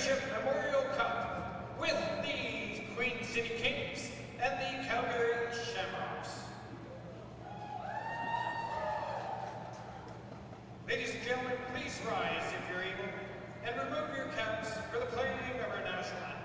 Bishop Memorial Cup with the Queen City Kings and the Calgary Shamrocks. Ladies and gentlemen, please rise if you're able and remove your caps for the playing of our national anthem.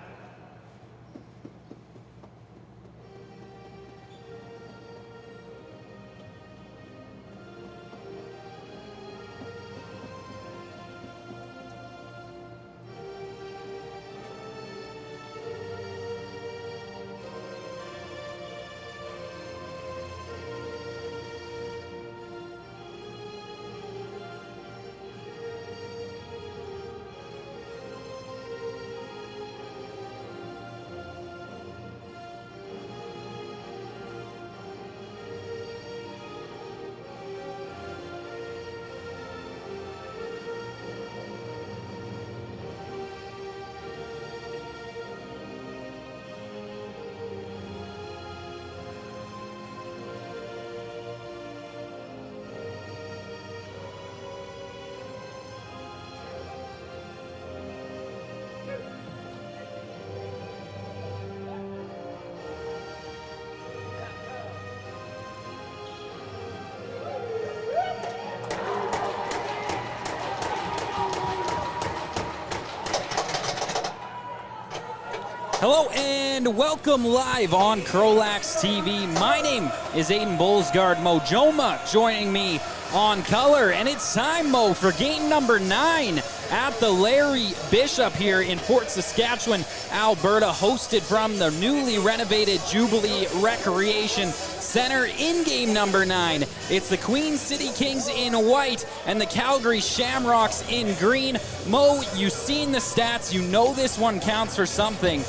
Hello and welcome live on CROW LAX TV. My name is Aiden Bullsgard. Mojoma joining me on color, and it's time, Mo, for game number 9 at the Larry Bishop here in Fort Saskatchewan, Alberta, hosted from the newly renovated Jubilee Recreation Center. In game number 9, it's the Queen City Kings in white and the Calgary Shamrocks in green. Mo, you've seen the stats. You know this one counts for something.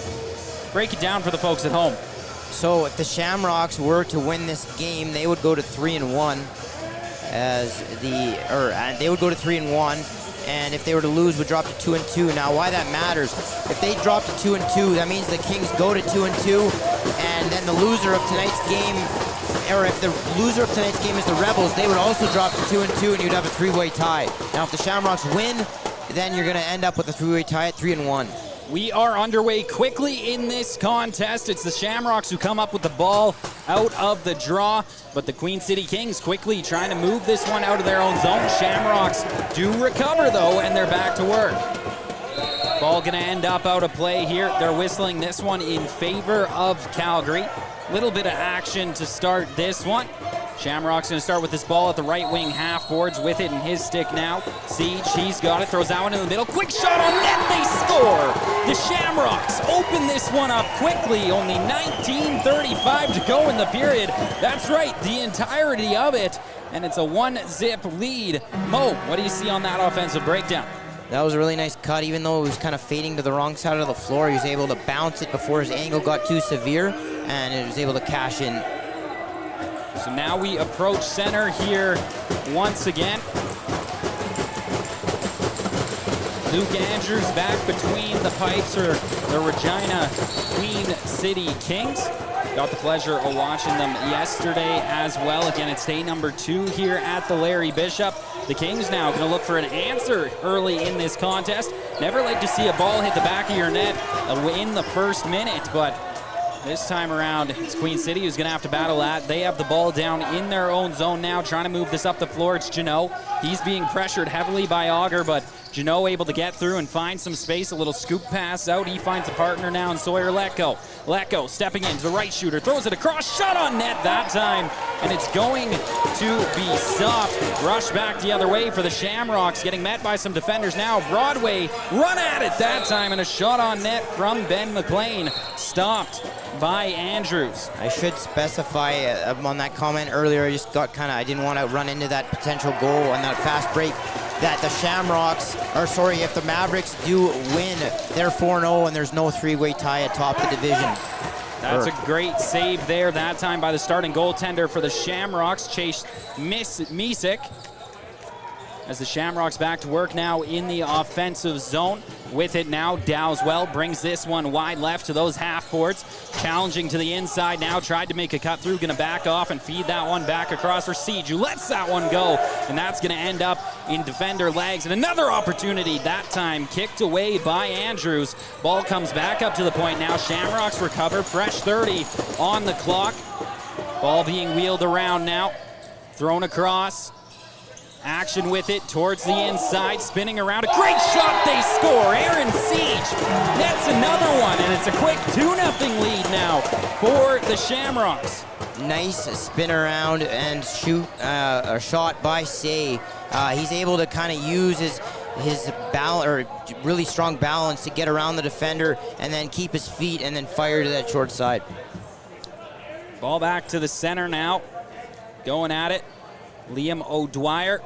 Break it down for the folks at home. So if the Shamrocks were to win this game, they would go to 3-1 they would go to 3-1, and if they were to lose, would drop to 2-2. Now, why that matters? If they drop to 2-2, that means the Kings go to 2-2, and then the loser of tonight's game, or if the loser of tonight's game is the Rebels, they would also drop to 2-2, and you'd have a 3-way tie. Now, if the Shamrocks win, then you're going to end up with a 3-way tie at 3-1. We are underway quickly in this contest. It's the Shamrocks who come up with the ball out of the draw, but the Queen City Kings quickly trying to move this one out of their own zone. Shamrocks do recover, though, and they're back to work. Ball gonna end up out of play here. They're whistling this one in favor of Calgary. Little bit of action to start this one. Shamrock's going to start with this ball at the right wing half boards with it in his stick now. Siege, he's got it, throws that one in the middle. Quick shot on net, they score! The Shamrocks open this one up quickly. Only 19:35 to go in the period. That's right, the entirety of it. And it's a 1-zip lead. Mo, what do you see on that offensive breakdown? That was a really nice cut. Even though it was kind of fading to the wrong side of the floor, he was able to bounce it before his angle got too severe, and it was able to cash in. So now we approach center here once again. Luke Andrews back between the pipes for the Regina Queen City Kings. Got the pleasure of watching them yesterday as well. Again, it's day number 2 here at the Larry Bishop. The Kings now going to look for an answer early in this contest. Never like to see a ball hit the back of your net in the first minute, but this time around, it's Queen City who's going to have to battle that. They have the ball down in their own zone now, trying to move this up the floor. It's Janot. He's being pressured heavily by Auger, but Janot able to get through and find some space. A little scoop pass out. He finds a partner now in Sawyer Letko. Letko stepping into the right shooter, throws it across, shot on net that time, and it's going to be stopped. Rush back the other way for the Shamrocks, getting met by some defenders now. Broadway run at it that time, and a shot on net from Ben McLean, stopped by Andrews. I should specify on that comment earlier, I just got I didn't want to run into that potential goal on that fast break, that the Shamrocks, if the Mavericks do win, they're 4-0 and there's no 3-way tie atop the division. That's a great save there that time by the starting goaltender for the Shamrocks, Chase Misek. as the Shamrocks back to work now in the offensive zone. With it now, Dowswell brings this one wide left to those half boards. Challenging to the inside now, tried to make a cut through, gonna back off and feed that one back across for Siege, who lets that one go, and that's gonna end up in defender legs. And another opportunity, that time kicked away by Andrews. Ball comes back up to the point now. Shamrocks recover, fresh 30 on the clock. Ball being wheeled around now, thrown across. Action with it towards the inside, spinning around. A great shot, they score. Aaron Siege gets another one, and it's a quick 2-0 lead now for the Shamrocks. Nice spin around and shoot, a shot by Say. He's able to kind of use his balance, or really strong balance, to get around the defender and then keep his feet and then fire to that short side. Ball back to the center now, going at it. Liam O'Dwyer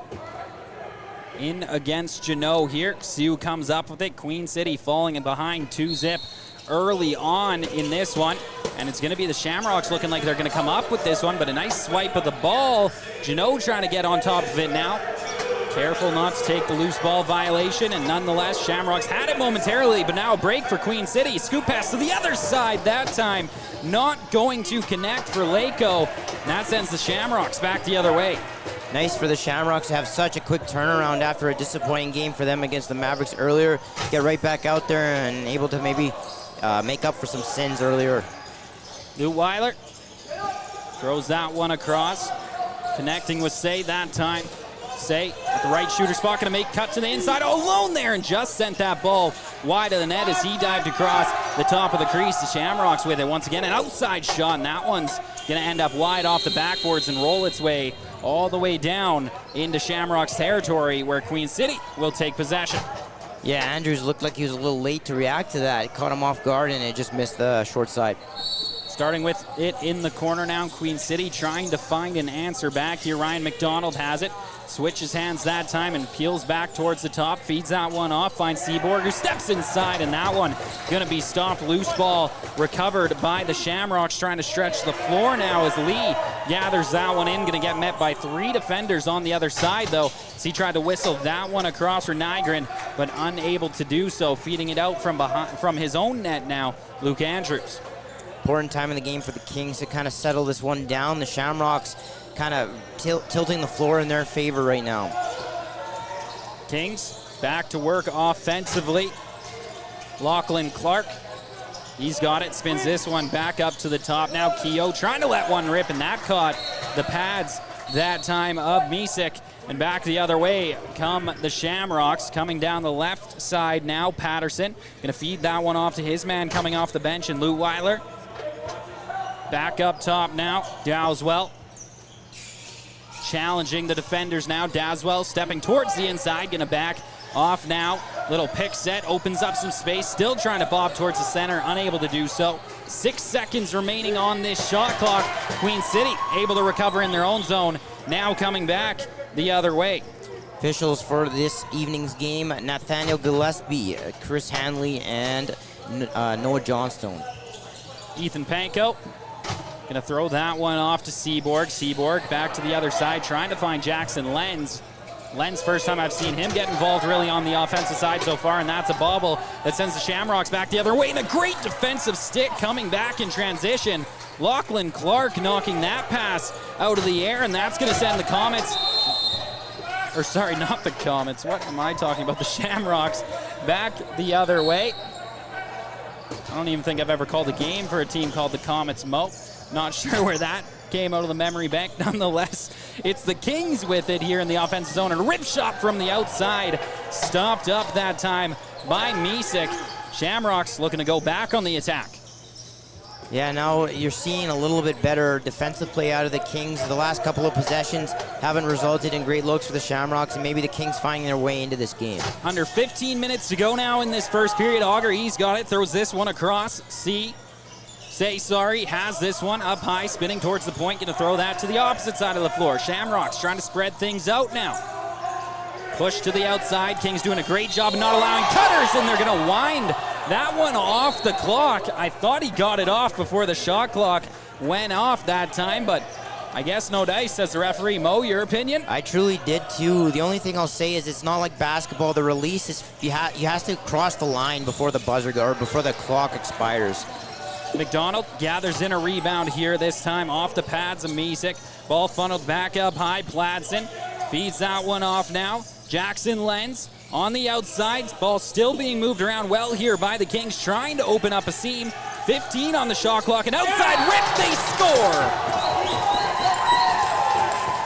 in against Janot here. See who comes up with it. Queen City falling in behind 2-0 early on in this one. And it's going to be the Shamrocks looking like they're going to come up with this one, but a nice swipe of the ball. Janot trying to get on top of it now. Careful not to take the loose ball violation, and nonetheless, Shamrocks had it momentarily, but now a break for Queen City. Scoop pass to the other side that time. Not going to connect for Laco. And that sends the Shamrocks back the other way. Nice for the Shamrocks to have such a quick turnaround after a disappointing game for them against the Mavericks earlier. Get right back out there and able to maybe make up for some sins earlier. Leutwiler throws that one across. Connecting with Say that time. Say at the right shooter spot, gonna make cut to the inside, all alone there, and just sent that ball wide of the net as he dived across the top of the crease. The Shamrocks with it once again, an outside shot, and that one's gonna end up wide off the backboards and roll its way all the way down into Shamrocks territory, where Queen City will take possession. Yeah, Andrews looked like he was a little late to react to that. It caught him off guard and it just missed the short side. Starting with it in the corner now, Queen City trying to find an answer back here. Ryan McDonald has it, switches hands that time and peels back towards the top, feeds that one off, finds Seaborg, who steps inside, and that one gonna be stopped. Loose ball recovered by the Shamrocks, trying to stretch the floor now as Lee gathers that one in. Gonna get met by 3 defenders on the other side though, as he tried to whistle that one across for Nygren, but unable to do so. Feeding it out from behind, from his own net now, Luke Andrews. Important time in the game for the Kings to kind of settle this one down. The Shamrocks kind of tilting the floor in their favor right now. Kings back to work offensively. Lachlan Clark, he's got it, spins this one back up to the top now. Keogh trying to let one rip, and that caught the pads that time of Misek. And back the other way come the Shamrocks, coming down the left side now. Patterson gonna feed that one off to his man coming off the bench, and Leutwiler. Back up top now, Dowswell. Challenging the defenders now. Dowswell stepping towards the inside, gonna back off now. Little pick set, opens up some space, still trying to bob towards the center, unable to do so. 6 seconds remaining on this shot clock. Queen City able to recover in their own zone, now coming back the other way. Officials for this evening's game, Nathaniel Gillespie, Chris Hanley, and Noah Johnstone. Ethan Panko gonna throw that one off to Seaborg. Seaborg back to the other side, trying to find Jackson Lenz. Lenz, first time I've seen him get involved really on the offensive side so far, and that's a bobble that sends the Shamrocks back the other way. And a great defensive stick coming back in transition. Lachlan Clark knocking that pass out of the air, and that's gonna send the Comets, or sorry, not the Comets, what am I talking about? The Shamrocks back the other way. I don't even think I've ever called a game for a team called the Comets, Mo. Not sure where that came out of the memory bank. Nonetheless, it's the Kings with it here in the offensive zone. And a rip shot from the outside. Stopped up that time by Misek. Shamrocks looking to go back on the attack. Yeah, now you're seeing a little bit better defensive play out of the Kings. The last couple of possessions haven't resulted in great looks for the Shamrocks, and maybe the Kings finding their way into this game. Under 15 minutes to go now in this first period. Auger, he's got it, throws this one across. Has this one up high, spinning towards the point, gonna throw that to the opposite side of the floor. Shamrocks trying to spread things out now. Push to the outside. Kings doing a great job of not allowing cutters, and they're gonna wind that one off the clock. I thought he got it off before the shot clock went off that time, but I guess no dice, says the referee. Mo, your opinion? I truly did too. The only thing I'll say is it's not like basketball. The release is you has to cross the line before the buzzer or before the clock expires. McDonald gathers in a rebound here, this time off the pads of Misek. Ball funneled back up high. Pladsen feeds that one off now. Jackson Lenz on the outside. Ball still being moved around well here by the Kings, trying to open up a seam. 15 on the shot clock, and outside rip, they score!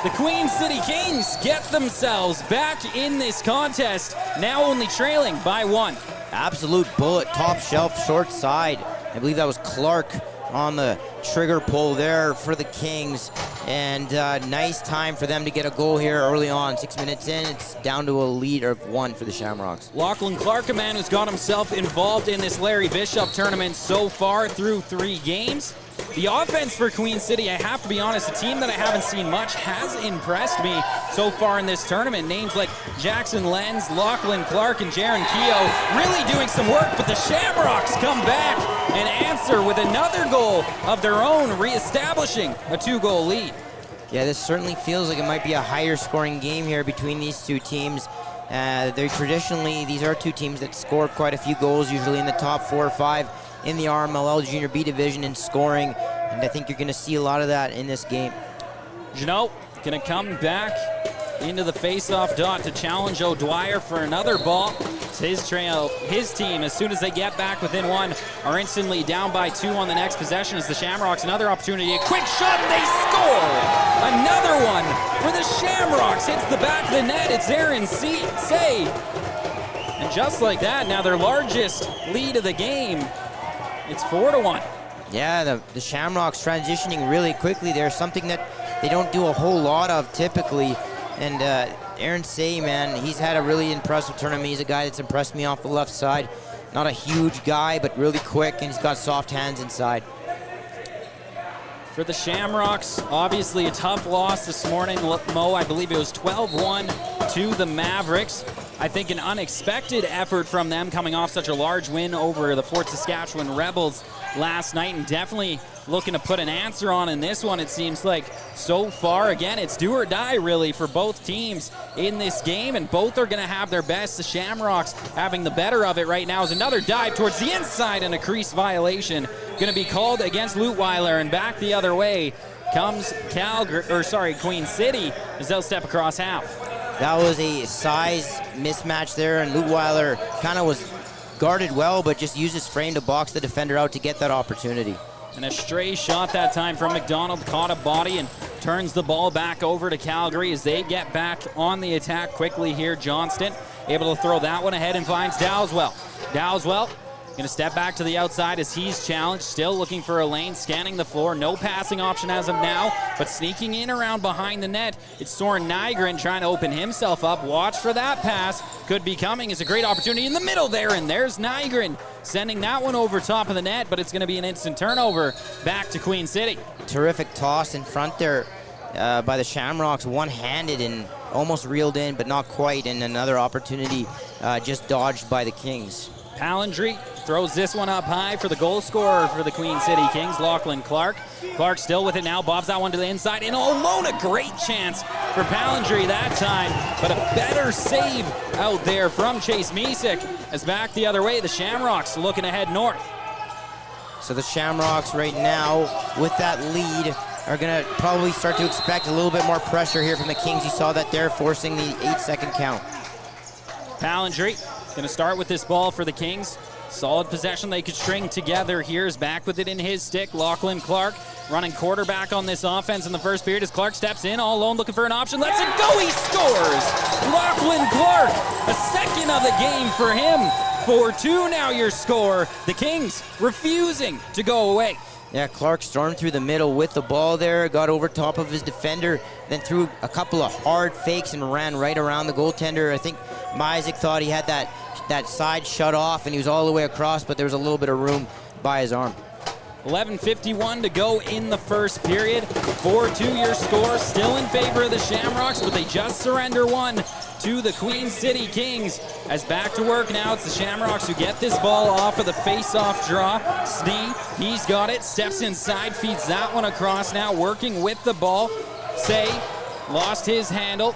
The Queen City Kings get themselves back in this contest, now only trailing by 1. Absolute bullet, top shelf, short side. I believe that was Clark on the trigger pull there for the Kings. And nice time for them to get a goal here early on. 6 minutes in, it's down to a lead of 1 for the Shamrocks. Lachlan Clark, a man who's got himself involved in this Larry Bishop tournament so far through 3 games. The offense for Queen City, I have to be honest, a team that I haven't seen much, has impressed me so far in this tournament. Names like Jackson Lenz, Lachlan Clark, and Jaron Keogh really doing some work, but the Shamrocks come back and answer with another goal of their own, reestablishing a 2-goal lead. Yeah, this certainly feels like it might be a higher scoring game here between these two teams. These are 2 teams that score quite a few goals, usually in the top 4 or 5 in the RMLL Junior B division in scoring, and I think you're going to see a lot of that in this game. Janot going to come back into the face-off dot to challenge O'Dwyer for another ball. It's his team, as soon as they get back within 1, are instantly down by 2 on the next possession as the Shamrocks, another opportunity, a quick shot, and they score! Another one for the Shamrocks, hits the back of the net, it's Aaron Say. And just like that, now their largest lead of the game, it's 4-1. Yeah, the Shamrocks transitioning really quickly there, something that they don't do a whole lot of typically. And Aaron Say, man, he's had a really impressive tournament. He's a guy that's impressed me off the left side. Not a huge guy, but really quick, and he's got soft hands inside. For the Shamrocks, obviously a tough loss this morning. Mo, I believe it was 12-1 to the Mavericks. I think an unexpected effort from them coming off such a large win over the Fort Saskatchewan Rebels last night, and definitely looking to put an answer on in this one, it seems like. So far, again, it's do or die really for both teams in this game, and both are going to have their best. The Shamrocks having the better of it right now, is another dive towards the inside and a crease violation going to be called against Lutweiler, and back the other way comes Queen City as they'll step across half. That was a size mismatch there, and Lutweiler kind of was guarded well, but just used his frame to box the defender out to get that opportunity. And a stray shot that time from McDonald, caught a body and turns the ball back over to Calgary as they get back on the attack quickly here. Johnston able to throw that one ahead and finds Dowswell. Dowswell going to step back to the outside as he's challenged, still looking for a lane, scanning the floor. No passing option as of now, but sneaking in around behind the net. It's Soren Nygren trying to open himself up. Watch for that pass. Could be coming. It's a great opportunity in the middle there, and there's Nygren sending that one over top of the net, but it's going to be an instant turnover back to Queen City. Terrific toss in front there by the Shamrocks, one-handed and almost reeled in, but not quite, and another opportunity just dodged by the Kings. Palindry throws this one up high for the goal scorer for the Queen City Kings, Lachlan Clark. Clark still with it now, bobs that one to the inside, and alone a great chance for Palindry that time, but a better save out there from Chase Misek as back the other way, the Shamrocks looking ahead north. So the Shamrocks right now, with that lead, are going to probably start to expect a little bit more pressure here from the Kings. You saw that they're forcing the 8-second count. Palindry going to start with this ball for the Kings. Solid possession they could string together here. Is back with it in his stick. Lachlan Clark running quarterback on this offense in the first period as Clark steps in all alone looking for an option. Lets it go. He scores. Lachlan Clark, a second of the game for him. 4-2 now your score. The Kings refusing to go away. Yeah, Clark stormed through the middle with the ball there, got over top of his defender, then threw a couple of hard fakes and ran right around the goaltender. I think Misek thought he had that side shut off and he was all the way across, but there was a little bit of room by his arm. 11:51 to go in the first period. 4-2 your score, still in favor of the Shamrocks, but they just surrender one to the Queen City Kings. As back to work now, it's the Shamrocks who get this ball off of the face-off draw. Snee, he's got it, steps inside, feeds that one across now, working with the ball. Say lost his handle.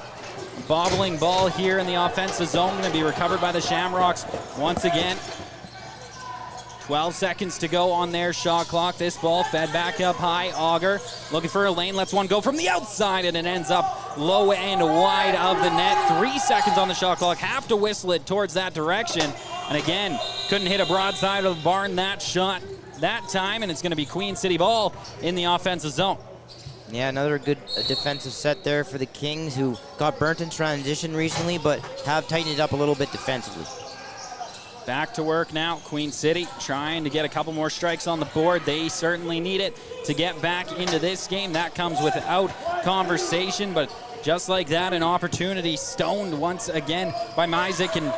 Bobbling ball here in the offensive zone, going to be recovered by the Shamrocks once again. 12 seconds to go on their shot clock. This ball fed back up high. Auger looking for a lane, lets one go from the outside, and it ends up low and wide of the net. 3 seconds on the shot clock. Have to whistle it towards that direction. And again, couldn't hit a broadside of the barn that shot that time, and it's going to be Queen City ball in the offensive zone. Yeah, another good defensive set there for the Kings, who got burnt in transition recently, but have tightened it up a little bit defensively. Back to work now. Queen City trying to get a couple more strikes on the board. They certainly need it to get back into this game. That comes without conversation, but just like that, an opportunity stoned once again by Myzik, and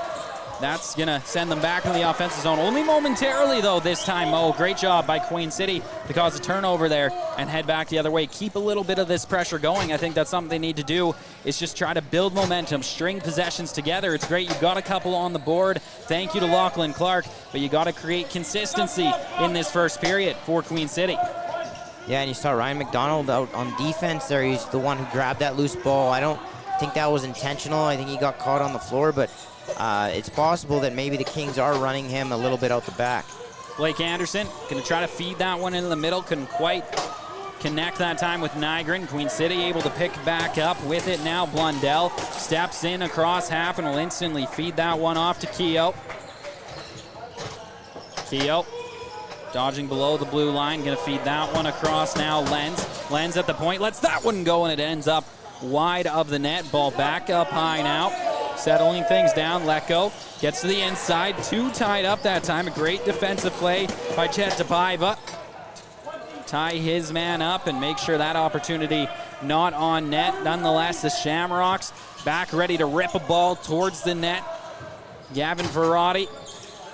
that's going to send them back in the offensive zone. Only momentarily, though, this time, Mo. Great job by Queen City to cause a turnover there and head back the other way. Keep a little bit of this pressure going. I think that's something they need to do, is just try to build momentum, string possessions together. It's great. You've got a couple on the board. Thank you to Lachlan Clark, but you got to create consistency in this first period for Queen City. Yeah, and you saw Ryan McDonald out on defense there. He's the one who grabbed that loose ball. I don't think that was intentional. I think he got caught on the floor, but it's possible that maybe the Kings are running him a little bit out the back. Blake Anderson going to try to feed that one into the middle. Couldn't quite connect that time with Nygren. Queen City able to pick back up with it now. Blundell steps in across half and will instantly feed that one off to Keogh. Keogh dodging below the blue line. Going to feed that one across now. Lenz at the point. Lets that one go, and it ends up wide of the net. Ball back up high now. Settling things down. Let go. Gets to the inside. Two tied up that time. A great defensive play by Chet Tapaiva. Tie his man up and make sure that opportunity not on net. Nonetheless, the Shamrocks back ready to rip a ball towards the net. Gavin Verratti,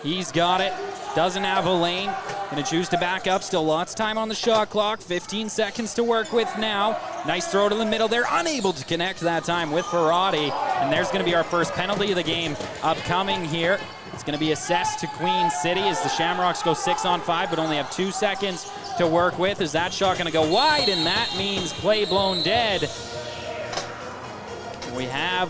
he's got it. Doesn't have a lane. Gonna choose to back up. Still lots of time on the shot clock. 15 seconds to work with now. Nice throw to the middle. They're unable to connect that time with Verratti. And there's gonna be our first penalty of the game upcoming here. It's gonna be assessed to Queen City as the Shamrocks go 6-on-5, but only have 2 seconds to work with. Is that shot gonna go wide? And that means play blown dead. We have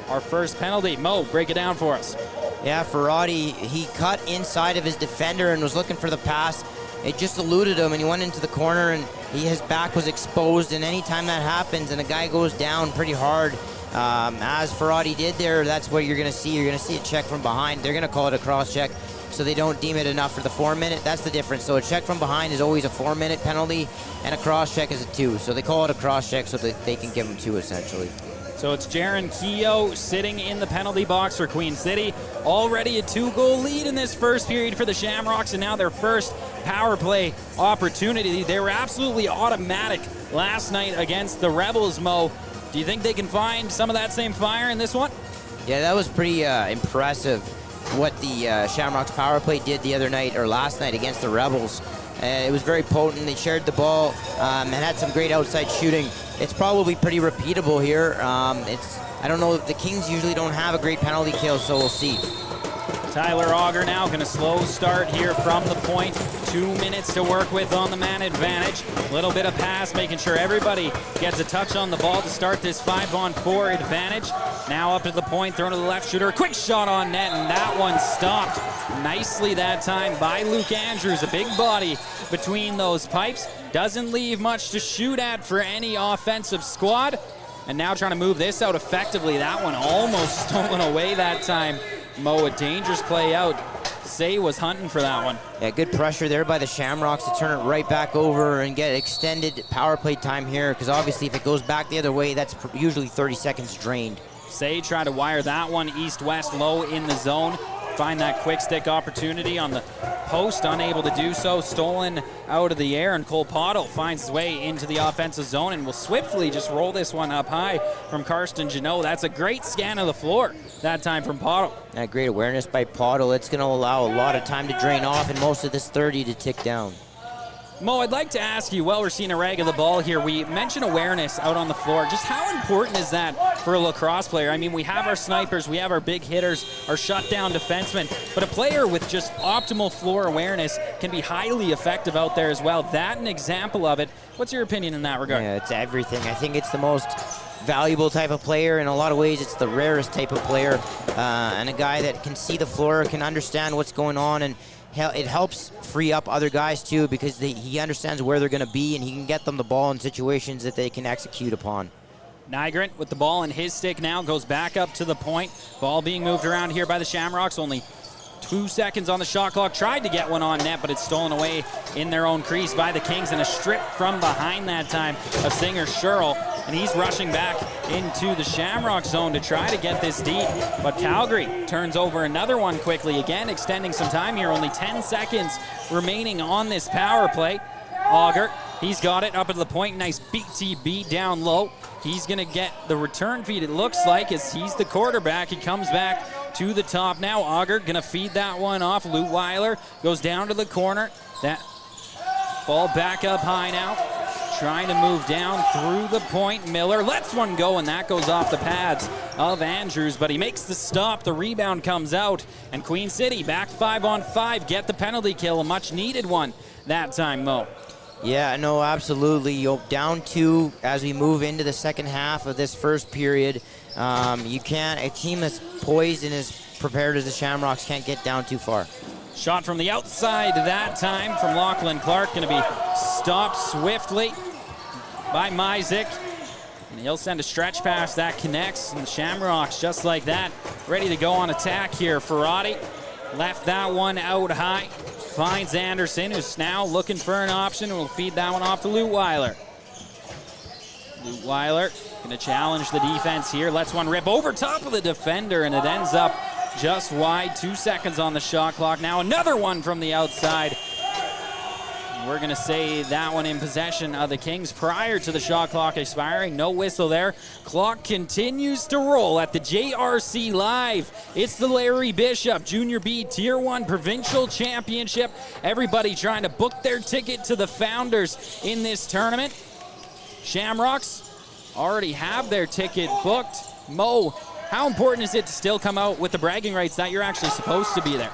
our first penalty. Mo, break it down for us. Yeah, Verratti, he cut inside of his defender and was looking for the pass. It just eluded him, and he went into the corner, and his back was exposed. And anytime that happens and a guy goes down pretty hard, as Verratti did there, that's what you're going to see. You're going to see a check from behind. They're going to call it a cross check, so they don't deem it enough for the 4-minute. That's the difference. So a check from behind is always a 4-minute penalty, and a cross check is a 2. So they call it a cross check so that they can give them 2, essentially. So it's Jaron Keogh sitting in the penalty box for Queen City. Already a 2-goal lead in this first period for the Shamrocks, and now their first power play opportunity. They were absolutely automatic last night against the Rebels, Mo. Do you think they can find some of that same fire in this one? Yeah, that was pretty impressive what the Shamrocks power play did the other night, or last night, against the Rebels. It was very potent. They shared the ball and had some great outside shooting. It's probably pretty repeatable here. I don't know, the Kings usually don't have a great penalty kill, so we'll see. Tyler Auger now going to slow start here from the point. 2 minutes to work with on the man advantage. Little bit of pass, making sure everybody gets a touch on the ball to start this 5-on-4 advantage. Now up to the point, thrown to the left shooter. Quick shot on net, and that one stopped nicely that time by Luke Andrews. A big body between those pipes. Doesn't leave much to shoot at for any offensive squad. And now trying to move this out effectively. That one almost stolen away that time. Mo, a dangerous play out. Say was hunting for that one. Yeah, good pressure there by the Shamrocks to turn it right back over and get extended power play time here, because obviously if it goes back the other way, that's usually 30 seconds drained. Say tried to wire that one east-west low in the zone. Find that quick stick opportunity on the post, unable to do so. Stolen out of the air, and Cole Pottle finds his way into the offensive zone and will swiftly just roll this one up high from Karsten Janot. That's a great scan of the floor that time from Pottle. Yeah, great awareness by Pottle. It's going to allow a lot of time to drain off and most of this 30 to tick down. Mo, I'd like to ask you, while we're seeing a rag of the ball here, we mentioned awareness out on the floor. Just how important is that for a lacrosse player. I mean, we have our snipers, we have our big hitters, our shutdown defensemen, but a player with just optimal floor awareness can be highly effective out there as well. That an example of it. What's your opinion in that regard? Yeah, it's everything. I think it's the most valuable type of player. In a lot of ways, it's the rarest type of player, and a guy that can see the floor, can understand what's going on, and it helps free up other guys too, because he understands where they're going to be, and he can get them the ball in situations that they can execute upon. Nygren with the ball in his stick now, goes back up to the point. Ball being moved around here by the Shamrocks. Only 2 seconds on the shot clock. Tried to get one on net, but it's stolen away in their own crease by the Kings, and a strip from behind that time of Singer Sherrill, and he's rushing back into the Shamrock zone to try to get this deep, but Calgary turns over another one quickly, again extending some time here. Only 10 seconds remaining on this power play. Auger, he's got it up at the point. Nice BTB down low. He's going to get the return feed, it looks like, as he's the quarterback. He comes back to the top now. Auger going to feed that one off. Lou Weiler goes down to the corner. That ball back up high now. Trying to move down through the point. Miller lets one go, and that goes off the pads of Andrews, but he makes the stop. The rebound comes out, and Queen City back 5-on-5, get the penalty kill, a much needed one that time, Mo. Yeah, no, absolutely. Down 2 as we move into the second half of this first period. You can't, a team as poised and as prepared as the Shamrocks can't get down too far. Shot from the outside that time from Lachlan Clark, going to be stopped swiftly by Myzik. And he'll send a stretch pass that connects, and the Shamrocks, just like that, ready to go on attack here. Ferrati left that one out high. Finds Anderson, who's now looking for an option, and will feed that one off to Lou Weiler. Lou Weiler going to challenge the defense here. Lets one rip over top of the defender, and it ends up just wide. 2 seconds on the shot clock. Now another one from the outside. We're going to say that one in possession of the Kings prior to the shot clock expiring. No whistle there. Clock continues to roll at the JRC Live. It's the Larry Bishop Junior B Tier 1 Provincial Championship. Everybody trying to book their ticket to the Founders in this tournament. Shamrocks already have their ticket booked. Mo, how important is it to still come out with the bragging rights that you're actually supposed to be there?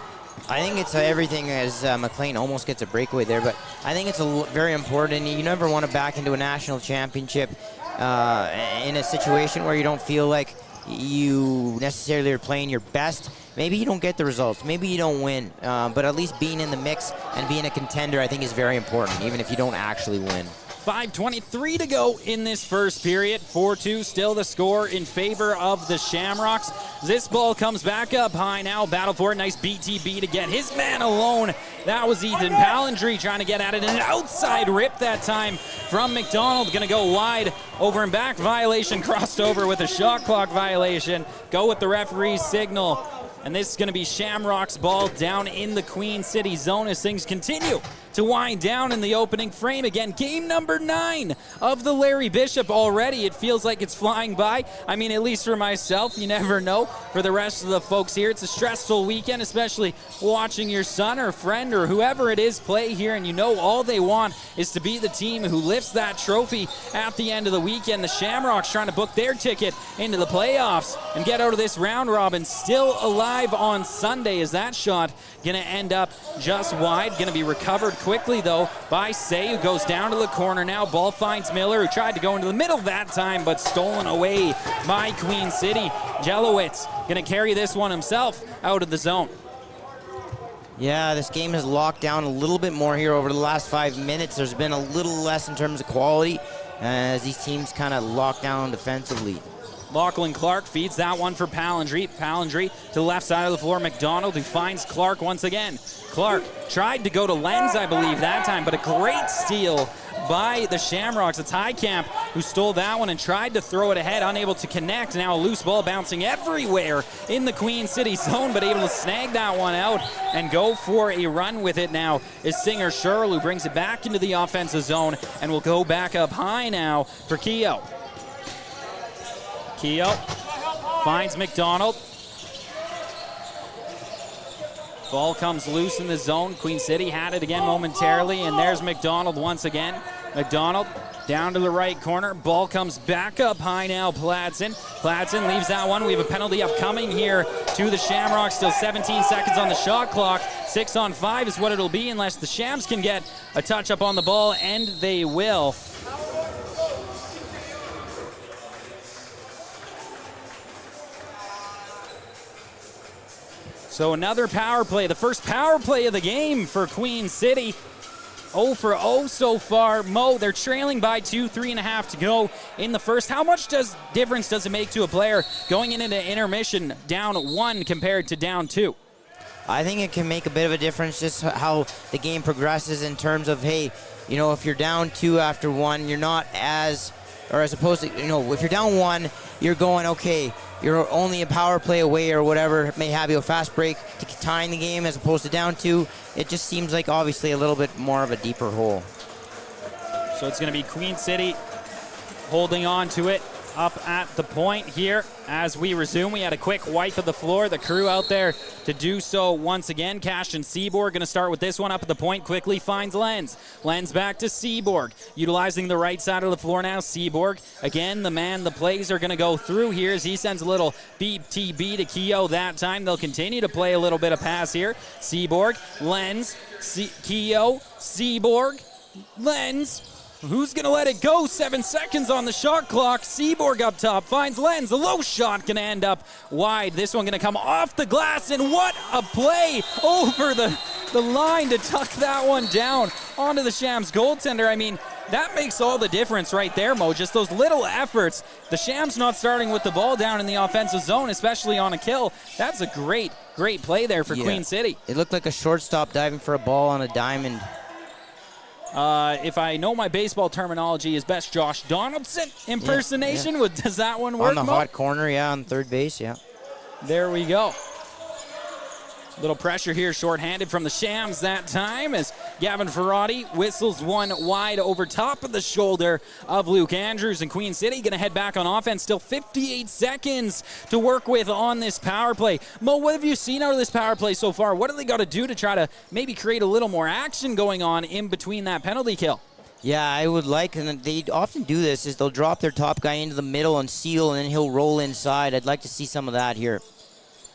I think it's everything, as McLean almost gets a breakaway there, but I think it's very important. You never want to back into a national championship in a situation where you don't feel like you necessarily are playing your best. Maybe you don't get the results, maybe you don't win, but at least being in the mix and being a contender, I think, is very important, even if you don't actually win. 5:23 to go in this first period. 4-2 still the score in favor of the Shamrocks. This ball comes back up high now. Battle for it. Nice BTB to get his man alone. That was Ethan Pallandry trying to get at it. An outside rip that time from McDonald. Going to go wide. Over and back violation. Crossed over with a shot clock violation. Go with the referee's signal. And this is going to be Shamrock's ball down in the Queen City zone as things continue to wind down in the opening frame. Again, game number 9 of the Larry Bishop already. It feels like it's flying by. I mean, at least for myself, you never know. For the rest of the folks here, it's a stressful weekend, especially watching your son or friend or whoever it is play here, and you know all they want is to be the team who lifts that trophy at the end of the weekend. The Shamrocks trying to book their ticket into the playoffs and get out of this round robin still alive on Sunday. Is that shot going to end up just wide? Going to be recovered quickly, though, by Say, who goes down to the corner now. Ball finds Miller, who tried to go into the middle that time, but stolen away by Queen City. Jelowitz going to carry this one himself out of the zone. Yeah, this game has locked down a little bit more here over the last 5 minutes. There's been a little less in terms of quality as these teams kind of lock down defensively. Lachlan Clark feeds that one for Pallandry. Pallandry to the left side of the floor. McDonald, who finds Clark once again. Clark tried to go to Lenz, I believe, that time, but a great steal by the Shamrocks. It's Highcamp who stole that one and tried to throw it ahead, unable to connect. Now a loose ball bouncing everywhere in the Queen City zone, but able to snag that one out and go for a run with it now is Singer Sherrill, who brings it back into the offensive zone and will go back up high now for Keogh. Keogh finds McDonald. Ball comes loose in the zone. Queen City had it again momentarily, and there's McDonald once again. McDonald down to the right corner. Ball comes back up high now. Pladsen Cladson leaves that one. We have a penalty upcoming here to the Shamrocks. Still 17 seconds on the shot clock. 6 on 5 is what it'll be unless the Shams can get a touch up on the ball, and they will. So another power play, the first power play of the game for Queen City. 0 for 0 so far. Mo, they're trailing by 2, 3.5 to go in the first. How much difference does it make to a player going into intermission down 1 compared to down 2? I think it can make a bit of a difference just how the game progresses in terms of, hey, you know, if you're down 2 after 1, you're not as opposed to, you know, if you're down 1, you're going, okay, you're only a power play away or whatever. It may have you a fast break to tying the game as opposed to down 2. It just seems like obviously a little bit more of a deeper hole. So it's going to be Queen City holding on to it up at the point here as we resume. We had a quick wipe of the floor. The crew out there to do so once again. Cash and Seaborg going to start with this one up at the point. Quickly finds Lenz. Lenz back to Seaborg. Utilizing the right side of the floor now. Seaborg, again, the plays are going to go through here as he sends a little BTB to Keogh that time. They'll continue to play a little bit of pass here. Seaborg, Lenz, Keogh, Seaborg, Lenz. Who's going to let it go? 7 seconds on the shot clock. Seaborg up top finds Lenz. The low shot going to end up wide. This one going to come off the glass, and what a play over the line to tuck that one down onto the Shams goaltender. I mean, that makes all the difference right there, Mo. Just those little efforts. The Shams not starting with the ball down in the offensive zone, especially on a kill. That's a great play there for Queen City. It looked like a shortstop diving for a ball on a diamond. If I know my baseball terminology, is best Josh Donaldson impersonation. Yeah. Does that one work, On the Mo? hot corner, on third base, There we go. Little pressure here, shorthanded from the Shams that time as Gavin Ferrati whistles one wide over top of the shoulder of Luke Andrews, and Queen City going to head back on offense. Still 58 seconds to work with on this power play. Mo, what have you seen out of this power play so far? What do they got to do to try to maybe create a little more action going on in between that penalty kill? Yeah, I would like, and they often do this, is they'll drop their top guy into the middle and seal, and then he'll roll inside. I'd like to see some of that here.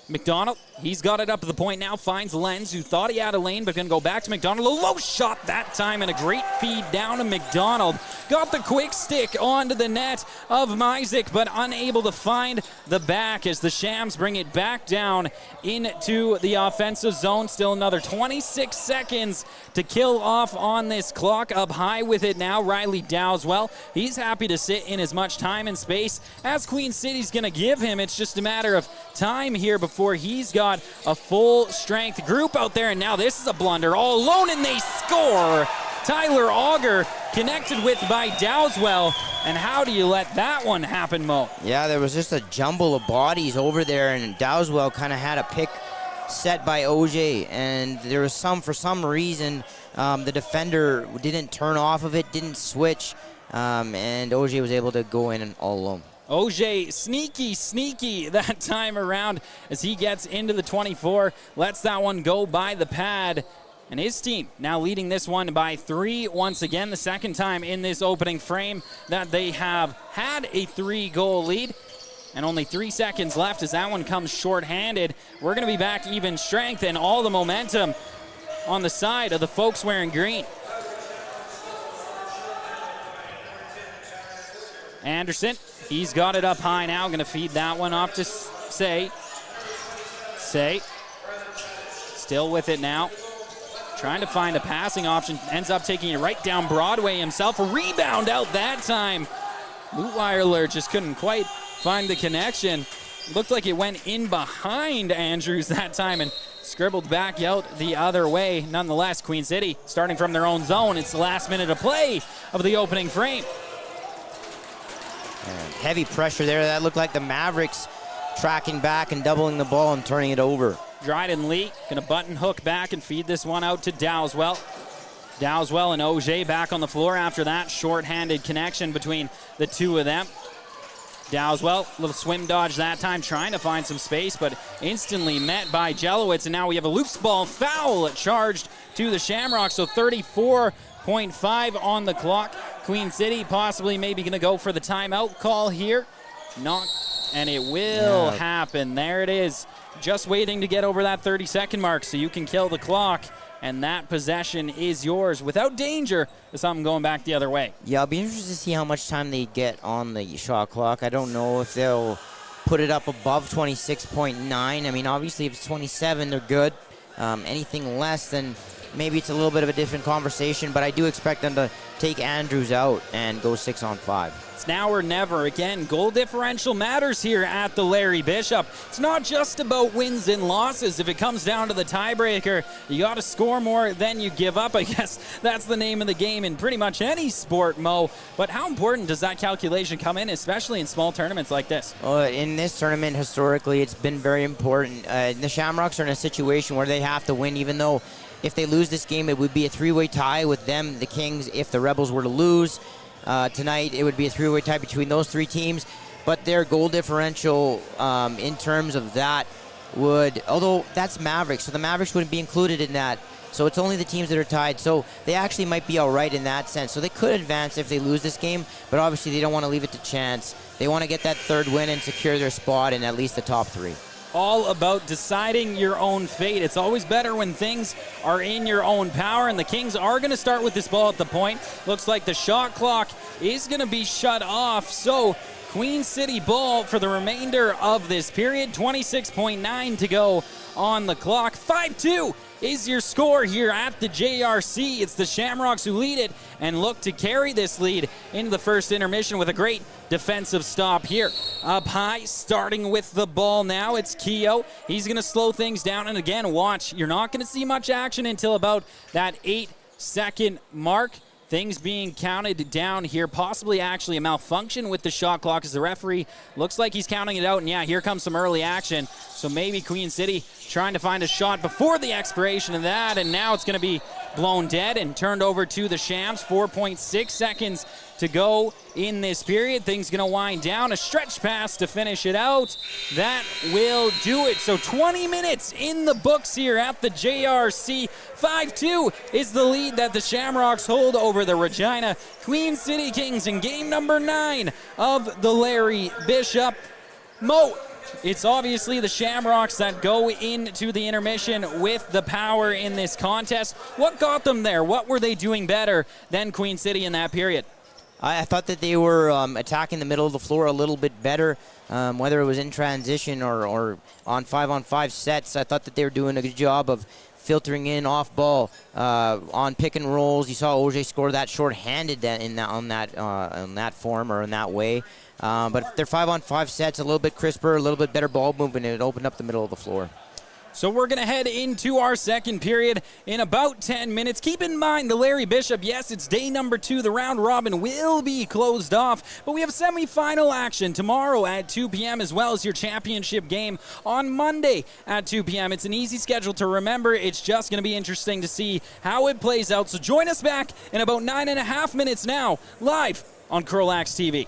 McDonald, he's got it up to the point now, finds Lenz, who thought he had a lane, but going to go back to McDonald. A low shot that time, and a great feed down to McDonald. Got the quick stick onto the net of Myzik, but unable to find the back as the Shams bring it back down into the offensive zone. Still another 26 seconds to kill off on this clock. Up high with it now, Riley Dowswell. He's happy to sit in as much time and space as Queen City's going to give him. It's just a matter of time here before he's got a full strength group out there, and now this is a blunder all alone, and they score. Tyler Auger connected with by Dowswell, and how do you let that one happen, Mo? Yeah, there was just a jumble of bodies over there, and Dowswell kind of had a pick set by OJ, and there was for some reason, the defender didn't turn off of it, didn't switch, and OJ was able to go in and all alone. OJ sneaky that time around as he gets into the 24, lets that one go by the pad, and his team now leading this one by 3 once again, the second time in this opening frame that they have had a 3-goal lead. And only 3 seconds left as that one comes shorthanded. We're going to be back even strength and all the momentum on the side of the folks wearing green. Anderson, he's got it up high now. Going to feed that one off to Say. Still with it now. Trying to find a passing option. Ends up taking it right down Broadway himself. A rebound out that time. Lutweiler just couldn't quite find the connection. Looked like it went in behind Andrews that time and scribbled back out the other way. Nonetheless, Queen City starting from their own zone. It's the last minute of play of the opening frame. And heavy pressure there. That looked like the Mavericks tracking back and doubling the ball and turning it over. Dryden Lee going to button hook back and feed this one out to Dowswell. Dowswell and OJ back on the floor after that short-handed connection between the two of them. Dowswell, little swim dodge that time, trying to find some space, but instantly met by Jelowitz, and now we have a loose ball foul charged to the Shamrocks, so 34.5 on the clock. Queen City possibly maybe going to go for the timeout call here. Not and it will happen. There it is. Just waiting to get over that 30-second mark so you can kill the clock, and that possession is yours without danger of something going back the other way. Yeah, I'll be interested to see how much time they get on the shot clock. I don't know if they'll put it up above 26.9. I mean, obviously, if it's 27, they're good. Anything less, then maybe it's a little bit of a different conversation, but I do expect them to take Andrews out and go 6-on-5. It's now or never. Again, goal differential matters here at the Larry Bishop. It's not just about wins and losses. If it comes down to the tiebreaker, you got to score more than you give up. I guess that's the name of the game in pretty much any sport, Mo. But how important does that calculation come in, especially in small tournaments like this? In this tournament, historically, it's been very important. The Shamrocks are in a situation where they have to win, even though if they lose this game, it would be a three-way tie with them, the Kings, if the Rebels were to lose. Tonight, it would be a three-way tie between those three teams. But their goal differential in terms of that would, although that's Mavericks, so the Mavericks wouldn't be included in that. So it's only the teams that are tied. So they actually might be all right in that sense. So they could advance if they lose this game, but obviously they don't want to leave it to chance. They want to get that third win and secure their spot in at least the top three. All about deciding your own fate. It's always better when things are in your own power, and the Kings are going to start with this ball at the point. Looks like the shot clock is going to be shut off, so Queen City ball for the remainder of this period. 26.9 to go on the clock. 5-2 is your score here at the JRC. It's the Shamrocks who lead it and look to carry this lead into the first intermission with a great defensive stop here. Up high, starting with the ball now, it's Keogh. He's going to slow things down, and again, watch, you're not going to see much action until about that 8-second mark. Things being counted down here, possibly actually a malfunction with the shot clock as the referee looks like he's counting it out, and yeah, here comes some early action. So maybe Queen City trying to find a shot before the expiration of that, and now it's going to be blown dead and turned over to the Shams. 4.6 seconds to go in this period. Things going to wind down. A stretch pass to finish it out. That will do it. So 20 minutes in the books here at the JRC. 5-2 is the lead that the Shamrocks hold over the Regina Queen City Kings in game number 9 of the Larry Bishop. Mo, it's obviously the Shamrocks that go into the intermission with the power in this contest. What got them there? What were they doing better than Queen City in that period? I thought that they were attacking the middle of the floor a little bit better, whether it was in transition or on 5-on-5 sets. I thought that they were doing a good job of filtering in off ball on pick and rolls. You saw OJ score that short-handed on that form or in that way. But their 5-on-5 sets a little bit crisper, a little bit better ball movement, and it opened up the middle of the floor. So we're going to head into our second period in about 10 minutes. Keep in mind the Larry Bishop, yes, it's day number 2. The round robin will be closed off, but we have semifinal action tomorrow at 2 p.m. as well as your championship game on Monday at 2 p.m. It's an easy schedule to remember. It's just going to be interesting to see how it plays out. So join us back in about 9.5 minutes now, live on CROW LAX TV.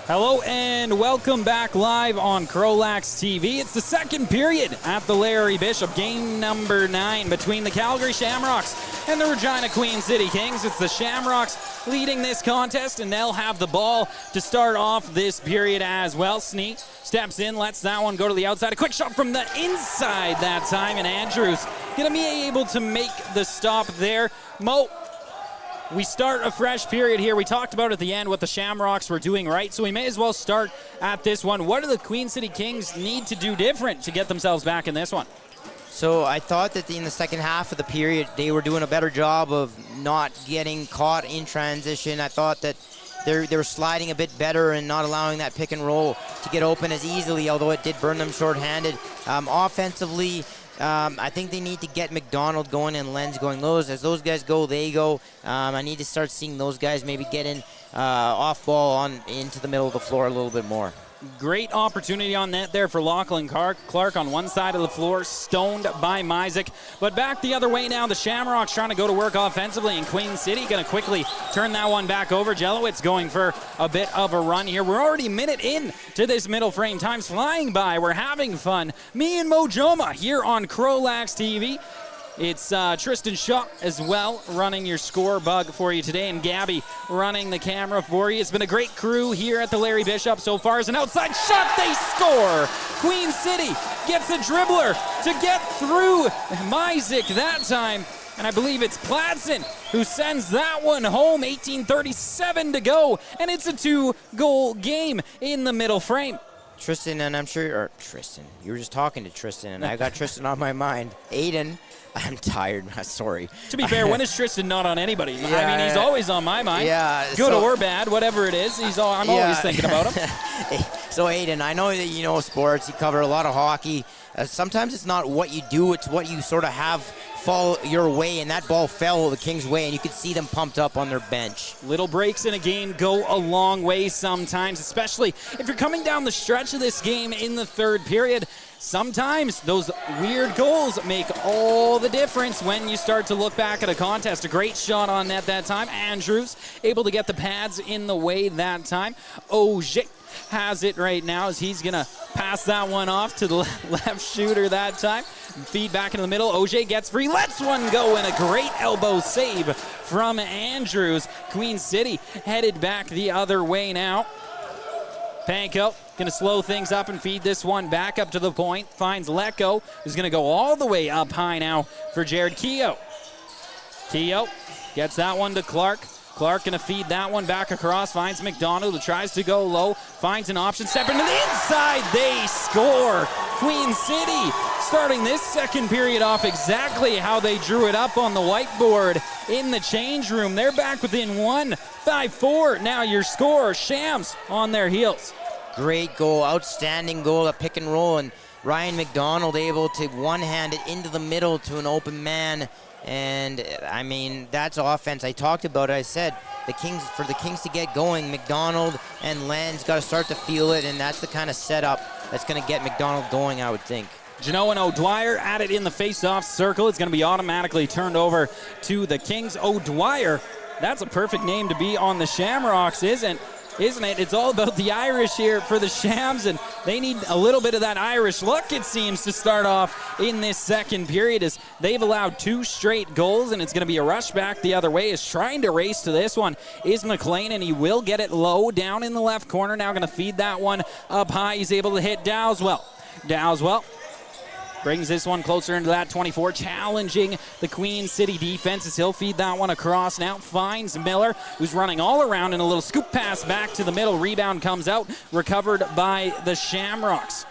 Hello and welcome back live on CROW LAX TV. It's the second period at the Larry Bishop, game number 9 between the Calgary Shamrocks and the Regina Queen City Kings. It's the Shamrocks leading this contest, and they'll have the ball to start off this period as well. Sneak steps in, lets that one go to the outside. A quick shot from the inside that time, and Andrews going to be able to make the stop there. Mo, we start a fresh period here. We talked about at the end what the Shamrocks were doing right, so we may as well start at this one. What do the Queen City Kings need to do different to get themselves back in this one? So I thought that in the second half of the period, they were doing a better job of not getting caught in transition. I thought that they were sliding a bit better and not allowing that pick and roll to get open as easily, although it did burn them shorthanded. Offensively, I think they need to get McDonald going and Lenz going. As those guys go, they go. I need to start seeing those guys maybe get in off ball into the middle of the floor a little bit more. Great opportunity on net there for Lachlan Clark on one side of the floor, stoned by Myzik. But back the other way now, the Shamrocks trying to go to work offensively, and Queen City going to quickly turn that one back over. Jelowitz going for a bit of a run here. We're already a minute in to this middle frame. Time's flying by. We're having fun. Me and Mojoma here on CROW LAX TV. It's Tristan Shaw as well running your score bug for you today, and Gabby running the camera for you. It's been a great crew here at the Larry Bishop so far. As an outside shot, they score! Queen City gets a dribbler to get through Myzik that time, and I believe it's Pladsen who sends that one home. 18:37 to go, and it's a 2-goal game in the middle frame. Tristan, and I'm sure, or Tristan, you were just talking to Tristan, and I got Tristan on my mind. Aiden, I'm tired, sorry. To be fair, when is Tristan not on anybody? Yeah, I mean, he's always on my mind. Yeah. Good or bad, whatever it is, I'm always thinking about him. So Aiden, I know that you know sports, you cover a lot of hockey. Sometimes it's not what you do, it's what you sort of have fall your way, and that ball fell the Kings' way, and you could see them pumped up on their bench. Little breaks in a game go a long way sometimes, especially if you're coming down the stretch of this game in the third period. Sometimes those weird goals make all the difference when you start to look back at a contest. A great shot on net that time. Andrews able to get the pads in the way that time. Auger has it right now as he's going to pass that one off to the left shooter that time. Feed back into the middle. Auger gets free, lets one go, and a great elbow save from Andrews. Queen City headed back the other way now. Panko going to slow things up and feed this one back up to the point. Finds Lecco, who's going to go all the way up high now for Jared Keogh. Keogh gets that one to Clark. Clark going to feed that one back across. Finds McDonald, who tries to go low. Finds an option. Step into the inside. They score. Queen City starting this second period off exactly how they drew it up on the whiteboard in the change room. They're back within 1, 5-4. Now your score. Shams on their heels. Great goal, outstanding goal, a pick and roll, and Ryan McDonald able to one-hand it into the middle to an open man. And I mean, that's offense. I talked about it. I said for the Kings to get going, McDonald and Lenz got to start to feel it, and that's the kind of setup that's going to get McDonald going, I would think. Genoa O'Dwyer at it in the face-off circle. It's going to be automatically turned over to the Kings. O'Dwyer, that's a perfect name to be on the Shamrocks, isn't it? It's all about the Irish here for the Shams, and they need a little bit of that Irish luck, it seems, to start off in this second period, as they've allowed 2 straight goals, and it's going to be a rush back the other way. Is trying to race to this one is McLean, and he will get it low down in the left corner. Now going to feed that one up high. He's able to hit Dowswell. Dowswell brings this one closer into that 24, challenging the Queen City defense as he'll feed that one across. Now finds Miller, who's running all around in a little scoop pass back to the middle. Rebound comes out, recovered by the Shamrocks.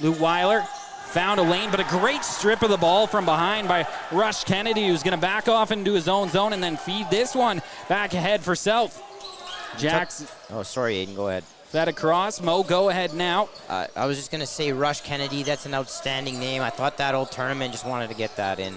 Lou Weiler found a lane, but a great strip of the ball from behind by Rush Kennedy, who's going to back off into his own zone and then feed this one back ahead for South. Jackson. Oh, sorry, Aiden, go ahead. Fed across. Mo, go ahead now. I was just going to say Rush Kennedy. That's an outstanding name. I thought that whole tournament just wanted to get that in.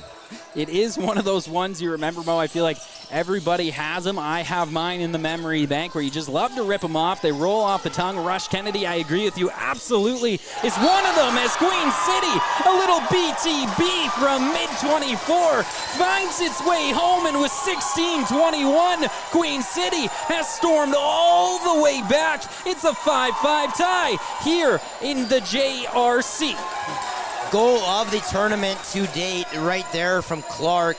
It is one of those ones you remember, Mo. I feel like everybody has them. I have mine in the memory bank where you just love to rip them off. They roll off the tongue. Rush Kennedy, I agree with you, absolutely is one of them as Queen City, a little BTB from mid-24, finds its way home, and with 16-21, Queen City has stormed all the way back. It's a 5-5 tie here in the JRC. Goal of the tournament to date right there from Clark.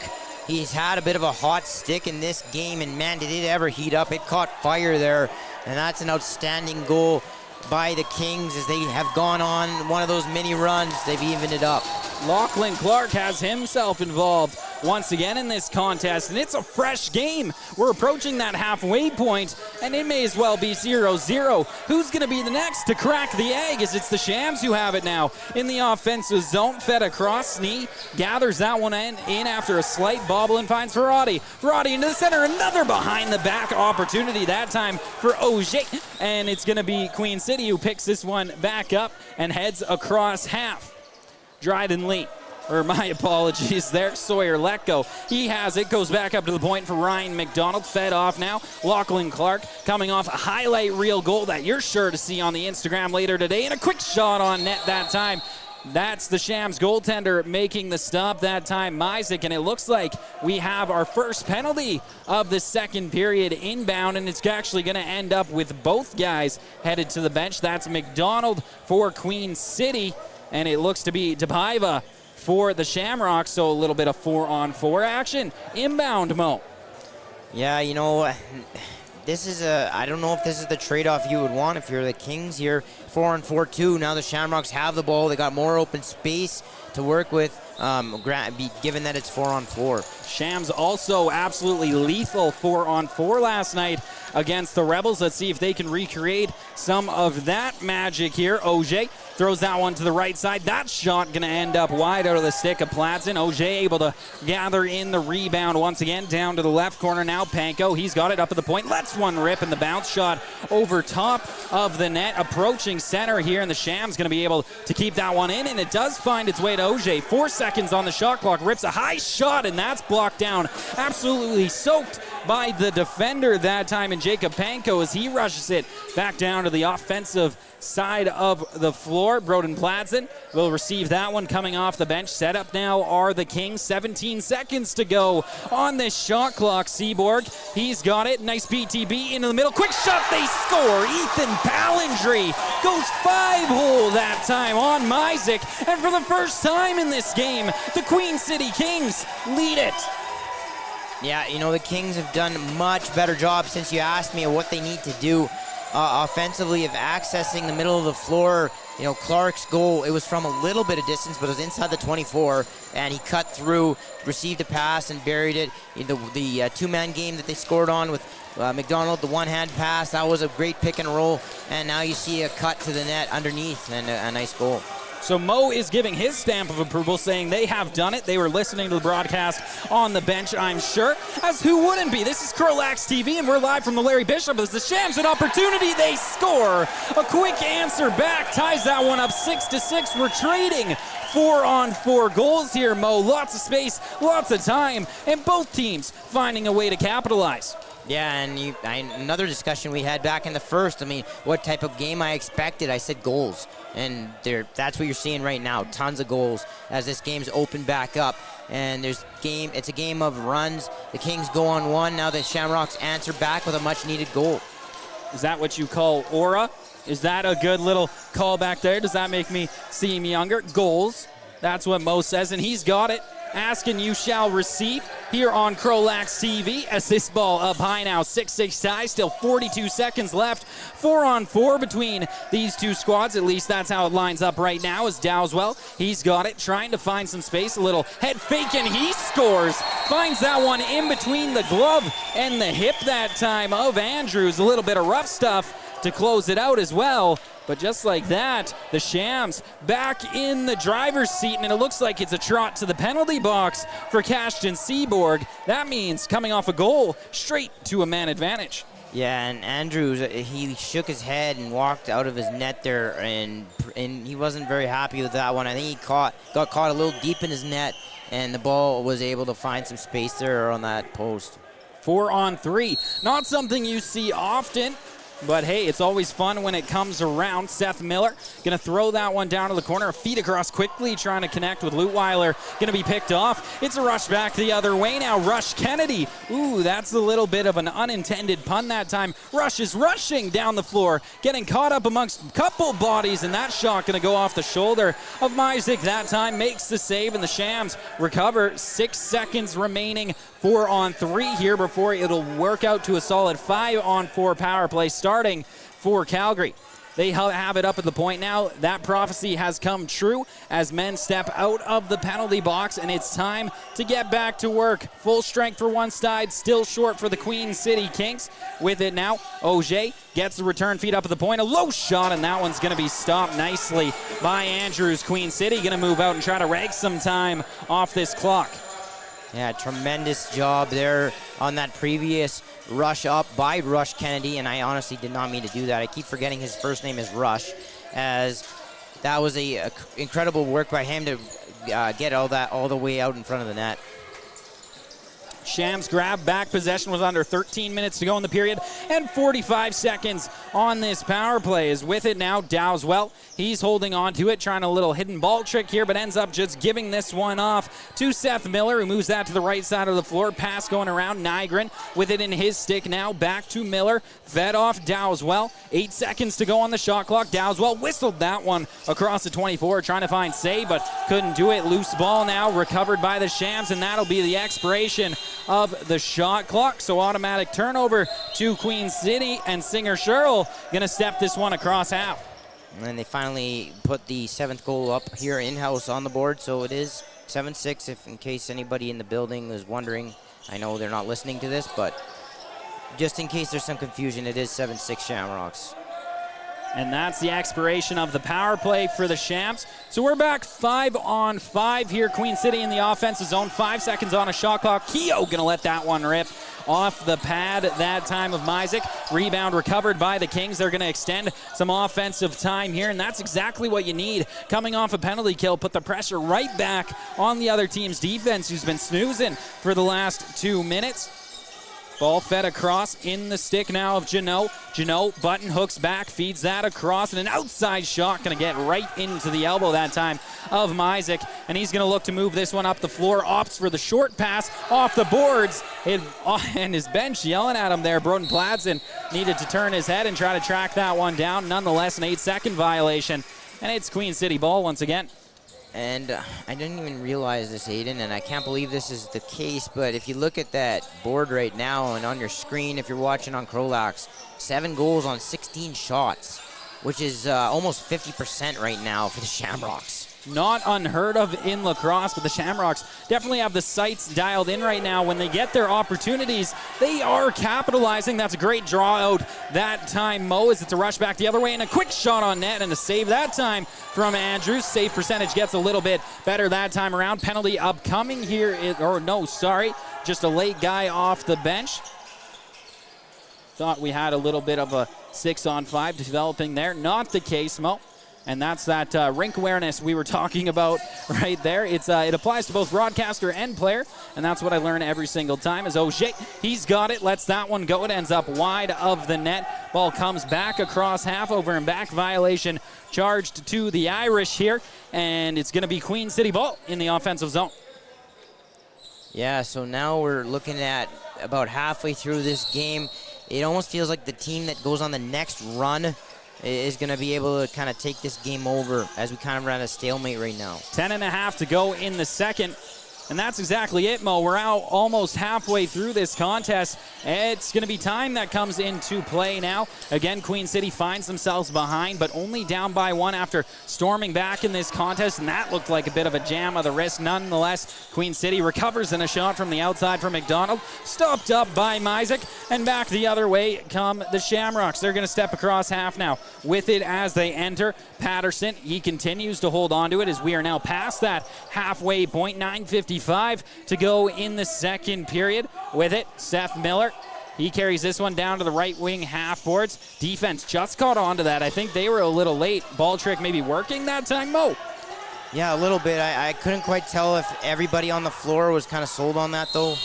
He's had a bit of a hot stick in this game, and man, did it ever heat up. It caught fire there, and that's an outstanding goal by the Kings as they have gone on one of those mini runs. They've evened it up. Lachlan Clark has himself involved once again in this contest, and it's a fresh game. We're approaching that halfway point, and it may as well be 0-0. Who's going to be the next to crack the egg, as it's the Shams who have it now in the offensive zone. Fed across, Snee gathers that one in after a slight bobble and finds Ferrati. Ferrati into the center, another behind-the-back opportunity, that time for Auger, and it's going to be Queen City who picks this one back up and heads across half. Dryden Lee, or my apologies there, Sawyer let go. He has it, goes back up to the point for Ryan McDonald, fed off now. Lachlan Clark coming off a highlight reel goal that you're sure to see on the Instagram later today, and a quick shot on net that time. That's the Shams goaltender making the stop that time, Myzik, and it looks like we have our first penalty of the second period inbound, and it's actually going to end up with both guys headed to the bench. That's McDonald for Queen City, and it looks to be Depaiva for the Shamrocks, so a little bit of 4-on-4 action. Inbound, Mo. Yeah, you know, this is I don't know if this is the trade-off you would want if you're the Kings here. 4-on-4 too. Now the Shamrocks have the ball. They got more open space to work with, given that it's 4-on-4. Shams also absolutely lethal 4-on-4 last night against the Rebels. Let's see if they can recreate some of that magic here. Auger throws that one to the right side. That shot going to end up wide out of the stick of Platson. Auger able to gather in the rebound once again. Down to the left corner now. Panko, he's got it up at the point. Lets one rip, and the bounce shot over top of the net. Approaching center here, and the Shams going to be able to keep that one in, and it does find its way to Auger. 4 seconds on the shot clock. Rips a high shot, and that's blocked down. Absolutely soaked by the defender that time, and Jacob Panko as he rushes it back down to the offensive side of the floor. Broden Platson will receive that one coming off the bench. Set up now are the Kings. 17 seconds to go on this shot clock. Seaborg, he's got it. Nice BTB into the middle. Quick shot, they score. Ethan Palindry goes 5-hole that time on Myzik. And for the first time in this game, the Queen City Kings lead it. Yeah, you know, the Kings have done a much better job since you asked me what they need to do offensively of accessing the middle of the floor. You know, Clark's goal, it was from a little bit of distance, but it was inside the 24, and he cut through, received a pass, and buried it. The two-man game that they scored on with McDonald, the one-hand pass, that was a great pick and roll, and now you see a cut to the net underneath, and a nice goal. So Mo is giving his stamp of approval, saying they have done it. They were listening to the broadcast on the bench, I'm sure, as who wouldn't be? This is CROW LAX TV, and we're live from the Larry Bishop. As the Shams an opportunity, they score. A quick answer back ties that one up 6-6. We're trading 4-on-4 goals here, Mo. Lots of space, lots of time, and both teams finding a way to capitalize. Yeah, and another discussion we had back in the first, I mean, what type of game I expected. I said goals, and that's what you're seeing right now. Tons of goals as this game's opened back up, and it's a game of runs. The Kings go on one. Now the Shamrocks answer back with a much-needed goal. Is that what you call aura? Is that a good little call back there? Does that make me seem younger? Goals. That's what Mo says, and he's got it. Ask and you shall receive here on CROW LAX TV. As this ball up high now, 6-6 tie, still 42 seconds left. 4-on-4 between these two squads. At least that's how it lines up right now. As Dowswell, he's got it, trying to find some space. A little head fake, and he scores. Finds that one in between the glove and the hip that time of Andrews. A little bit of rough stuff to close it out as well. But just like that, the Shams back in the driver's seat, and it looks like it's a trot to the penalty box for Cashton Seaborg. That means coming off a goal, straight to a man advantage. Yeah, and Andrews, he shook his head and walked out of his net there, and he wasn't very happy with that one. I think he got caught a little deep in his net, and the ball was able to find some space there on that post. 4-on-3. Not something you see often, but hey, it's always fun when it comes around. Seth Miller gonna throw that one down to the corner. A feed across quickly, trying to connect with Lutweiler. Gonna be picked off. It's a rush back the other way now. Rush Kennedy. Ooh, that's a little bit of an unintended pun that time. Rush is rushing down the floor, getting caught up amongst a couple bodies, and that shot gonna go off the shoulder of Myzik that time. Makes the save, and the Shams recover. 6 seconds remaining. 4-on-3 here before it'll work out to a solid 5-on-4 power play starting for Calgary. They have it up at the point now. That prophecy has come true as men step out of the penalty box, and it's time to get back to work. Full strength for one side, still short for the Queen City Kings. With it now, Auger gets the return feed up at the point. A low shot, and that one's going to be stopped nicely by Andrews. Queen City going to move out and try to rake some time off this clock. Yeah, tremendous job there on that previous rush up by Rush Kennedy, and I honestly did not mean to do that. I keep forgetting his first name is Rush, as that was a incredible work by him to get all the way out in front of the net. Shams grab back possession, was under 13 minutes to go in the period, and 45 seconds on this power play. Is with it now, Dowswell. He's holding on to it, trying a little hidden ball trick here, but ends up just giving this one off to Seth Miller, who moves that to the right side of the floor. Pass going around, Nygren with it in his stick now, back to Miller, fed off Dowswell. 8 seconds to go on the shot clock. Dowswell whistled that one across the 24, trying to find Say, but couldn't do it. Loose ball now, recovered by the Shams, and that'll be the expiration of the shot clock. So automatic turnover to Queen City, and Singer Sherrill gonna step this one across half. And they finally put the 7th goal up here in-house on the board, so it is 7-6 if in case anybody in the building is wondering. I know they're not listening to this, but just in case there's some confusion, it is 7-6 Shamrocks. And that's the expiration of the power play for the Shams. So we're back 5-on-5 here. Queen City in the offensive zone. 5 seconds on a shot clock. Keogh gonna let that one rip off the pad that time of Myzik. Rebound recovered by the Kings. They're gonna extend some offensive time here, and that's exactly what you need. Coming off a penalty kill, put the pressure right back on the other team's defense, who's been snoozing for the last 2 minutes. Ball fed across in the stick now of Janot. Janot button hooks back, feeds that across, and an outside shot going to get right into the elbow that time of Myzik. And he's going to look to move this one up the floor. Opts for the short pass off the boards. And his bench yelling at him there. Broden Pladsen needed to turn his head and try to track that one down. Nonetheless, an 8-second violation. And it's Queen City ball once again. And I didn't even realize this, Aiden, and I can't believe this is the case, but if you look at that board right now and on your screen, if you're watching on CROW LAX, 7 goals on 16 shots, which is almost 50% right now for the Shamrocks. Not unheard of in lacrosse, but the Shamrocks definitely have the sights dialed in right now. When they get their opportunities, they are capitalizing. That's a great draw out that time, Mo, as it's a rush back the other way, and a quick shot on net, and a save that time from Andrews. Save percentage gets a little bit better that time around. Penalty upcoming here, just a late guy off the bench. Thought we had a little bit of a 6-on-5 developing there. Not the case, Mo. And that's that rink awareness we were talking about right there. It applies to both broadcaster and player, and that's what I learn every single time. As Auger, he's got it, lets that one go. It ends up wide of the net. Ball comes back across half, over and back. Violation charged to the Irish here, and it's going to be Queen City ball in the offensive zone. Yeah, so now we're looking at about halfway through this game. It almost feels like the team that goes on the next run is going to be able to kind of take this game over, as we kind of run a stalemate right now. 10.5 to go in the second. And that's exactly it, Mo. We're out almost halfway through this contest. It's going to be time that comes into play now. Again, Queen City finds themselves behind, but only down by 1 after storming back in this contest, and that looked like a bit of a jam of the wrist. Nonetheless, Queen City recovers in a shot from the outside from McDonald. Stopped up by Myzik, and back the other way come the Shamrocks. They're going to step across half now with it as they enter. Patterson, he continues to hold on to it as we are now past that halfway point. 9:55 to go in the second period. With it, Seth Miller. He carries this one down to the right wing half boards. Defense just caught on to that. I think they were a little late. Ball trick maybe working that time, Mo. Yeah, a little bit. I couldn't quite tell if everybody on the floor was kind of sold on that, though.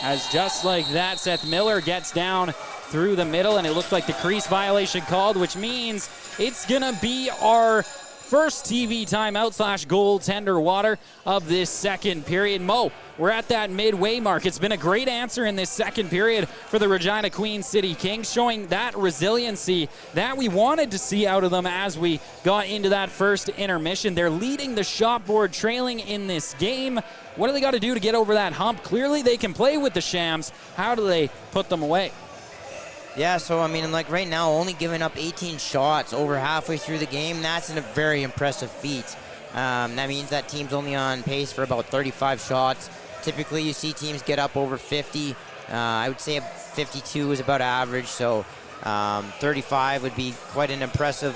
As just like that, Seth Miller gets down through the middle, and it looked like the crease violation called, which means it's going to be our first TV timeout / goaltender water of this second period. Mo, we're at that midway mark. It's been a great answer in this second period for the Regina Queen City Kings, showing that resiliency that we wanted to see out of them as we got into that first intermission. They're leading the shot board, trailing in this game. What do they got to do to get over that hump? Clearly they can play with the Shams. How do they put them away? Yeah, so, I mean, like right now, only giving up 18 shots over halfway through the game, that's a very impressive feat. That means that team's only on pace for about 35 shots. Typically, you see teams get up over 50. I would say 52 is about average, so 35 would be quite an impressive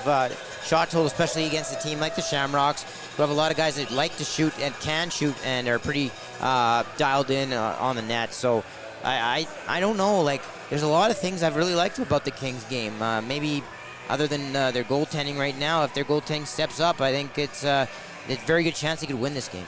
shot total, especially against a team like the Shamrocks, who have a lot of guys that like to shoot and can shoot and are pretty dialed in on the net. So I don't know, like, there's a lot of things I've really liked about the Kings game. Maybe other than their goaltending right now, if their goaltending steps up, I think it's a very good chance they could win this game.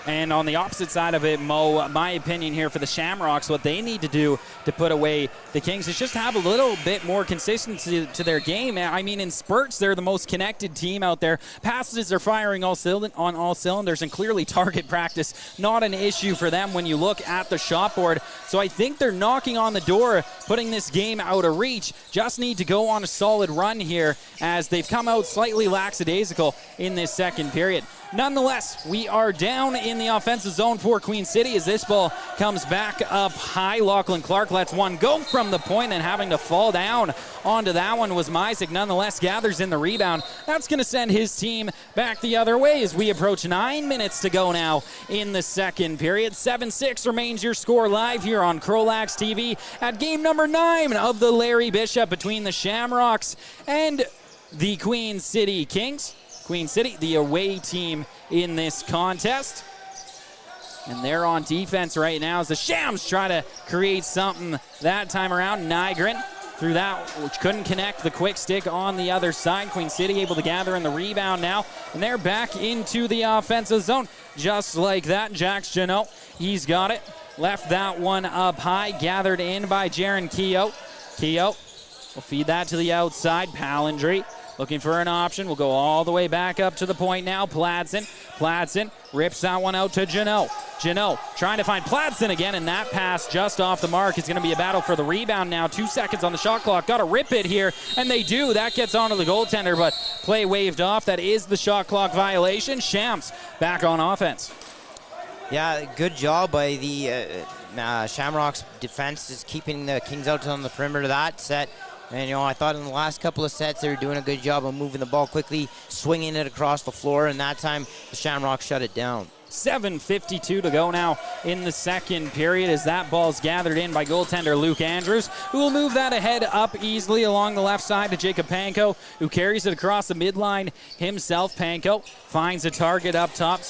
And on the opposite side of it, Mo, my opinion here for the Shamrocks, what they need to do to put away the Kings is just have a little bit more consistency to their game. I mean, in spurts, they're the most connected team out there. Passes are firing on all cylinders, and clearly target practice, not an issue for them when you look at the shot board. So I think they're knocking on the door, putting this game out of reach. Just need to go on a solid run here as they've come out slightly lackadaisical in this second period. Nonetheless, we are down in the offensive zone for Queen City as this ball comes back up high. Lachlan Clark lets one go from the point, and having to fall down onto that one was Mysick. Nonetheless, gathers in the rebound. That's going to send his team back the other way as we approach 9 minutes to go now in the second period. 7-6 remains your score live here on CROW LAX TV at game number 9 of the Larry Bishop between the Shamrocks and the Queen City Kings. Queen City, the away team in this contest. And they're on defense right now as the Shams try to create something that time around. Nygren through that, which couldn't connect. The quick stick on the other side. Queen City able to gather in the rebound now. And they're back into the offensive zone. Just like that, Jax Janot, he's got it. Left that one up high. Gathered in by Jaron Keogh. Keogh will feed that to the outside. Palindry looking for an option. We'll go all the way back up to the point now. Pladsen rips that one out to Janot. Janot trying to find Pladsen again, and that pass just off the mark. It's going to be a battle for the rebound now. 2 seconds on the shot clock. Got to rip it here, and they do. That gets onto the goaltender, but play waved off. That is the shot clock violation. Shams back on offense. Yeah, good job by the Shamrocks defense, is keeping the Kings out on the perimeter of that set. And, you know, I thought in the last couple of sets they were doing a good job of moving the ball quickly, swinging it across the floor, and that time the Shamrocks shut it down. 7:52 to go now in the second period as that ball's gathered in by goaltender Luke Andrews, who will move that ahead up easily along the left side to Jacob Panko, who carries it across the midline himself. Panko finds a target up top,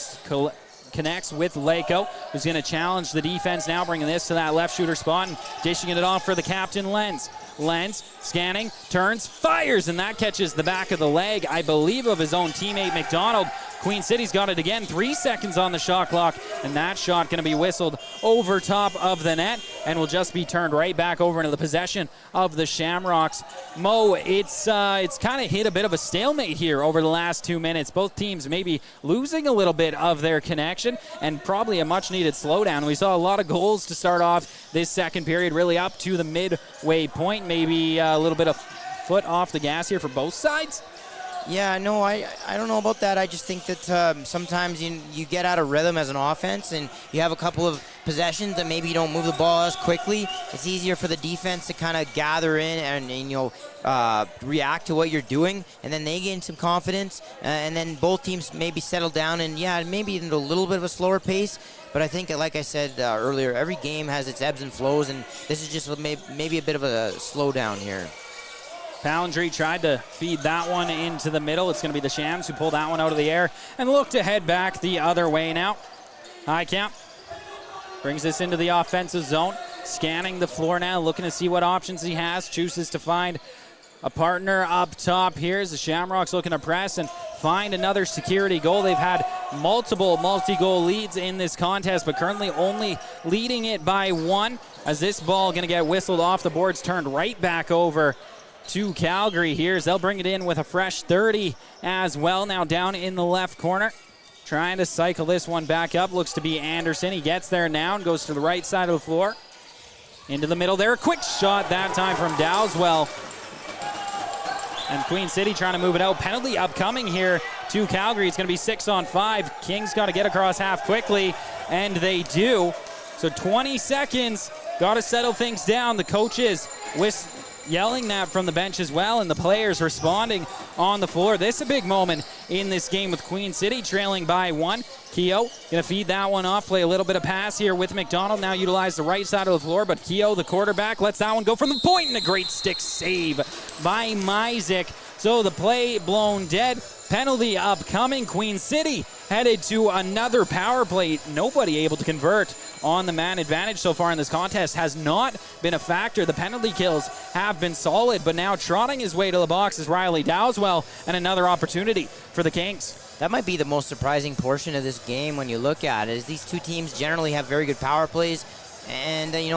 connects with Lako, who's going to challenge the defense now, bringing this to that left shooter spot and dishing it off for the captain, Lenz. Lenz scanning, turns, fires, and that catches the back of the leg, I believe, of his own teammate McDonald. Queen City's got it again. 3 seconds on the shot clock, and that shot going to be whistled over top of the net and will just be turned right back over into the possession of the Shamrocks. Mo, it's kind of hit a bit of a stalemate here over the last 2 minutes. Both teams maybe losing a little bit of their connection and probably a much-needed slowdown. We saw a lot of goals to start off this second period, really up to the midway point. Maybe a little bit of foot off the gas here for both sides. Yeah, no, I don't know about that. I just think that sometimes you get out of rhythm as an offense and you have a couple of possessions that maybe you don't move the ball as quickly. It's easier for the defense to kind of gather in and react to what you're doing, and then they gain some confidence, and then both teams maybe settle down and, yeah, maybe into a little bit of a slower pace. But I think, like I said earlier, every game has its ebbs and flows, and this is just maybe a bit of a slowdown here. Palindry tried to feed that one into the middle. It's going to be the Shams who pull that one out of the air and look to head back the other way now. Highcamp brings this into the offensive zone. Scanning the floor now, looking to see what options he has. Chooses to find a partner up top here as the Shamrocks looking to press and find another security goal. They've had multiple multi-goal leads in this contest, but currently only leading it by 1, as this ball going to get whistled off the boards, turned right back over to Calgary here, as they'll bring it in with a fresh 30 as well. Now down in the left corner, trying to cycle this one back up. Looks to be Anderson. He gets there now and goes to the right side of the floor. Into the middle there. A quick shot that time from Dowswell. And Queen City trying to move it out. Penalty upcoming here to Calgary. It's going to be 6-on-5. Kings got to get across half quickly, and they do. So 20 seconds. Got to settle things down. The coaches yelling that from the bench as well, and the players responding on the floor. This is a big moment in this game with Queen City trailing by 1. Keogh gonna feed that one off, play a little bit of pass here with McDonald. Now utilize the right side of the floor, but Keogh, the quarterback, lets that one go from the point, and a great stick save by Myzik. So the play blown dead. Penalty upcoming. Queen City headed to another power play. Nobody able to convert on the man advantage so far in this contest has not been a factor. The penalty kills have been solid, but now trotting his way to the box is Riley Dowswell, and another opportunity for the Kings. That might be the most surprising portion of this game when you look at it, is these two teams generally have very good power plays, and I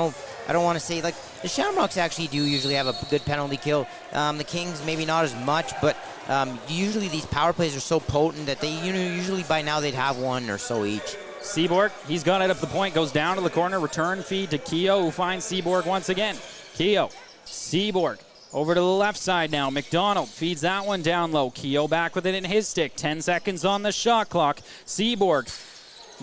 don't want to say, like, the Shamrocks actually do usually have a good penalty kill. The Kings maybe not as much, but usually these power plays are so potent that they, usually by now they'd have one or so each. Seaborg, he's got it up the point, goes down to the corner, return feed to Keogh, who finds Seaborg once again. Keogh, Seaborg, over to the left side now. McDonald feeds that one down low. Keogh back with it in his stick. 10 seconds on the shot clock. Seaborg,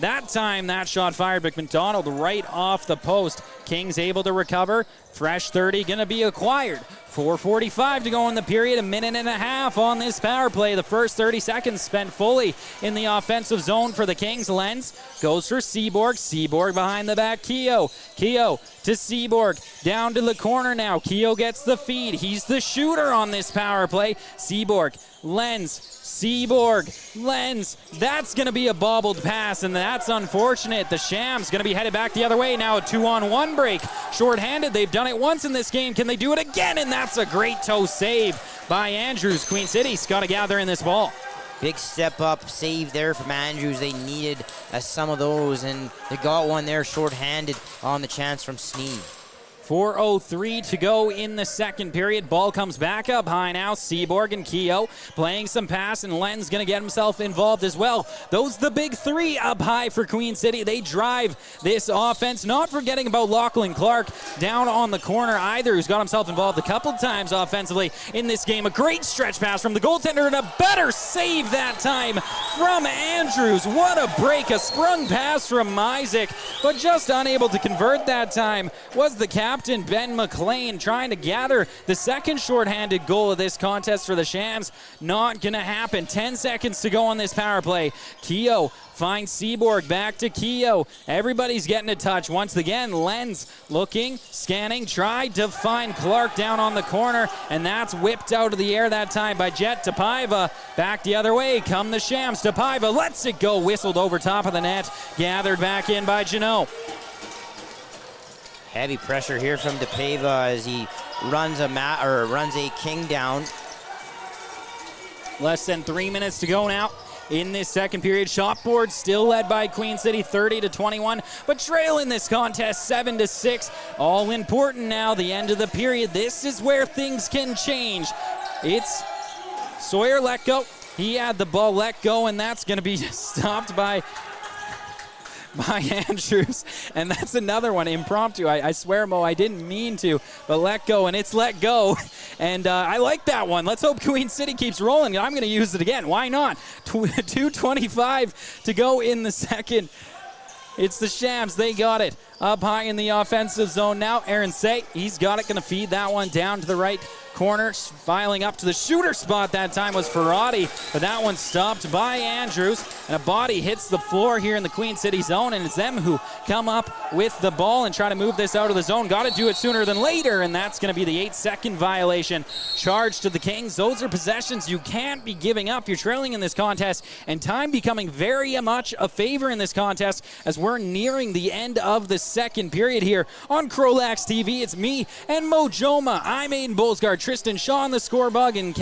that time that shot fired, but McDonald right off the post. Kings able to recover. Fresh 30 going to be acquired. 4:45 to go in the period, 1.5 minutes on this power play. The first 30 seconds spent fully in the offensive zone for the Kings. Lenz goes for Seaborg. Seaborg behind the back. Keogh. Keogh to Seaborg. Down to the corner now. Keogh gets the feed. He's the shooter on this power play. Seaborg. Lenz. Seaborg, Lenz, that's going to be a bobbled pass, and that's unfortunate. The Shams going to be headed back the other way now. A 2-on-1 break. Short-handed, they've done it once in this game. Can they do it again? And that's a great toe save by Andrews. Queen City's got to gather in this ball. Big step up save there from Andrews. They needed some of those, and they got one there short-handed on the chance from Sneed. 4:03 to go in the second period. Ball comes back up high now. Seaborg and Keogh playing some pass, and Len's going to get himself involved as well. Those the big three up high for Queen City. They drive this offense. Not forgetting about Lachlan Clark down on the corner either, who's got himself involved a couple times offensively in this game. A great stretch pass from the goaltender, and a better save that time from Andrews. What a break. A sprung pass from Myzik, but just unable to convert that time was the captain, Ben McLean, trying to gather the second shorthanded goal of this contest for the Shams. Not going to happen. 10 seconds to go on this power play. Keogh finds Seaborg, back to Keogh. Everybody's getting a touch. Once again, Lenz looking, scanning, tried to find Clark down on the corner, and that's whipped out of the air that time by Jet Tapaiva. Back the other way come the Shams. Tapaiva lets it go, whistled over top of the net, gathered back in by Janot. Heavy pressure here from DePaiva as he runs a King down. Less than 3 minutes to go now in this second period. Shot board still led by Queen City, 30-21, but trailing this contest 7-6. All important now, the end of the period. This is where things can change. It's Sawyer let go. He had the ball let go, and that's going to be stopped by Andrews, and that's another one, impromptu. I swear, Mo, I didn't mean to, but let go, and it's let go, and I like that one. Let's hope Queen City keeps rolling, and I'm going to use it again. Why not? 2:25 to go in the second. It's the Shams. They got it up high in the offensive zone now. Aaron Say, he's got it, going to feed that one down to the right corner. Filing up to the shooter spot that time was Ferrati, but that one stopped by Andrews, and a body hits the floor here in the Queen City zone, and it's them who come up with the ball and try to move this out of the zone. Got to do it sooner than later, and that's going to be the 8-second violation charged to the Kings. Those are possessions you can't be giving up. You're trailing in this contest, and time becoming very much a favor in this contest as we're nearing the end of the second period here on CROW LAX TV. It's me and Mo Joma. I'm Aiden Bolsgaard, Tristan Shaw on the scorebug, and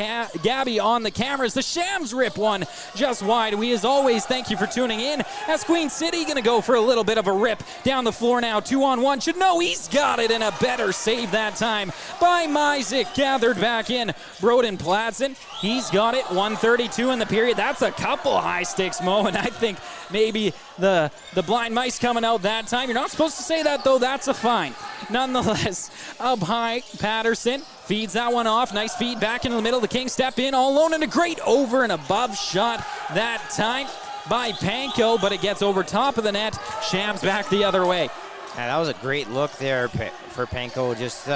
Gabby on the cameras. The Shams rip one just wide. We, as always, thank you for tuning in. As Queen City going to go for a little bit of a rip down the floor now. 2-on-1. Should know he's got it, and a better save that time by Myzik. Gathered back in. Broden Platson, he's got it. 1:32 in the period. That's a couple high sticks, Mo, and I think maybe the blind mice coming out that time. You're not supposed to say that, though. That's a fine. Nonetheless, up high, Patterson feeds that one off. Nice feed back into the middle. The Kings step in all alone, and a great over and above shot that time by Panko, but it gets over top of the net. Shams back the other way. Yeah, that was a great look there for Panko. Just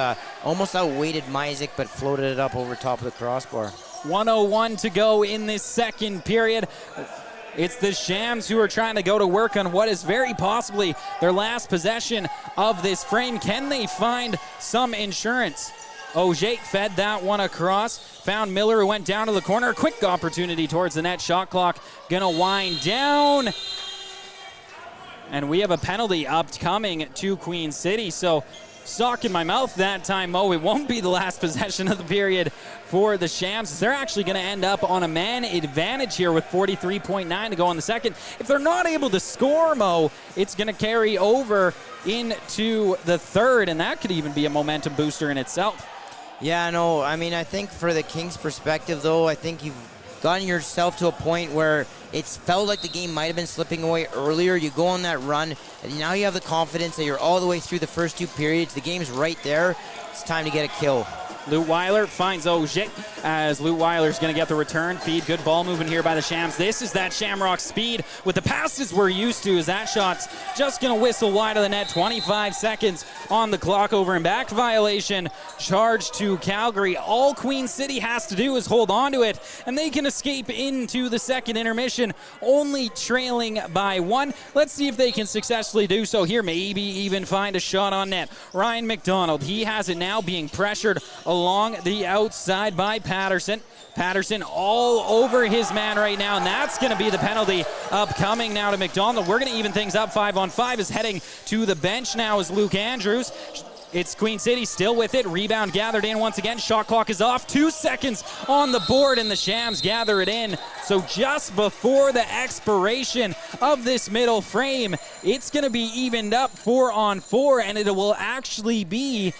almost outweighted Myzik, but floated it up over top of the crossbar. 1:01 to go in this second period. It's the Shams who are trying to go to work on what is very possibly their last possession of this frame. Can they find some insurance? Auger fed that one across. Found Miller, who went down to the corner. Quick opportunity towards the net. Shot clock gonna wind down. And we have a penalty upcoming to Queen City. So stock in my mouth that time, Mo. It won't be the last possession of the period for the Shams. They're actually going to end up on a man advantage here with 43.9 to go on the second. If they're not able to score, Mo, it's going to carry over into the third, and that could even be a momentum booster in itself. Yeah, no, I mean, I think for the Kings' perspective, though, I think you've gotten yourself to a point where it's felt like the game might have been slipping away earlier. You go on that run, and now you have the confidence that you're all the way through the first two periods. The game's right there. It's time to get a kill. Lute Weiler finds Auger as Lute Weiler's going to get the return feed. Good ball movement here by the Shams. This is that Shamrock speed with the passes we're used to, as that shot's just going to whistle wide of the net. 25 seconds on the clock. Over and back violation. Charge to Calgary. All Queen City has to do is hold on to it, and they can escape into the second intermission, only trailing by one. Let's see if they can successfully do so here. Maybe even find a shot on net. Ryan McDonald, he has it now, being pressured along the outside by Patterson. Patterson all over his man right now, and that's going to be the penalty upcoming now to McDonald. We're going to even things up. 5-on-5 is heading to the bench now as Luke Andrews. It's Queen City still with it. Rebound gathered in once again. Shot clock is off. 2 seconds on the board, and the Shams gather it in. So just before the expiration of this middle frame, it's going to be evened up 4-on-4, and it will actually be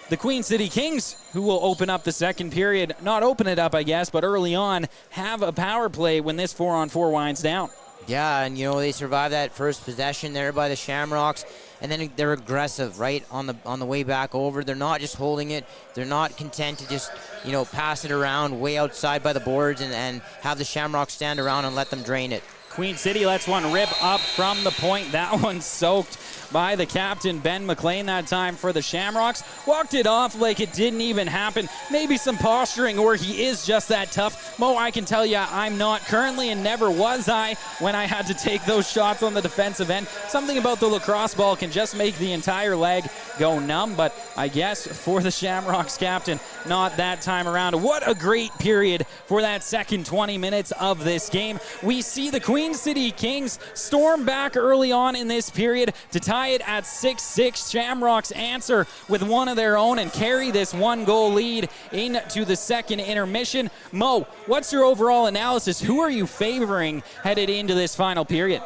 the Queen City Kings who will open up the second period. Not open it up, I guess, but early on have a power play when this 4-on-4 winds down. Yeah, and you know, they survive that first possession there by the Shamrocks, and then they're aggressive, right, on the way back over. They're not just holding it. They're not content to just, you know, pass it around way outside by the boards and have the Shamrocks stand around and let them drain it. Queen City lets one rip up from the point. That one's soaked by the captain, Ben McLean, that time for the Shamrocks. Walked it off like it didn't even happen. Maybe some posturing, or he is just that tough. Mo, I can tell you, I'm not currently, and never was I when I had to take those shots on the defensive end. Something about the lacrosse ball can just make the entire leg go numb, but I guess for the Shamrocks captain, not that time around. What a great period for that second 20 minutes of this game. We see the Queen City Kings storm back early on in this period to tie it at 6-6. Shamrocks answer with one of their own and carry this 1-goal lead into the second intermission. Mo, what's your overall analysis? Who are you favoring headed into this final period?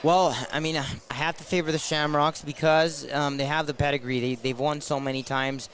Well, I mean, I have to favor the Shamrocks because they have the pedigree. They've won so many times.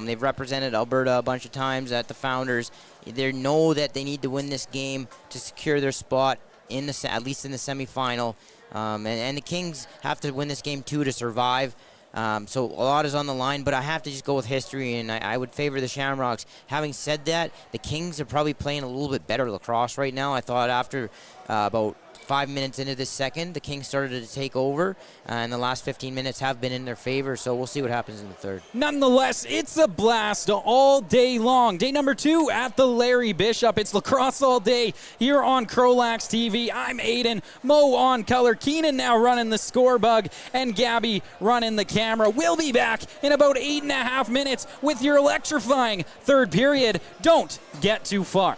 They've represented Alberta a bunch of times at the Founders. They know that they need to win this game to secure their spot in at least in the semifinal. And the Kings have to win this game too to survive. So a lot is on the line, but I have to just go with history, and I would favor the Shamrocks. Having said that, the Kings are probably playing a little bit better lacrosse right now. I thought after about 5 minutes into this second, the Kings started to take over, and the last 15 minutes have been in their favor, so we'll see what happens in the third. Nonetheless, it's a blast all day long. Day number 2 at the Larry Bishop. It's lacrosse all day here on CROW LAX TV. I'm Aiden, Mo on color, Keenan now running the scorebug, and Gabby running the camera. We'll be back in about 8.5 minutes with your electrifying third period. Don't get too far.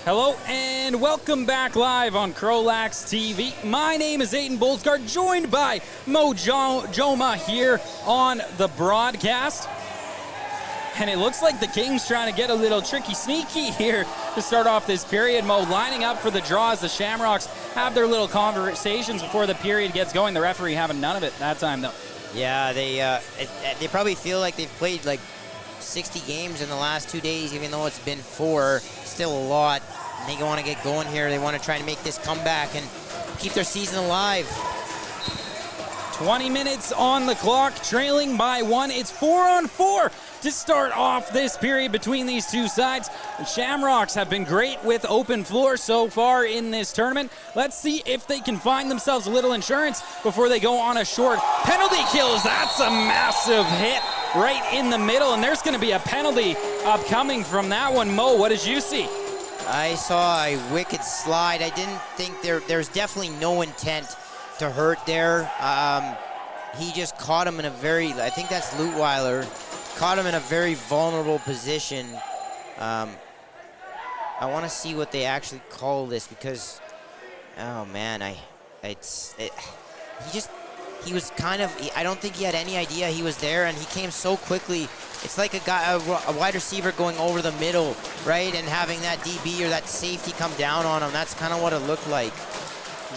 Hello and welcome back live on CROW LAX TV. My name is Aiden Bolsgaard, joined by Mo Joma here on the broadcast. And it looks like the Kings trying to get a little tricky sneaky here to start off this period. Mo lining up for the draw as the Shamrocks have their little conversations before the period gets going. The referee having none of it that time though. Yeah, they probably feel like they've played like 60 games in the last 2 days, even though it's been 4. Still a lot. And they want to get going here. They want to try to make this comeback and keep their season alive. 20 minutes on the clock, trailing by 1. It's 4-on-4 to start off this period between these two sides. The Shamrocks have been great with open floor so far in this tournament. Let's see if they can find themselves a little insurance before they go on a short penalty kills. That's a massive hit right in the middle, and there's going to be a penalty upcoming from that one. Mo, what did you see? I saw a wicked slide. I didn't think there's definitely no intent to hurt there. He just caught him in a very, I think that's Lutweiler, caught him in a very vulnerable position. I want to see what they actually call this because, oh man, he was kind of, I don't think he had any idea he was there, and he came so quickly. It's like a wide receiver going over the middle, right, and having that DB or that safety come down on him. That's kind of what it looked like.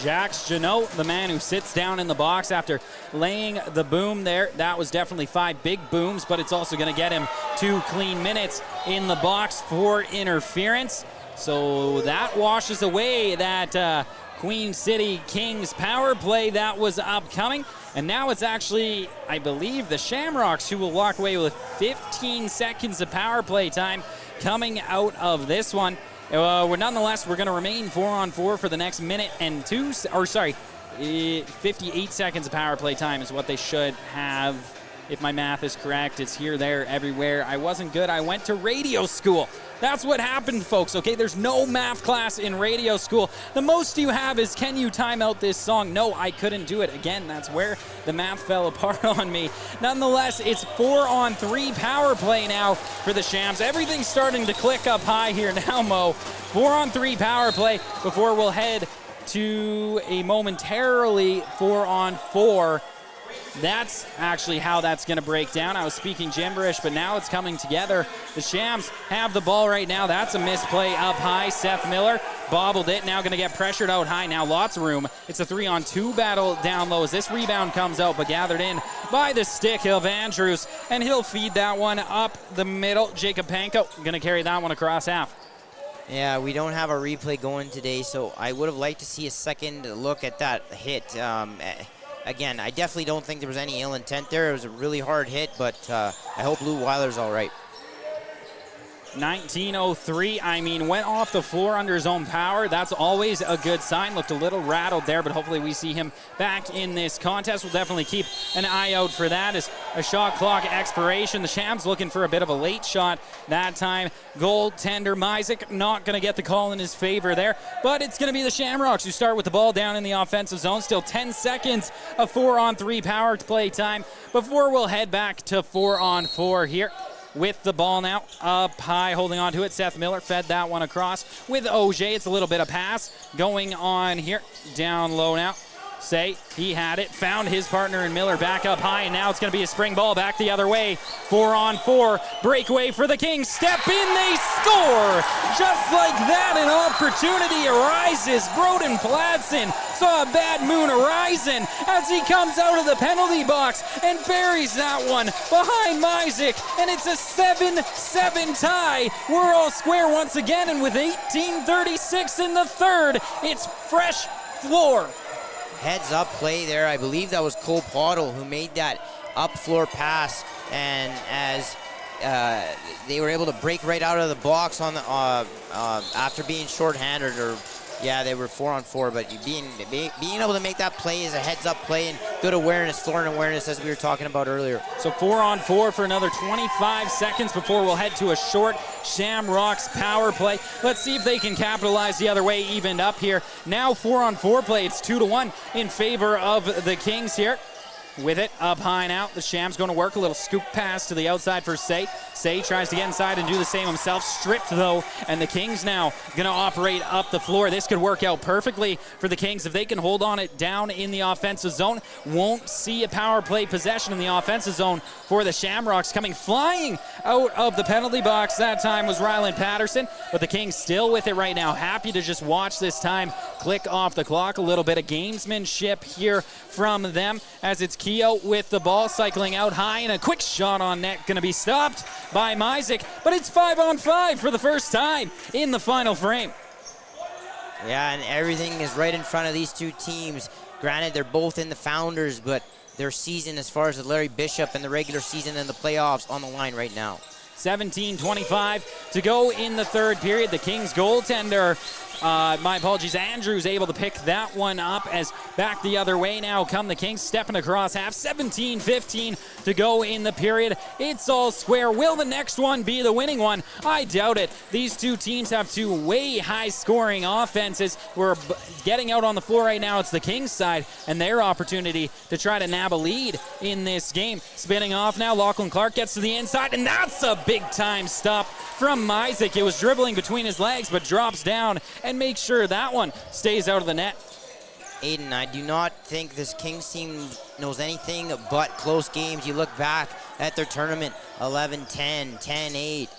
Jax Janot, the man who sits down in the box after laying the boom there. That was definitely 5 big booms, but it's also going to get him 2 clean minutes in the box for interference. So that washes away that Queen City Kings power play that was upcoming. And now it's actually, I believe, the Shamrocks who will walk away with 15 seconds of power play time coming out of this one. Nonetheless, we're going to remain 4-on-4 for the next minute and 58 seconds of power play time is what they should have. If my math is correct, it's here, there, everywhere. I wasn't good. I went to radio school. That's what happened, folks, okay? There's no math class in radio school. The most you have is, can you time out this song? No, I couldn't do it. Again, that's where the math fell apart on me. Nonetheless, it's 4-on-3 power play now for the Shams. Everything's starting to click up high here now, Mo. 4-on-3 power play before we'll head to a momentarily 4-on-4. That's actually how that's going to break down. I was speaking gibberish, but now it's coming together. The Shams have the ball right now. That's a misplay up high. Seth Miller bobbled it. Now going to get pressured out high. Now lots of room. It's a 3-on-2 battle down low as this rebound comes out, but gathered in by the stick of Andrews, and he'll feed that one up the middle. Jacob Panko going to carry that one across half. Yeah, we don't have a replay going today, so I would have liked to see a second look at that hit. Again, I definitely don't think there was any ill intent there. It was a really hard hit, but I hope Lutweiler's all right. 1903, I mean, went off the floor under his own power. That's always a good sign. Looked a little rattled there, but hopefully we see him back in this contest. We'll definitely keep an eye out for that as a shot clock expiration. The Shams looking for a bit of a late shot that time. Goaltender Myzik not going to get the call in his favor there, but it's going to be the Shamrocks who start with the ball down in the offensive zone. Still 10 seconds of 4-on-3 power play time before we'll head back to 4-on-4 here. With the ball now up high, holding on to it. Seth Miller fed that one across with Auger. It's a little bit of pass going on here. Down low now. Say he had it, found his partner in Miller back up high, and now it's going to be a spring ball back the other way. 4-on-4, breakaway for the Kings. Step in, they score! Just like that, an opportunity arises. Broden Pladsen saw a bad moon horizon as he comes out of the penalty box and buries that one behind Myzik, and it's a 7-7 tie. We're all square once again, and with 18:36 in the third, it's fresh floor. Heads up play there. I believe that was Cole Pottle who made that up floor pass, and as they were able to break right out of the box on the after being shorthanded, or yeah, they were 4-on-4, but being able to make that play is a heads up play and good awareness, floor and awareness, as we were talking about earlier. So 4-on-4 for another 25 seconds before we'll head to a short Shamrocks power play. Let's see if they can capitalize the other way, evened up here. Now 4-on-4 play, it's 2-1 in favor of the Kings here. With it up high now, the Shams going to work a little scoop pass to the outside for Say. Say tries to get inside and do the same himself. Stripped, though, and the Kings now going to operate up the floor. This could work out perfectly for the Kings if they can hold on it down in the offensive zone. Won't see a power play possession in the offensive zone for the Shamrocks. Coming flying out of the penalty box that time was Ryland Patterson, but the Kings still with it right now. Happy to just watch this time click off the clock. A little bit of gamesmanship here from them as it's Keogh with the ball cycling out high, and a quick shot on net going to be stopped by Myzik, but it's 5-on-5 for the first time in the final frame. Yeah, and everything is right in front of these two teams. Granted, they're both in the Founders, but their season as far as the Larry Bishop and the regular season and the playoffs on the line right now. 17:25 to go in the third period. The Kings goaltender, Andrews able to pick that one up as back the other way now come the Kings stepping across half. 17:15 to go in the period. It's all square. Will the next one be the winning one? I doubt it. These two teams have two way high scoring offenses. We're getting out on the floor right now. It's the Kings side and their opportunity to try to nab a lead in this game. Spinning off now, Lachlan Clark gets to the inside, and that's a big time stop from Myzik. It was dribbling between his legs, but drops down and makes sure that one stays out of the net. Aiden, I do not think this Kings team knows anything but close games. You look back at their tournament, 11-10, 10-8.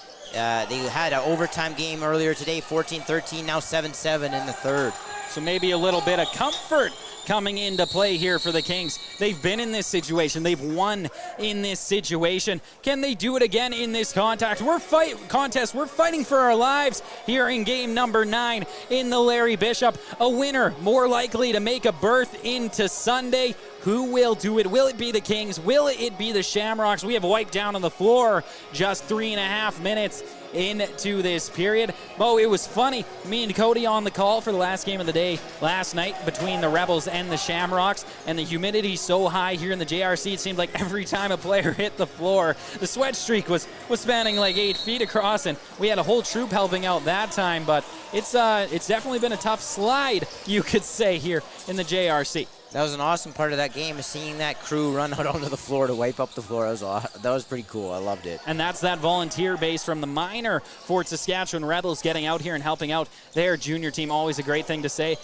They had an overtime game earlier today, 14-13, now 7-7 in the third. So maybe a little bit of comfort coming into play here for the Kings. They've been in this situation. They've won in this situation. Can they do it again in this contest? We're fighting for our lives here in game number 9 in the Larry Bishop. A winner more likely to make a berth into Sunday. Who will do it? Will it be the Kings? Will it be the Shamrocks? We have wiped down on the floor just 3.5 minutes into this period. Bo, it was funny. Me and Cody on the call for the last game of the day last night between the Rebels and the Shamrocks, and the humidity so high here in the JRC, it seemed like every time a player hit the floor, the sweat streak was spanning like 8 feet across, and we had a whole troop helping out that time, but it's definitely been a tough slide, you could say, here in the JRC. That was an awesome part of that game, is seeing that crew run out onto the floor to wipe up the floor. That was pretty cool. I loved it. And that's that volunteer base from the minor Fort Saskatchewan Rebels getting out here and helping out their junior team. Always a great thing to see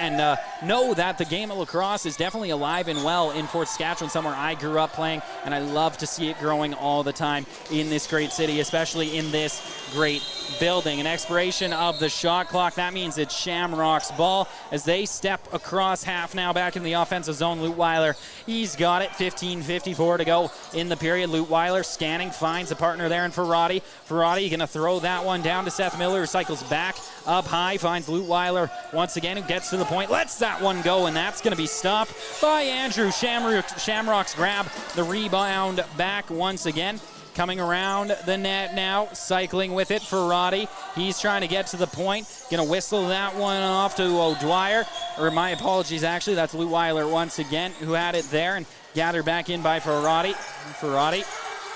and know that the game of lacrosse is definitely alive and well in Fort Saskatchewan, somewhere I grew up playing, and I love to see it growing all the time in this great city, especially in this great building. An expiration of the shot clock. That means it's Shamrock's ball as they step across half now back in the offensive zone. Lutweiler, he's got it. 15:54 to go in the period. Lutweiler scanning, finds a partner there in Ferrati. Ferrati going to throw that one down to Seth Miller, who cycles back up high, finds Lutweiler once again, who gets to the point, lets that one go, and that's going to be stopped by Andrew. Shamrocks grab the rebound back once again. Coming around the net now, cycling with it, Ferrati. He's trying to get to the point. Gonna whistle that one off to O'Dwyer. Or my apologies, actually, that's Lutweiler once again who had it there, and gathered back in by Ferrati. Ferrati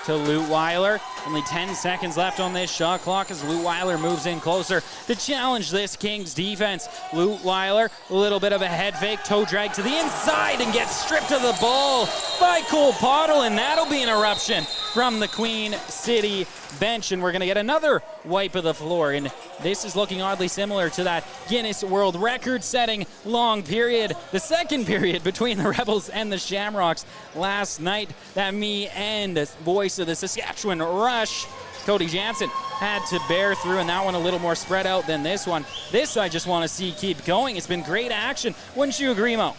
to Lutweiler. Only 10 seconds left on this shot clock as Lutweiler moves in closer to challenge this Kings defense. Lutweiler, a little bit of a head fake, toe drag to the inside, and gets stripped of the ball by Cole Pottle, and that'll be an eruption from the Queen City bench, and we're going to get another wipe of the floor, and this is looking oddly similar to that Guinness World Record-setting long period, the second period between the Rebels and the Shamrocks last night that me and voice of the Saskatchewan Rush, Cody Jansen, had to bear through, and that one a little more spread out than this one. This I just want to see keep going. It's been great action. Wouldn't you agree, Mo?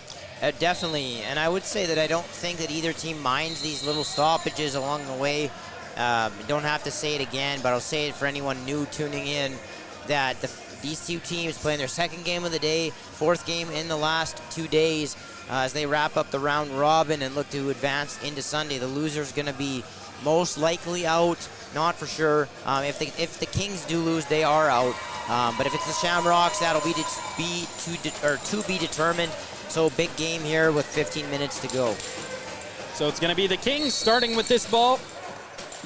Definitely, and I would say that I don't think that either team minds these little stoppages along the way. Don't have to say it again, but I'll say it for anyone new tuning in, that these two teams playing their second game of the day, fourth game in the last 2 days, as they wrap up the round robin and look to advance into Sunday. The loser's going to be most likely out, not for sure. If the Kings do lose, they are out. But if it's the Shamrocks, that'll be to be determined. So big game here with 15 minutes to go. So it's going to be the Kings starting with this ball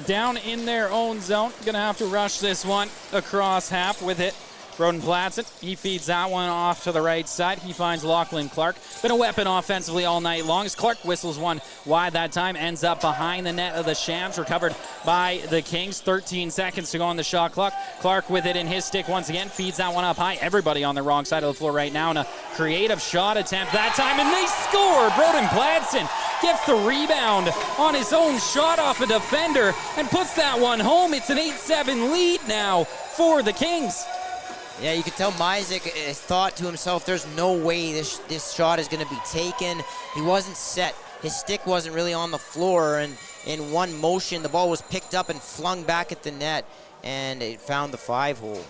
down in their own zone. Going to have to rush this one across half with it. Broden Platson, he feeds that one off to the right side. He finds Lachlan Clark. Been a weapon offensively all night long as Clark whistles one wide that time. Ends up behind the net of the Shams, recovered by the Kings. 13 seconds to go on the shot clock. Clark with it in his stick once again. Feeds that one up high. Everybody on the wrong side of the floor right now. And a creative shot attempt that time. And they score! Broden Platson gets the rebound on his own shot off a defender and puts that one home. It's an 8-7 lead now for the Kings. Yeah, you could tell Myzik thought to himself, there's no way this shot is going to be taken. He wasn't set. His stick wasn't really on the floor, and in one motion, the ball was picked up and flung back at the net, and it found the 5-hole.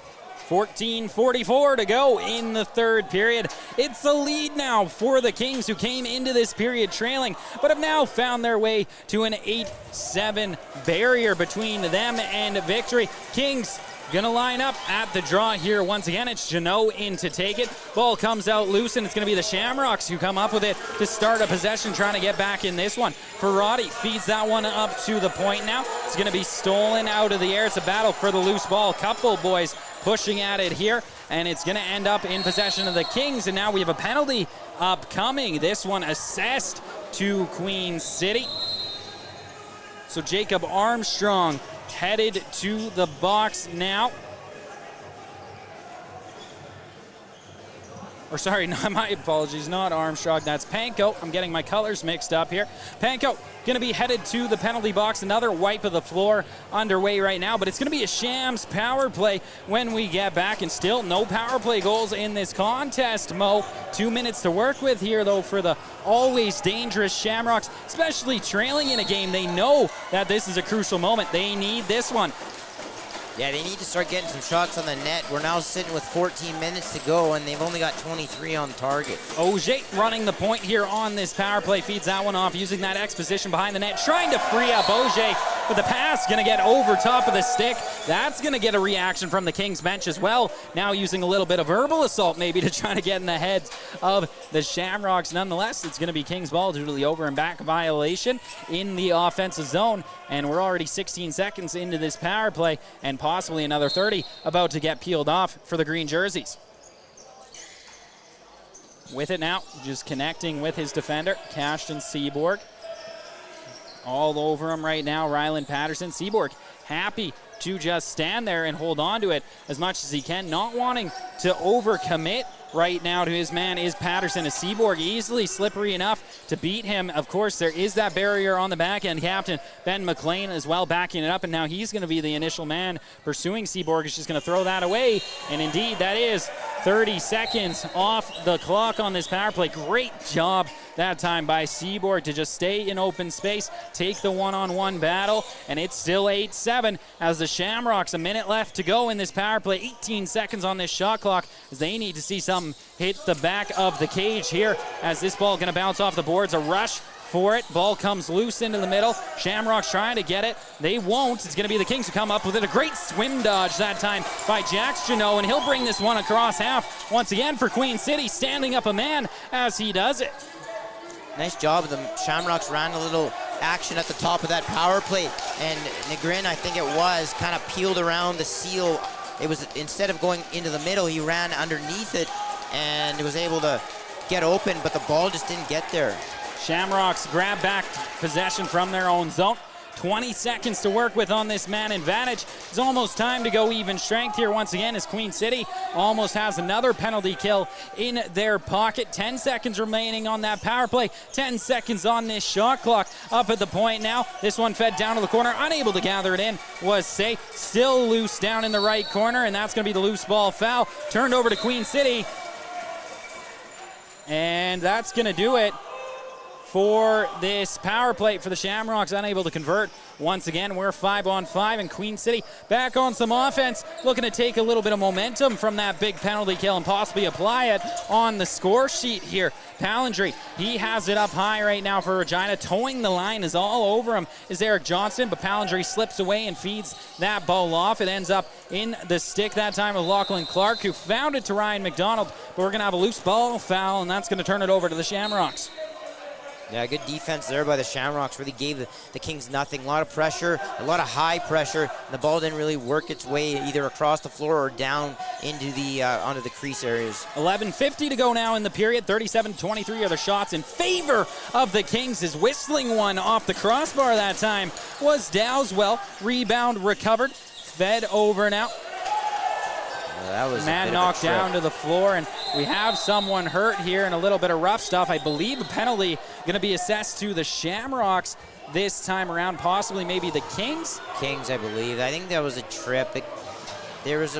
14:44 to go in the third period. It's a lead now for the Kings, who came into this period trailing, but have now found their way to an 8-7 barrier between them and victory. Kings gonna line up at the draw here once again. It's Jeannot in to take it. Ball comes out loose, and it's gonna be the Shamrocks who come up with it to start a possession, trying to get back in this one. Ferrati feeds that one up to the point now. It's gonna be stolen out of the air. It's a battle for the loose ball. Couple boys pushing at it here, and it's gonna end up in possession of the Kings, and now we have a penalty upcoming. This one assessed to Queen City. So Jacob Armstrong headed to the box now. Or sorry, no, my apologies, not Armstrong, that's Panko. I'm getting my colors mixed up here. Panko gonna be headed to the penalty box. Another wipe of the floor underway right now, but it's gonna be a Shams power play when we get back, and still no power play goals in this contest, Mo. 2 minutes to work with here, though, for the always dangerous Shamrocks, especially trailing in a game. They know that this is a crucial moment. They need this one. Yeah, they need to start getting some shots on the net. We're now sitting with 14 minutes to go, and they've only got 23 on target. Auger running the point here on this power play. Feeds that one off, using that X position behind the net, trying to free up Auger, but the pass going to get over top of the stick. That's going to get a reaction from the Kings bench as well. Now using a little bit of verbal assault maybe to try to get in the heads of the Shamrocks. Nonetheless, it's going to be Kings ball due to the over and back violation in the offensive zone. And we're already 16 seconds into this power play, and possibly another 30 about to get peeled off for the green jerseys. With it now, just connecting with his defender, Cashton Seaborg. All over him right now, Ryland Patterson. Seaborg happy to just stand there and hold on to it as much as he can, not wanting to overcommit right now to his man is Patterson. As Seaborg easily slippery enough to beat him. Of course, there is that barrier on the back end. Captain Ben McLean as well backing it up, and now he's going to be the initial man pursuing Seaborg. Is just going to throw that away, and indeed that is 30 seconds off the clock on this power play. Great job that time by Seaborg to just stay in open space, take the one-on-one battle, and it's still 8-7 as the Shamrocks, a minute left to go in this power play. 18 seconds on this shot clock as they need to see something hit the back of the cage here as this ball going to bounce off the boards. A rush for it. Ball comes loose into the middle. Shamrocks trying to get it. They won't. It's going to be the Kings who come up with it. A great swim dodge that time by Jax Jeannot, and he'll bring this one across half once again for Queen City, standing up a man as he does it. Nice job of them. Shamrocks ran a little action at the top of that power play, and Negrin, I think it was, kind of peeled around the seal. It was, instead of going into the middle, he ran underneath it and was able to get open, but the ball just didn't get there. Shamrocks grab back possession from their own zone. 20 seconds to work with on this man advantage. It's almost time to go even strength here once again as Queen City almost has another penalty kill in their pocket. 10 seconds remaining on that power play. 10 seconds on this shot clock. Up at the point now. This one fed down to the corner. Unable to gather it in was Say. Still loose down in the right corner, and that's going to be the loose ball foul. Turned over to Queen City. And that's going to do it for this power play for the Shamrocks, unable to convert. Once again, we're 5-on-5, and Queen City back on some offense, looking to take a little bit of momentum from that big penalty kill and possibly apply it on the score sheet here. Palindry, he has it up high right now for Regina. Towing the line is all over him is Eric Johnston, but Palindry slips away and feeds that ball off. It ends up in the stick that time with Lachlan Clark, who found it to Ryan McDonald, but we're going to have a loose ball foul, and that's going to turn it over to the Shamrocks. Yeah, good defense there by the Shamrocks. Really gave the Kings nothing. A lot of pressure, a lot of high pressure. And the ball didn't really work its way either across the floor or down into the onto the crease areas. 11:50 to go now in the period. 37-23 are the shots in favor of the Kings. Is whistling one off the crossbar that time was Dowswell. Rebound recovered, fed over now. That was man knocked down to the floor, and we have someone hurt here and a little bit of rough stuff. I believe a penalty going to be assessed to the Shamrocks this time around, possibly maybe the Kings. Kings, I believe. I think that was a trip. There was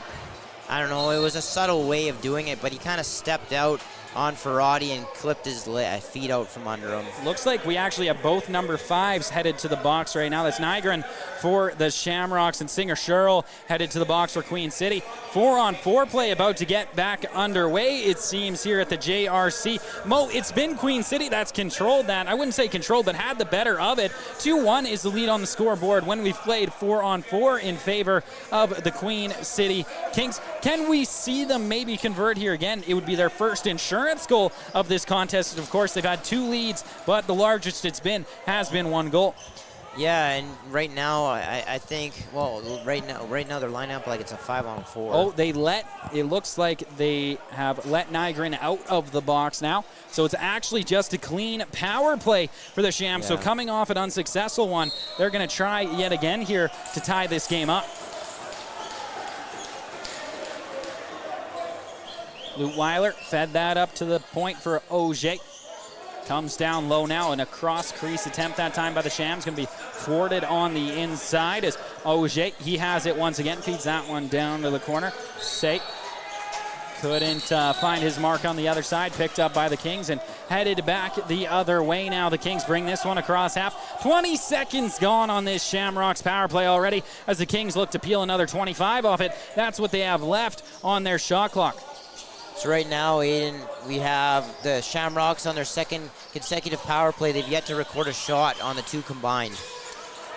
I don't know, it was a subtle way of doing it, but he kind of stepped out on Ferrati and clipped his feet out from under him. Looks like we actually have both number 5s headed to the box right now. That's Nygren for the Shamrocks and Singer Sherrill headed to the box for Queen City. 4-on-4 play about to get back underway, it seems, here at the JRC. Mo, it's been Queen City that's controlled that. I wouldn't say controlled, but had the better of it. 2-1 is the lead on the scoreboard when we've played 4-on-4 in favor of the Queen City Kings. Can we see them maybe convert here again? It would be their first insurance goal of this contest. Of course, they've had 2 leads, but the largest it's been has been 1 goal. Yeah, and right now, I think, well, right now they're lining up like it's a 5-on-4. Oh, it looks like they have let Nygren out of the box now. So it's actually just a clean power play for the Shams. Yeah. So coming off an unsuccessful one, they're going to try yet again here to tie this game up. Lutweiler fed that up to the point for Auger. Comes down low now, and a cross crease attempt that time by the Shams. Going to be thwarted on the inside as Auger, he has it once again, feeds that one down to the corner. Say couldn't find his mark on the other side, picked up by the Kings and headed back the other way now. The Kings bring this one across half. 20 seconds gone on this Shamrocks power play already as the Kings look to peel another 25 off it. That's what they have left on their shot clock. So right now, Aiden, we have the Shamrocks on their second consecutive power play. They've yet to record a shot on the 2 combined.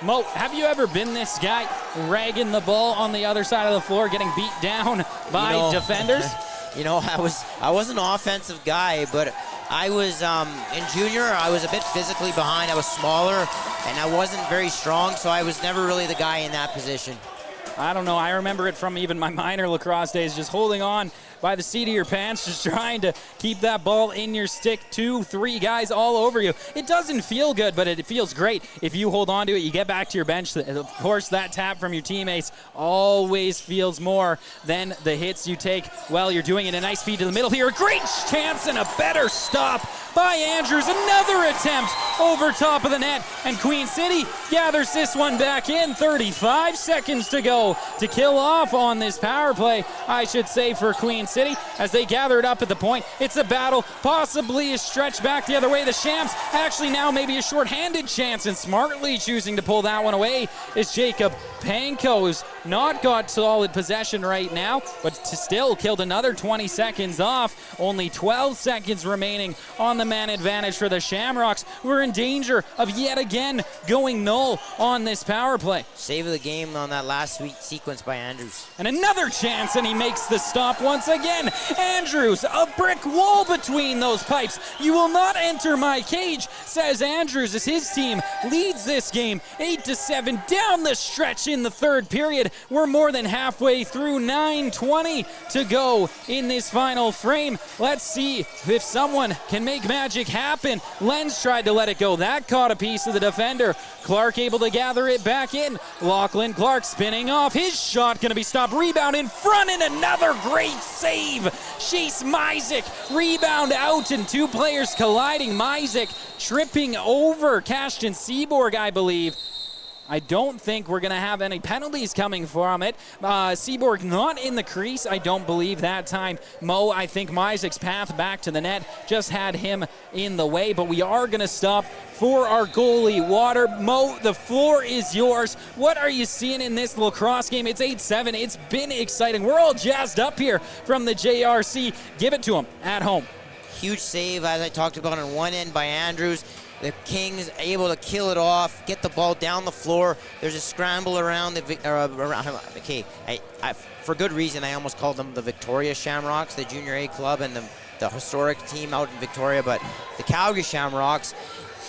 Mo, have you ever been this guy ragging the ball on the other side of the floor, getting beat down by defenders? I was an offensive guy, but I was in junior. I was a bit physically behind. I was smaller, and I wasn't very strong, so I was never really the guy in that position. I don't know. I remember it from even my minor lacrosse days, just holding on by the seat of your pants, just trying to keep that ball in your stick. 2, 3 guys all over you. It doesn't feel good, but it feels great. If you hold on to it, you get back to your bench. Of course, that tap from your teammates always feels more than the hits you take while you're doing it. A nice feed to the middle here. A great chance and a better stop by Andrews. Another attempt over top of the net, and Queen City gathers this one back in. 35 seconds to go to kill off on this power play, I should say, for Queen City as they gather it up at the point. It's a battle, possibly a stretch back the other way. The Shams actually now maybe a shorthanded chance, and smartly choosing to pull that one away is Jacob Panko, who's not got solid possession right now, but still killed another 20 seconds off. Only 12 seconds remaining on the man advantage for the Shamrocks. We're in danger of yet again going null on this power play. Save of the game on that last sweet sequence by Andrews. And another chance, and he makes the stop once again. Andrews, a brick wall between those pipes. You will not enter my cage, says Andrews as his team leads this game 8-7 down the stretch in the 3rd period. We're more than halfway through, 9:20 to go in this final frame. Let's see if someone can make magic happen. Lenz tried to let it go. That caught a piece of the defender. Clark able to gather it back in. Lachlan Clark spinning off. His shot going to be stopped. Rebound in front, and another great save. Chase Mizek. Rebound out, and 2 players colliding. Mizek tripping over Cashton Seaborg, I believe. I don't think we're going to have any penalties coming from it. Seaborg not in the crease, I don't believe that time. Mo, I think Mizek's path back to the net just had him in the way, but we are going to stop for our goalie, Water. Mo, the floor is yours. What are you seeing in this lacrosse game? It's 8-7. It's been exciting. We're all jazzed up here from the JRC. Give it to them at home. Huge save, as I talked about, on one end by Andrews. The Kings able to kill it off, get the ball down the floor. There's a scramble around for good reason, I almost called them the Victoria Shamrocks, the Junior A club, and the historic team out in Victoria. But the Calgary Shamrocks,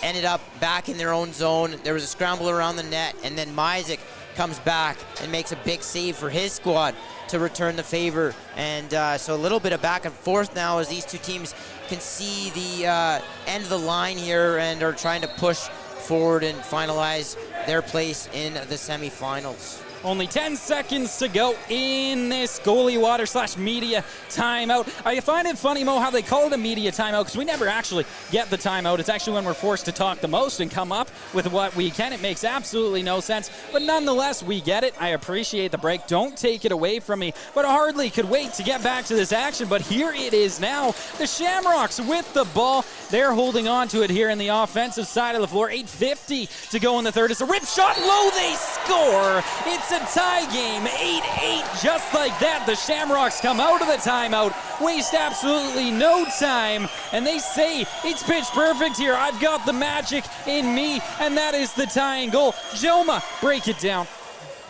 ended up back in their own zone. There was a scramble around the net, and then Myzik comes back and makes a big save for his squad to return the favor. And so a little bit of back and forth now as these two teams can see the end of the line here and are trying to push forward and finalize their place in the semifinals. Only 10 seconds to go in this goalie water / media timeout. I find it funny, Mo, how they call it a media timeout, because we never actually get the timeout. It's actually when we're forced to talk the most and come up with what we can. It makes absolutely no sense, but nonetheless, we get it. I appreciate the break. Don't take it away from me, but I hardly could wait to get back to this action, but here it is now. The Shamrocks with the ball. They're holding on to it here in the offensive side of the floor. 8:50 to go in the third. It's a rip shot low. They score. It's a tie game. 8-8. Just like that, the Shamrocks come out of the timeout, waste absolutely no time, and they say it's pitch perfect here. I've got the magic in me, and that is the tying goal. Joma, break it down.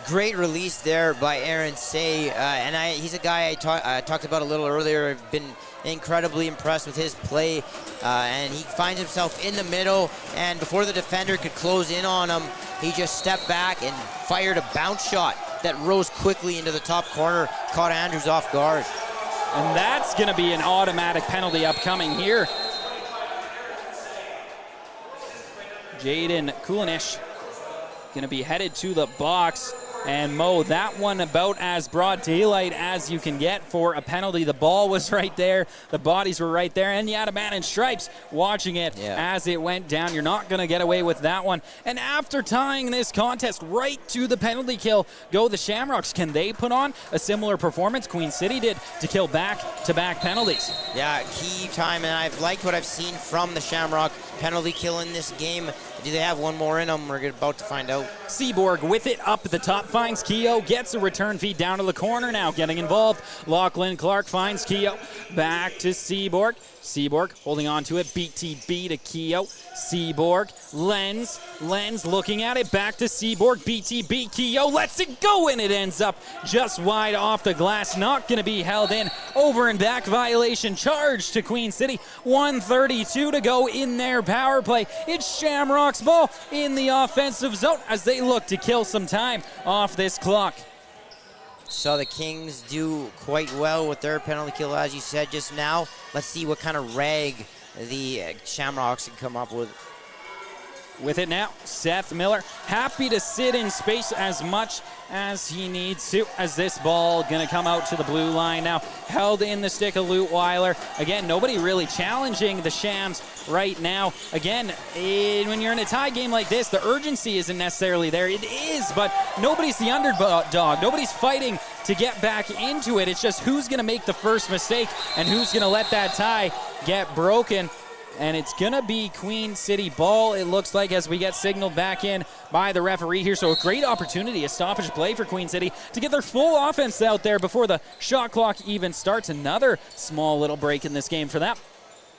Great release there by Aaron Say, and he's a guy I talked about a little earlier. I've been incredibly impressed with his play, and he finds himself in the middle, and before the defender could close in on him, he just stepped back and fired a bounce shot that rose quickly into the top corner, caught Andrews off guard. And that's going to be an automatic penalty upcoming here. Jaden Kulinish going to be headed to the box. And Mo, that one about as broad daylight as you can get for a penalty. The ball was right there, the bodies were right there, and you had a man in stripes watching it as it went down. You're not going to get away with that one. And after tying this contest right to the penalty kill, go the Shamrocks. Can they put on a similar performance Queen City did to kill back-to-back penalties? Yeah, key time, and I've liked what I've seen from the Shamrock penalty kill in this game. Do they have one more in them? We're about to find out. Seaborg with it up at the top, finds Keogh, gets a return feed down to the corner now, getting involved. Lachlan Clark finds Keogh, back to Seaborg. Seaborg holding on to it, BTB to Keogh. Seaborg, Lenz looking at it, back to Seaborg, BTB, Keogh lets it go, and it ends up just wide off the glass, not going to be held in. Over and back violation charge to Queen City. 1:32 to go in their power play. It's Shamrock's ball in the offensive zone as they look to kill some time off this clock. So the Kings do quite well with their penalty kill, as you said just now. Let's see what kind of rag the Shamrocks can come up with. With it now, Seth Miller, happy to sit in space as much as he needs to, as this ball going to come out to the blue line now. Held in the stick of Lutweiler. Again, nobody really challenging the Shams right now. Again, when you're in a tie game like this, the urgency isn't necessarily there. It is, but nobody's the underdog. Nobody's fighting to get back into it. It's just who's going to make the first mistake and who's going to let that tie get broken. And it's going to be Queen City ball, it looks like, as we get signaled back in by the referee here. So a great opportunity, a stoppage play for Queen City to get their full offense out there before the shot clock even starts. Another small little break in this game for them.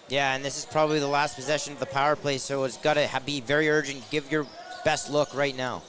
Yeah, and this is probably the last possession of the power play, so it's got to be very urgent. Give your best look right now.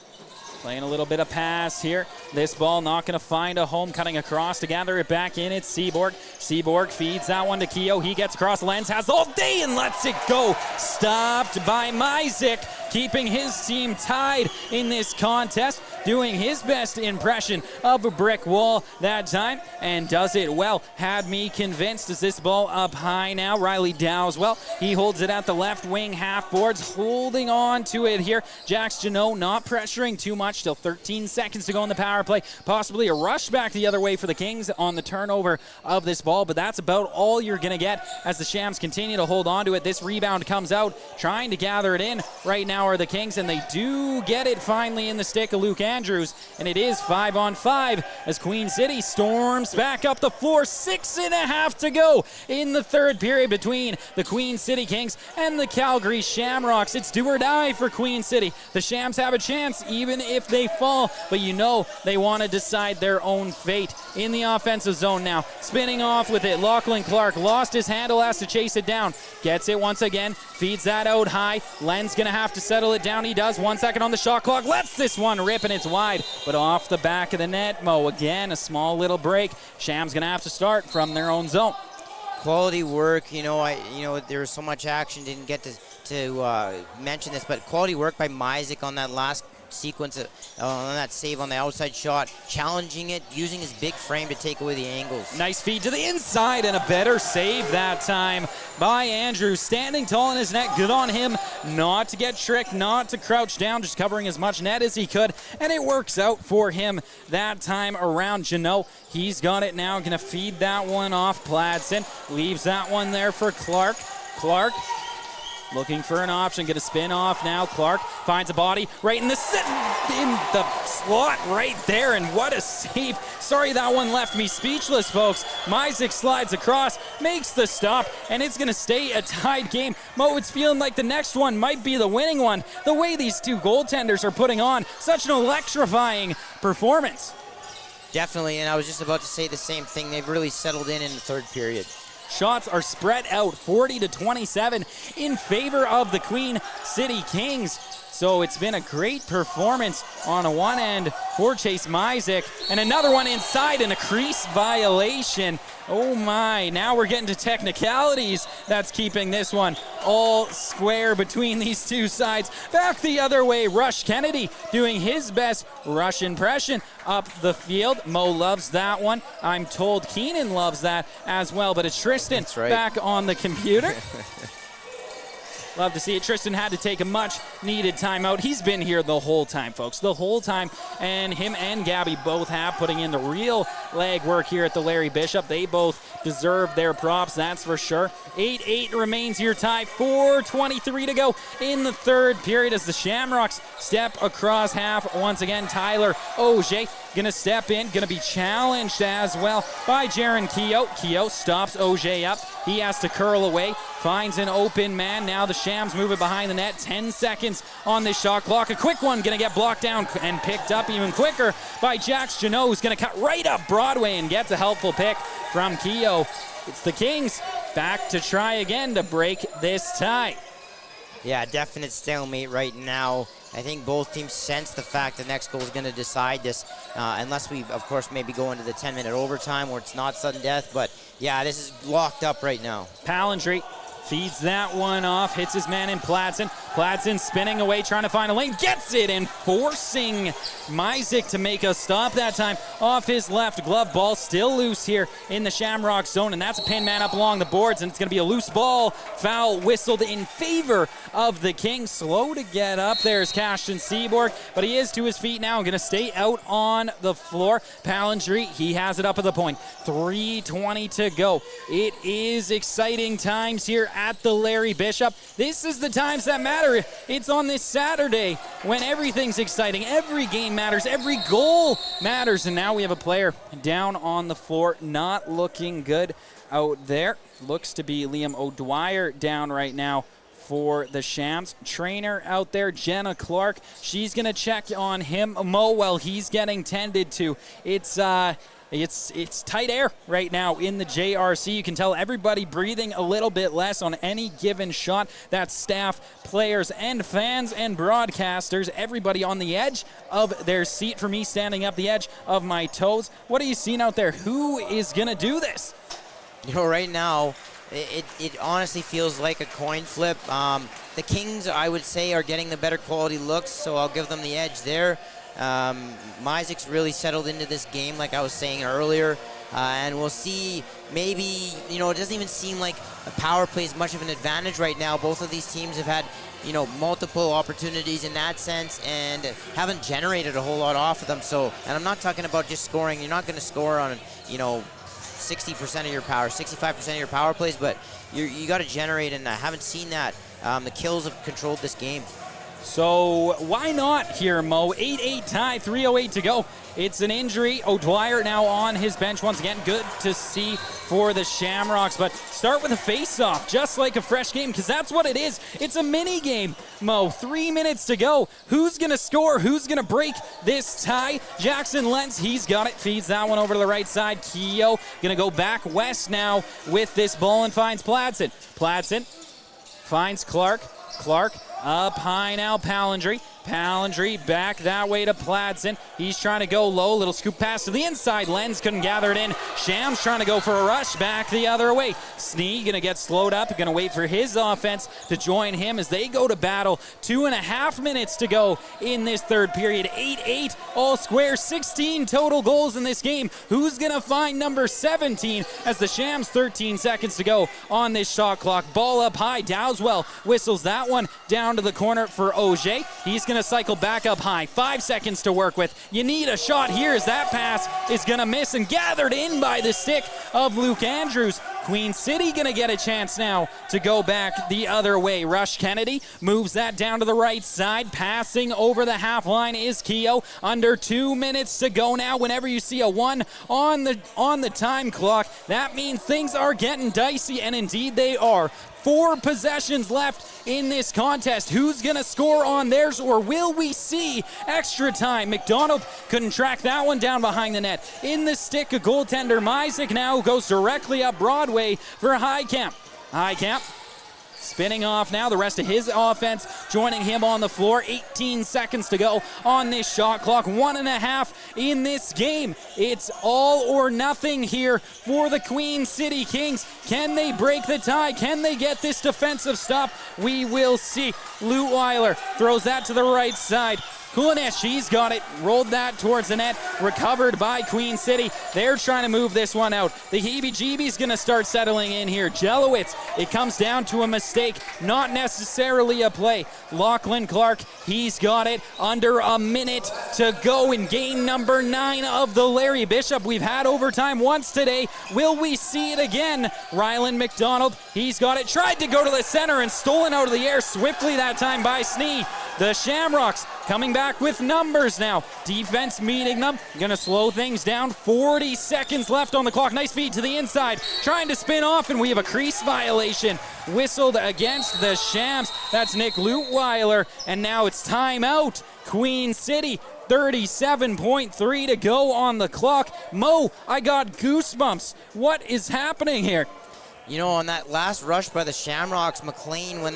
Playing a little bit of pass here. This ball not going to find a home, cutting across to gather it back in. It's Seaborg. Seaborg feeds that one to Keogh. He gets across. Lenz has all day and lets it go. Stopped by Myzik, keeping his team tied in this contest. Doing his best impression of a brick wall that time, and does it well. Had me convinced. Is this ball up high now? Riley Dow's well. He holds it at the left wing half boards, holding on to it here. Jax Janot not pressuring too much. Still 13 seconds to go in the power play. Possibly a rush back the other way for the Kings on the turnover of this ball, but that's about all you're going to get as the Shams continue to hold on to it. This rebound comes out, trying to gather it in right now are the Kings, and they do get it finally in the stick of Luke Andrews, and it is 5-on-5 as Queen City storms back up the floor. 6.5 to go in the third period between the Queen City Kings and the Calgary Shamrocks. It's do or die for Queen City. The Shams have a chance even if they fall, but you know they want to decide their own fate. In the offensive zone now, spinning off with it. Lachlan Clark lost his handle, has to chase it down. Gets it once again, feeds that out high. Len's going to have to settle it down. He does. 1 second on the shot clock. Lets this one rip, and it's wide, but off the back of the net. Mo, again, a small little break. Shams going to have to start from their own zone. Quality work. There was so much action, didn't get to to mention this, but quality work by Myzik on that last sequence, on that save on the outside shot, challenging it, using his big frame to take away the angles. Nice feed to the inside and a better save that time by Andrews. Standing tall in his net, good on him not to get tricked, not to crouch down, just covering as much net as he could, and it works out for him that time around. Janot, he's got it now, gonna feed that one off. Pladsen leaves that one there for Clark. Clark looking for an option, gonna spin off now. Clark finds a body right in the slot right there, and what a save. Sorry, that one left me speechless, folks. Myzik slides across, makes the stop, and it's gonna stay a tied game. Mo, it's feeling like the next one might be the winning one. The way these two goaltenders are putting on such an electrifying performance. Definitely, and I was just about to say the same thing. They've really settled in the third period. Shots are spread out 40-27 in favor of the Queen City Kings. So it's been a great performance on one end for Chase Myzik, and another one inside and a crease violation. Oh my, now we're getting to technicalities. That's keeping this one all square between these two sides. Back the other way, Rush Kennedy doing his best Rush impression up the field. Mo loves that one. I'm told Keenan loves that as well, but it's Tristan back on the computer. Love to see it. Tristan had to take a much-needed timeout. He's been here the whole time, folks, the whole time. And him and Gabby both have putting in the real leg work here at the Larry Bishop. They both deserve their props, that's for sure. 8-8 remains your tie. 4:23 to go in the third period as the Shamrocks step across half. Once again, Tyler Auger gonna step in, gonna be challenged as well by Jaron Keogh. Keogh stops Auger up. He has to curl away, finds an open man. Now the Shams move it behind the net. 10 seconds on this shot clock. A quick one gonna get blocked down and picked up even quicker by Jax Janot, who's gonna cut right up Broadway and gets a helpful pick from Keogh. It's the Kings back to try again to break this tie. Yeah, definite stalemate right now. I think both teams sense the fact the next goal is going to decide this, unless we, of course, maybe go into the 10-minute overtime where it's not sudden death. But, yeah, this is locked up right now. Palindry feeds that one off, hits his man in Pladsen. Pladsen spinning away, trying to find a lane, gets it, and forcing Myzik to make a stop that time off his left glove. Ball still loose here in the Shamrock zone, and that's a pin man up along the boards, and it's going to be a loose ball. Foul whistled in favor of the Kings. Slow to get up. There's Cashton Seaborg, but he is to his feet now, going to stay out on the floor. Palindry, he has it up at the point. 3:20 to go. It is exciting times here at the Larry Bishop. This is the times that matter. It's on this Saturday when everything's exciting. Every game matters. Every goal matters. And now we have a player down on the floor, not looking good out there. Looks to be Liam O'Dwyer down right now for the Shams. Trainer out there, Jenna Clark. She's going to check on him. Mo, while he's getting tended to. It's tight air right now in the JRC. You can tell everybody breathing a little bit less on any given shot. That's staff, players, and fans and broadcasters. Everybody on the edge of their seat. For me, standing up the edge of my toes. What are you seeing out there? Who is going to do this? You know, right now, it honestly feels like a coin flip. The Kings, I would say, are getting the better quality looks, so I'll give them the edge there. Myzik's really settled into this game, like I was saying earlier, and we'll see. Maybe, you know, it doesn't even seem like a power play is much of an advantage right now. Both of these teams have had, you know, multiple opportunities in that sense and haven't generated a whole lot off of them. So, and I'm not talking about just scoring. You're not going to score on, you know, 60% of your power, 65% of your power plays, but you got to generate, and I haven't seen that. The kills have controlled this game. So why not here, Mo? 8-8 tie, 3:08 to go. It's an injury. O'Dwyer now on his bench once again. Good to see for the Shamrocks, but start with a face-off, just like a fresh game, because that's what it is. It's a mini game, Mo. 3 minutes to go. Who's going to score? Who's going to break this tie? Jackson Lentz, he's got it. Feeds that one over to the right side. Keogh going to go back west now with this ball and finds Pladsen. Pladsen finds Clark. Clark up high now, Palindry. Palindry back that way to Pladsen. He's trying to go low. Little scoop pass to the inside. Lenz couldn't gather it in. Shams trying to go for a rush back the other way. Snee going to get slowed up. Going to wait for his offense to join him as they go to battle. 2.5 minutes to go in this third period. 8-8 all square. 16 total goals in this game. Who's going to find number 17 as the Shams 13 seconds to go on this shot clock. Ball up high. Dowswell whistles that one down to the corner for Auger. He's going to cycle back up high. 5 seconds to work with. You need a shot here as that pass is going to miss and gathered in by the stick of Luke Andrews. Queen City going to get a chance now to go back the other way. Rush Kennedy moves that down to the right side. Passing over the half line is Keogh. Under 2 minutes to go now. Whenever you see a 1 on the time clock, that means things are getting dicey, and indeed they are. 4 possessions left in this contest. Who's going to score on theirs, or will we see extra time? McDonald couldn't track that one down behind the net. In the stick, a goaltender. Misek now goes directly up Broadway for Highcamp. Highcamp spinning off now. The rest of his offense joining him on the floor. 18 seconds to go on this shot clock. 1.5 in this game. It's all or nothing here for the Queen City Kings. Can they break the tie? Can they get this defensive stop? We will see. Lutweiler throws that to the right side. Kulinesh, he's got it, rolled that towards the net, recovered by Queen City. They're trying to move this one out. The heebie-jeebies going to start settling in here. Jelowitz, it comes down to a mistake, not necessarily a play. Lachlan Clark, he's got it, under a minute to go in game number 9 of the Larry Bishop. We've had overtime once today. Will we see it again? Rylan McDonald, he's got it, tried to go to the center and stolen out of the air swiftly that time by Snee. The Shamrocks coming back with numbers now. Defense meeting them. Going to slow things down. 40 seconds left on the clock. Nice feed to the inside. Trying to spin off, and we have a crease violation whistled against the Shams. That's Nick Lutweiler, and now it's timeout. Queen City, 37.3 to go on the clock. Mo, I got goosebumps. What is happening here? You know, on that last rush by the Shamrocks, McLean, when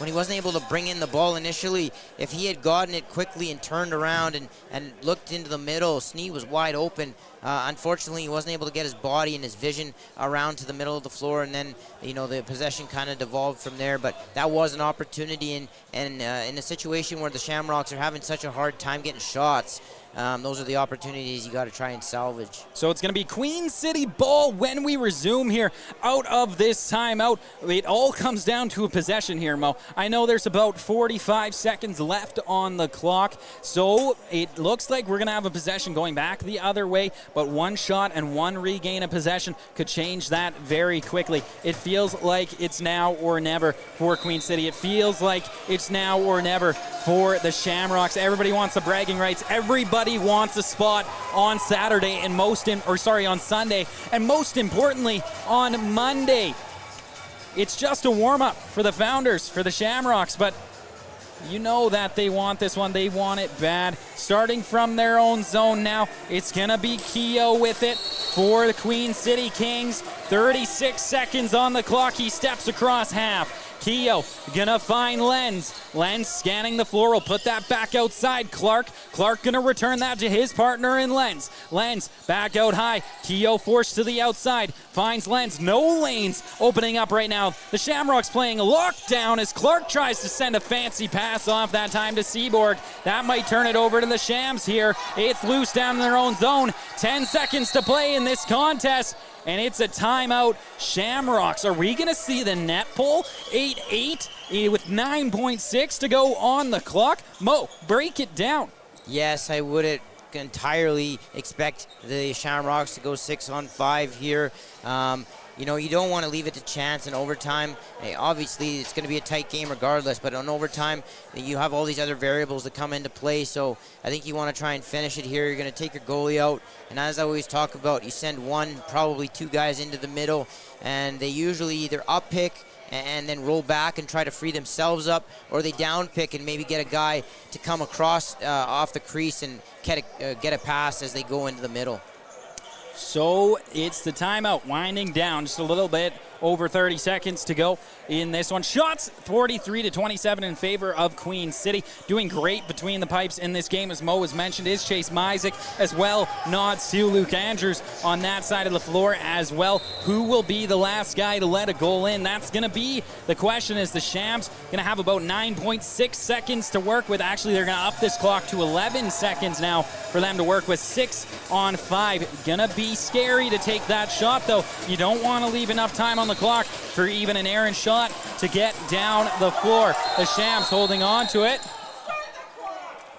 he wasn't able to bring in the ball initially, if he had gotten it quickly and turned around and looked into the middle, Snee was wide open. Unfortunately, he wasn't able to get his body and his vision around to the middle of the floor, and then, you know, the possession kind of devolved from there. But that was an opportunity, and in a situation where the Shamrocks are having such a hard time getting shots, those are the opportunities you got to try and salvage. So it's going to be Queen City ball when we resume here out of this timeout. It all comes down to a possession here, Mo. I know there's about 45 seconds left on the clock, so it looks like we're going to have a possession going back the other way, but one shot and one regain of possession could change that very quickly. It feels like it's now or never for Queen City. It feels like it's now or never for the Shamrocks. Everybody wants the bragging rights. Everybody wants a spot on Saturday and on Sunday, and most importantly on Monday. It's just a warm-up for the Founders, for the Shamrocks, but you know that they want this one. They want it bad. Starting from their own zone now, it's going to be Keogh with it for the Queen City Kings. 36 seconds on the clock. He steps across half. Keogh gonna find Lenz. Lenz scanning the floor, will put that back outside. Clark gonna return that to his partner in Lenz. Lenz back out high. Keogh forced to the outside. Finds Lenz. No lanes opening up right now. The Shamrocks playing a lockdown as Clark tries to send a fancy pass off that time to Seaborg. That might turn it over to the Shams here. It's loose down in their own zone. 10 seconds to play in this contest, and it's a timeout. Shamrocks, are we going to see the net pull? 8-8 with 9.6 to go on the clock. Mo, break it down. Yes, I would entirely expect the Shamrocks to go 6-on-5 here. You know, you don't want to leave it to chance in overtime. Hey, obviously, it's going to be a tight game regardless, but on overtime, you have all these other variables that come into play, so I think you want to try and finish it here. You're going to take your goalie out, and as I always talk about, you send one, probably two guys into the middle, and they usually either up pick and then roll back and try to free themselves up, or they down pick and maybe get a guy to come across off the crease and get a pass as they go into the middle. So it's the timeout winding down just a little bit over 30 seconds to go in this one. Shots 43-27 in favor of Queen City. Doing great between the pipes in this game, as Mo has mentioned, is Chase Mysick, as well nods to Luke Andrews on that side of the floor as well. Who will be the last guy to let a goal in? That's going to be the question, is the Shams going to have about 9.6 seconds to work with. Actually, they're going to up this clock to 11 seconds now for them to work with. 6 on 5. Gonna be scary to take that shot, though. You don't want to leave enough time on the clock for even an errant shot to get down the floor. The Shams holding on to it.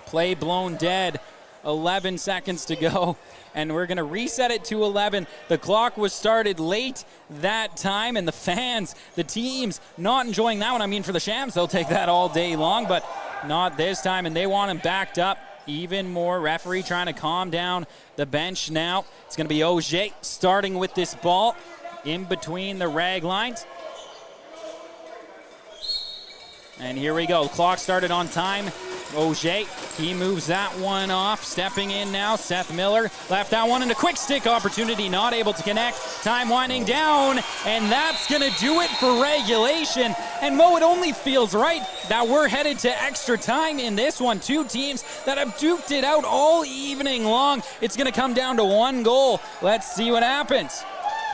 Play blown dead. 11 seconds to go, and we're going to reset it to 11. The clock was started late that time, and the fans, the teams, not enjoying that one. I mean, for the Shams, they'll take that all day long, but not this time, and they want him backed up even more. Referee trying to calm down the bench now. It's going to be Auger starting with this ball in between the rag lines. And here we go. Clock started on time. Auger, he moves that one off. Stepping in now, Seth Miller. Left that one into quick stick opportunity. Not able to connect. Time winding down. And that's going to do it for regulation. And Mo, it only feels right that we're headed to extra time in this one. Two teams that have duked it out all evening long. It's going to come down to one goal. Let's see what happens.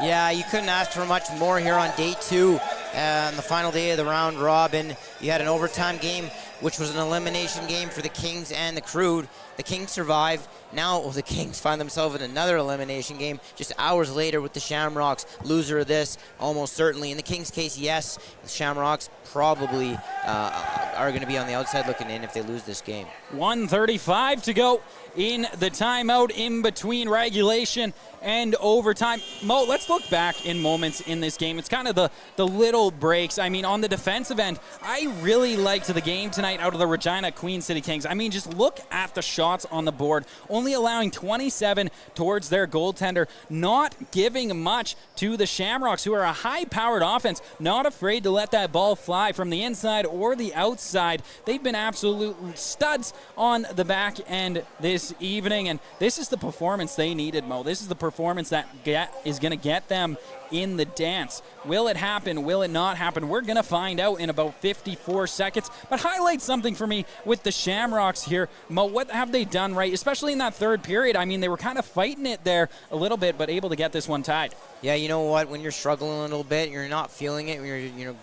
Yeah, you couldn't ask for much more here on day 2. On the final day of the round robin, you had an overtime game, which was an elimination game for the Kings and the CROW. The Kings survived. Now the Kings find themselves in another elimination game just hours later with the Shamrocks. Loser of this, almost certainly. In the Kings' case, yes, the Shamrocks probably are going to be on the outside looking in if they lose this game. 1:35 to go in the timeout in between regulation and overtime. Mo, let's look back in moments in this game. It's kind of the little breaks. I mean, on the defensive end, I really liked the game tonight out of the Regina Queen City Kings. I mean, just look at the shots on the board. Only allowing 27 towards their goaltender. Not giving much to the Shamrocks, who are a high-powered offense. Not afraid to let that ball fly from the inside or the outside. They've been absolute studs on the back end this evening, and this is the performance they needed, Mo. This is the performance that is going to get them in the dance. Will it happen? Will it not happen? We're going to find out in about 54 seconds. But highlight something for me with the Shamrocks here. Mo, what have they done right, especially in that third period? I mean, they were kind of fighting it there a little bit, but able to get this one tied. Yeah, you know what? When you're struggling a little bit, you're not feeling it, you're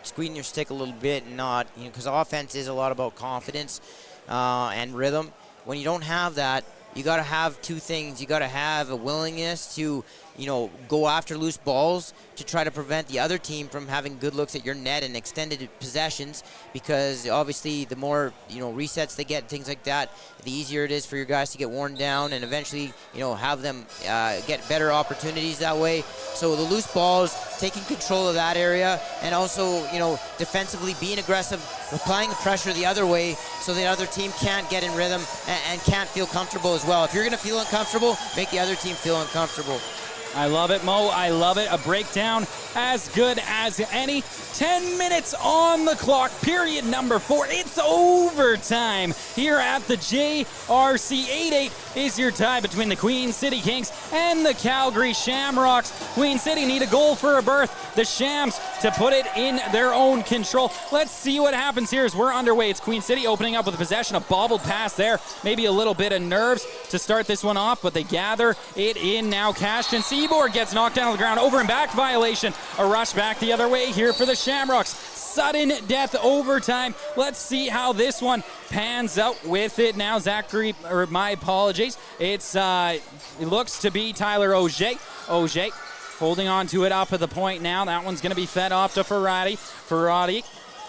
squeezing your stick a little bit, and not, because offense is a lot about confidence and rhythm. When you don't have that, you got to have two things. You got to have a willingness to, go after loose balls to try to prevent the other team from having good looks at your net and extended possessions, because obviously the more, resets they get, things like that, the easier it is for your guys to get worn down and eventually, have them get better opportunities that way. So the loose balls, taking control of that area, and also, defensively being aggressive, applying the pressure the other way so the other team can't get in rhythm and can't feel comfortable as well. If you're going to feel uncomfortable, make the other team feel uncomfortable. I love it, Mo. I love it. A breakdown as good as any. 10 minutes on the clock, period number 4. It's overtime here at the JRC. 8-8 is your tie between the Queen City Kings and the Calgary Shamrocks. Queen City need a goal for a berth. The Shams to put it in their own control. Let's see what happens here as we're underway. It's Queen City opening up with a possession, a bobbled pass there. Maybe a little bit of nerves to start this one off, but they gather it in now. Cashton Seaboard gets knocked down on the ground. Over and back violation. A rush back the other way here for the Shamrocks. Sudden death overtime. Let's see how this one pans out with it now. Zachary, or my apologies. It looks to be Tyler Auger. Auger holding on to it up at the point now. That one's going to be fed off to Ferrati. Ferrati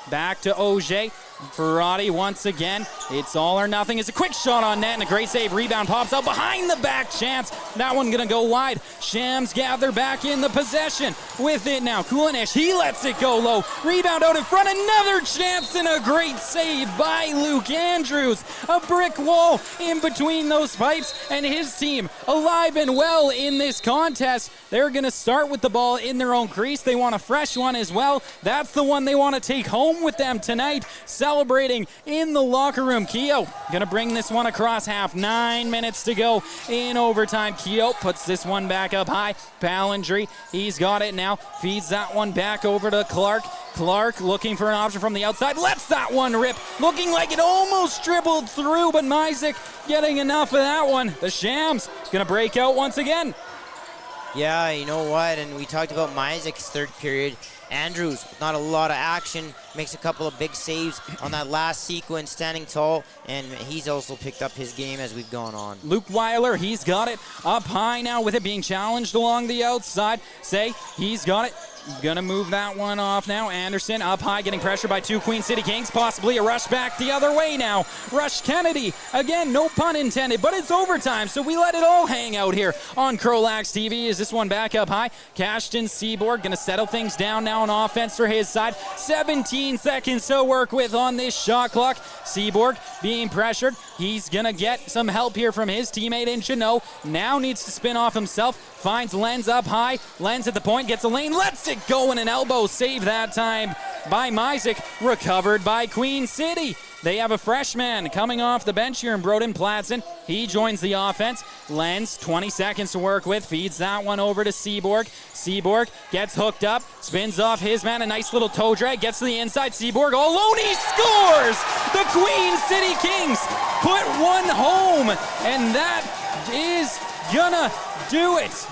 back to Auger. Ferrati once again. It's all or nothing. It's a quick shot on net and a great save. Rebound pops out behind the back. Chance. That one going to go wide. Shams gather back in the possession with it now. Kulinish, he lets it go low. Rebound out in front. Another chance and a great save by Luke Andrews. A brick wall in between those pipes, and his team alive and well in this contest. They're going to start with the ball in their own crease. They want a fresh one as well. That's the one they want to take home with them tonight. celebrating in the locker room. Keogh gonna bring this one across half. 9 minutes to go in overtime. Keogh puts this one back up high. Ballandry, he's got it now. Feeds that one back over to Clark. Clark looking for an option from the outside. Lets that one rip. Looking like it almost dribbled through, but Myzik getting enough of that one. The Shams gonna break out once again. Yeah, you know what? And we talked about Myzik's third period. Andrews, not a lot of action, makes a couple of big saves on that last sequence, standing tall, and he's also picked up his game as we've gone on. Luke Weiler, he's got it up high now with it being challenged along the outside. He's got it. Gonna move that one off now. Anderson up high, getting pressure by two Queen City Kings. Possibly a rush back the other way now. Rush Kennedy. Again, no pun intended, but it's overtime, so we let it all hang out here on CROW LAX TV. Is this one back up high? Cashton Seaborg gonna settle things down now on offense for his side. 17 seconds to work with on this shot clock. Seaborg being pressured. He's gonna get some help here from his teammate in Chanot. Now needs to spin off himself. Finds Lenz up high. Lenz at the point, gets a lane, lets it go, and an elbow save that time by Myzik. Recovered by Queen City. They have a freshman coming off the bench here in Broden Platson. He joins the offense. Lenz, 20 seconds to work with. Feeds that one over to Seaborg. Seaborg gets hooked up. Spins off his man. A nice little toe drag. Gets to the inside. Seaborg all alone. He scores! The Queen City Kings put one home. And that is gonna do it.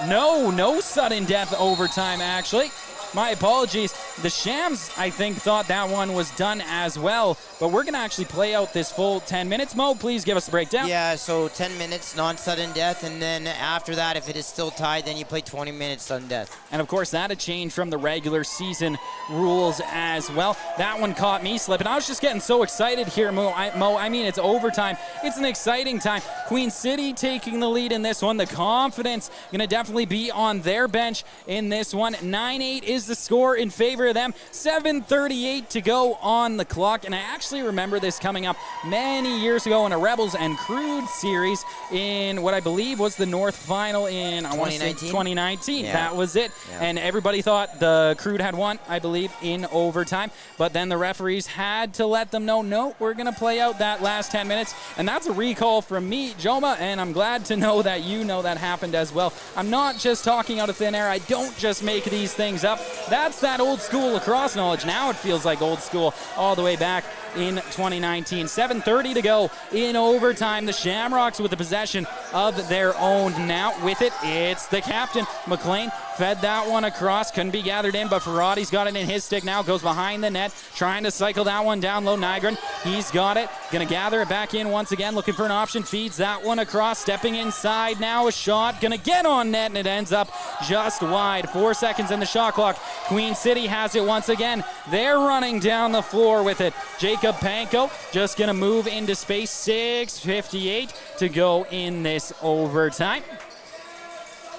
No sudden death overtime, actually. My apologies. The Shams, I think, thought that one was done as well, but we're going to actually play out this full 10 minutes. Mo, please give us a breakdown. Yeah, so 10 minutes, non-sudden death, and then after that, if it is still tied, then you play 20 minutes sudden death. And, of course, that a change from the regular season rules as well. That one caught me slipping. I was just getting so excited here, Mo. I mean, it's overtime. It's an exciting time. Queen City taking the lead in this one. The confidence going to definitely be on their bench in this one. 9-8 is the score in favor of them. 7:38 to go on the clock, and I actually remember this coming up many years ago in a Rebels and CROW series in what I believe was the North Final in 2019. Yeah. That was it. Yeah. And everybody thought the CROW had won, I believe, in overtime, but then the referees had to let them know, no, we're going to play out that last 10 minutes, and that's a recall from me, Joma, and I'm glad to know that you know that happened as well. I'm not just talking out of thin air. I don't just make these things up. That's that old school lacrosse knowledge. Now it feels like old school all the way back in 2019. 7:30 to go in overtime. The Shamrocks with the possession of their own now. With it, it's the captain. McLean fed that one across. Couldn't be gathered in, but Ferrati's got it in his stick now. Goes behind the net, trying to cycle that one down low. Nygren, he's got it. Gonna gather it back in once again, looking for an option. Feeds that one across, stepping inside now. A shot, gonna get on net, and it ends up just wide. 4 seconds in the shot clock. Queen City has it once again. They're running down the floor with it. Jacob Panko just gonna move into space. 6:58 to go in this overtime.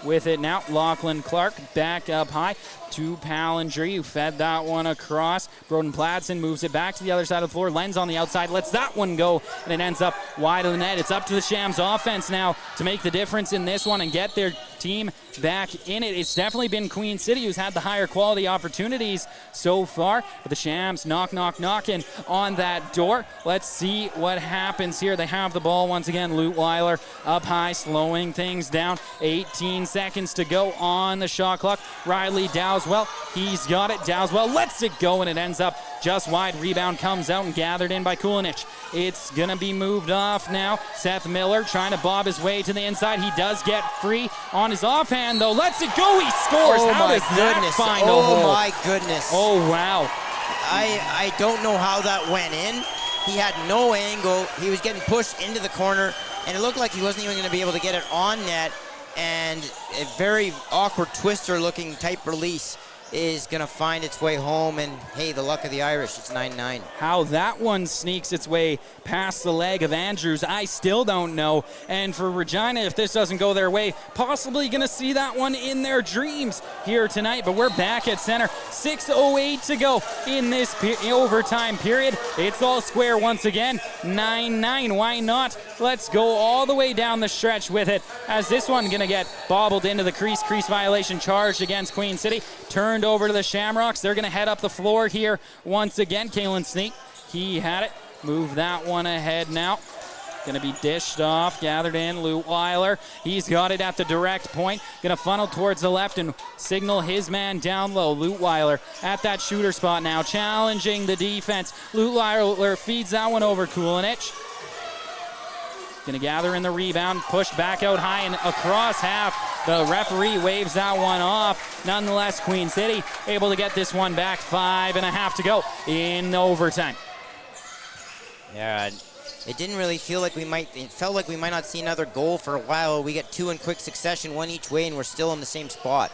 With it now, Lachlan Clark back up high to Palindry, who fed that one across. Broden Platson moves it back to the other side of the floor. Lenz on the outside, lets that one go, and it ends up wide of the net. It's up to the Shams offense now to make the difference in this one and get their team back in it. It's definitely been Queen City who's had the higher quality opportunities so far, but the Shams knocking on that door. Let's see what happens here. They have the ball once again. Luke Weiler up high, slowing things down. 18 seconds to go on the shot clock. Riley Dowswell, he's got it. Dowswell lets it go, and it ends up just wide. Rebound comes out and gathered in by Kulinich. It's gonna be moved off now. Seth Miller trying to bob his way to the inside. He does get free on his offhand though. Lets it go. He scores. Oh, how my does goodness. that find a hole? Oh my goodness. Oh wow. I don't know how that went in. He had no angle. He was getting pushed into the corner, and it looked like he wasn't even going to be able to get it on net. And a very awkward twister looking type release is going to find its way home, and hey, the luck of the Irish, it's 9-9. How that one sneaks its way past the leg of Andrews, I still don't know. And for Regina, if this doesn't go their way, possibly going to see that one in their dreams here tonight. But we're back at center. 6:08 to go in this overtime period. It's all square once again. 9-9. Why not? Let's go all the way down the stretch with it, as this one going to get bobbled into the crease. Crease violation charged against Queen City. Turned over to the Shamrocks. They're going to head up the floor here once again. Kalen Sneak He had it. Move that one ahead now. Going to be dished off, gathered in, Leutwiler. He's got it at the direct point. Going to funnel towards the left and signal his man down low. Leutwiler at that shooter spot now, challenging the defense. Leutwiler feeds that one over Kulinich. Going to gather in the rebound, pushed back out high and across half. The referee waves that one off. Nonetheless, Queen City able to get this one back. 5.5 to go in overtime. Yeah, it didn't really feel like it felt like we might not see another goal for a while. We get two in quick succession, one each way, and we're still in the same spot.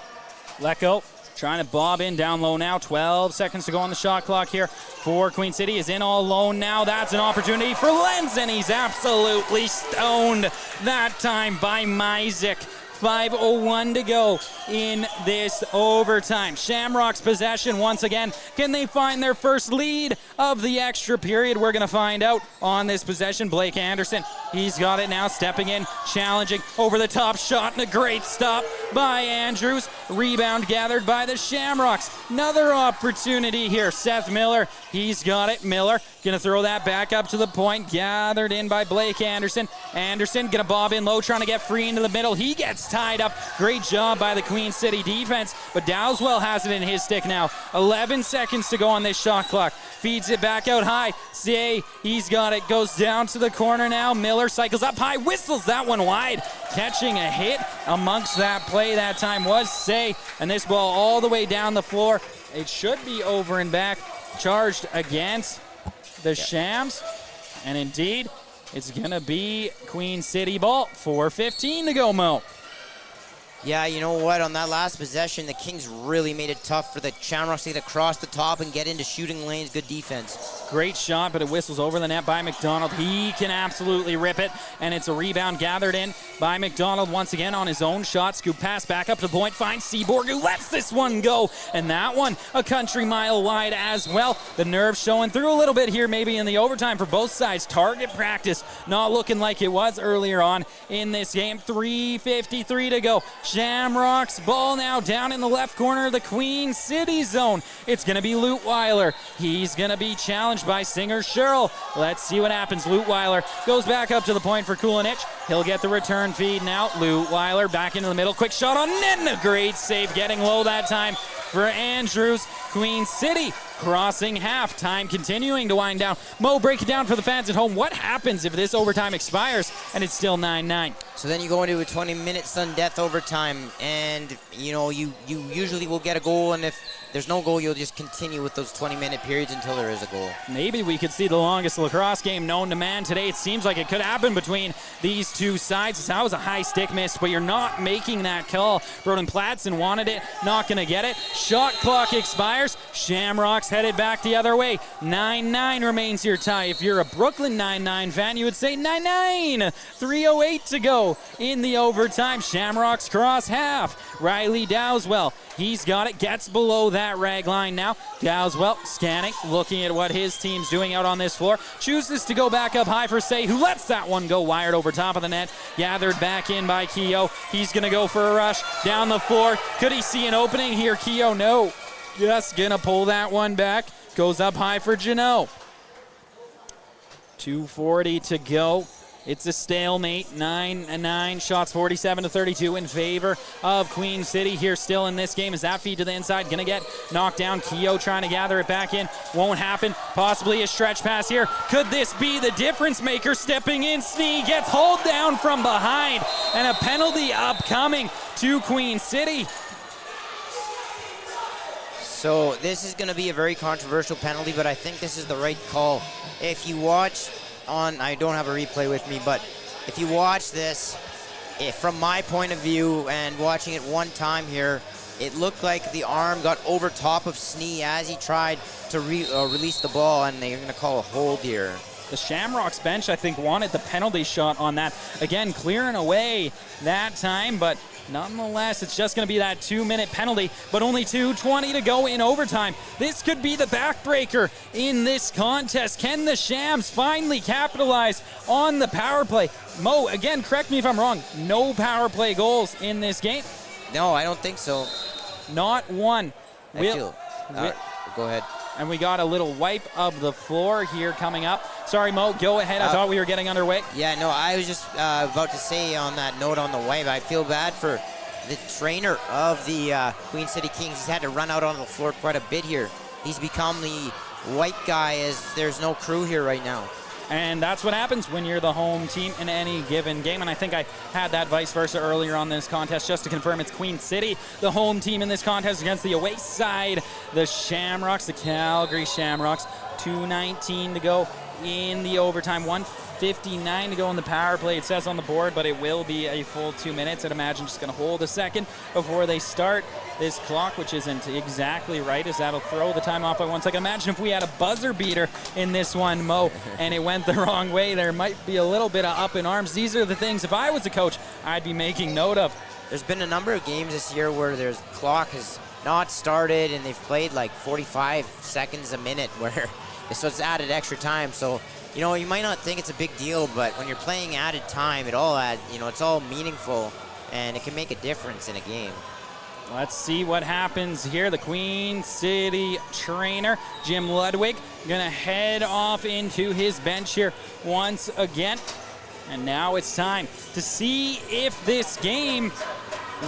Lecco trying to bob in down low now. 12 seconds to go on the shot clock here for Queen City. Is in all alone now. That's an opportunity for Lenz, and he's absolutely stoned that time by Myzik. 5:01 to go in this overtime. Shamrocks possession once again. Can they find their first lead of the extra period? We're going to find out on this possession. Blake Anderson, he's got it now, stepping in, challenging, over the top shot, and a great stop by Andrews. Rebound gathered by the Shamrocks. Another opportunity here. Seth Miller, he's got it. Miller going to throw that back up to the point, gathered in by Blake Anderson. Anderson going to bob in low, trying to get free into the middle. He gets tied up. Great job by the Queen City defense, but Dowswell has it in his stick now. 11 seconds to go on this shot clock. Feeds it back out high. Say, he's got it. Goes down to the corner now. Miller cycles up high, whistles that one wide. Catching a hit amongst that play that time was Say, and this ball all the way down the floor. It should be over and back. Charged against the Shams, and indeed, it's going to be Queen City ball. 4:15 to go, Mo. Yeah, you know what? On that last possession, the Kings really made it tough for the Shamrocks to get across the top and get into shooting lanes. Good defense. Great shot, but it whistles over the net by McDonald. He can absolutely rip it, and it's a rebound gathered in by McDonald once again on his own shot. Scoop pass back up to the point, finds Seaborg, who lets this one go, and that one a country mile wide as well. The nerves showing through a little bit here maybe in the overtime for both sides. Target practice not looking like it was earlier on in this game. 3:53 to go. Shamrocks ball now down in the left corner of the Queen City zone. It's going to be Leutwiler. He's going to be challenged by Singer Sherrill. Let's see what happens. Leutwiler goes back up to the point for Kulinich. He'll get the return feed now. Leutwiler back into the middle. Quick shot on net and a great save, getting low that time for Andrews. Queen City crossing half. Time continuing to wind down. Mo, break it down for the fans at home. What happens if this overtime expires and it's still 9-9? So then you go into a 20-minute sudden death overtime, and you usually will get a goal, and if there's no goal, you'll just continue with those 20-minute periods until there is a goal. Maybe we could see the longest lacrosse game known to man today. It seems like it could happen between these two sides. That was a high stick miss, but you're not making that call. Broden Platson wanted it, not going to get it. Shot clock expires. Shamrocks headed back the other way. 9-9 remains your tie. If you're a Brooklyn 9-9 fan, you would say 9-9. 3:08 to go in the overtime. Shamrocks cross half. Riley Dowswell, he's got it, gets below that rag line now. Dowswell scanning, looking at what his team's doing out on this floor. Chooses to go back up high for Say, who lets that one go wired over top of the net. Gathered back in by Keogh. He's going to go for a rush down the floor. Could he see an opening here, Keogh? No. Just going to pull that one back. Goes up high for Janot. 2:40 to go. It's a stalemate, 9-9, shots 47-32 in favor of Queen City here still in this game. As that feed to the inside, gonna get knocked down. Keogh trying to gather it back in, won't happen. Possibly a stretch pass here. Could this be the difference maker? Stepping in, Snee gets hauled down from behind, and a penalty upcoming to Queen City. So this is gonna be a very controversial penalty, but I think this is the right call. If you watch I don't have a replay with me, but if you watch this, from my point of view and watching it one time here, it looked like the arm got over top of Snee as he tried to release the ball, and they're going to call a hold here. The Shamrocks bench, I think, wanted the penalty shot on that. Again, clearing away that time, but nonetheless, it's just going to be that 2-minute penalty, but only 2:20 to go in overtime. This could be the backbreaker in this contest. Can the Shams finally capitalize on the power play? Mo, again, correct me if I'm wrong, no power play goals in this game? No, I don't think so. Not one. Go ahead. And we got a little wipe of the floor here coming up. Sorry, Mo, go ahead. I thought we were getting underway. Yeah, no, I was just about to say on that note on the wipe, I feel bad for the trainer of the Queen City Kings. He's had to run out on the floor quite a bit here. He's become the white guy as there's no crew here right now. And that's what happens when you're the home team in any given game. And I think I had that vice versa earlier on this contest. Just to confirm, it's Queen City, the home team in this contest against the away side, the Shamrocks, the Calgary Shamrocks. 2:19 to go in the overtime. 1:59 to go in the power play, it says on the board, but it will be a full 2 minutes. I'd imagine just going to hold a second before they start this clock, which isn't exactly right, as that'll throw the time off by 1 second. Imagine if we had a buzzer beater in this one, Mo, and it went the wrong way. There might be a little bit of up in arms. These are the things, if I was a coach, I'd be making note of. There's been a number of games this year where there's clock has not started and they've played like 45 seconds a minute where so it's added extra time. So, you know, you might not think it's a big deal, but when you're playing added time, it's all meaningful and it can make a difference in a game. Let's see what happens here. The Queen City trainer, Jim Ludwig, gonna head off into his bench here once again. And now it's time to see if this game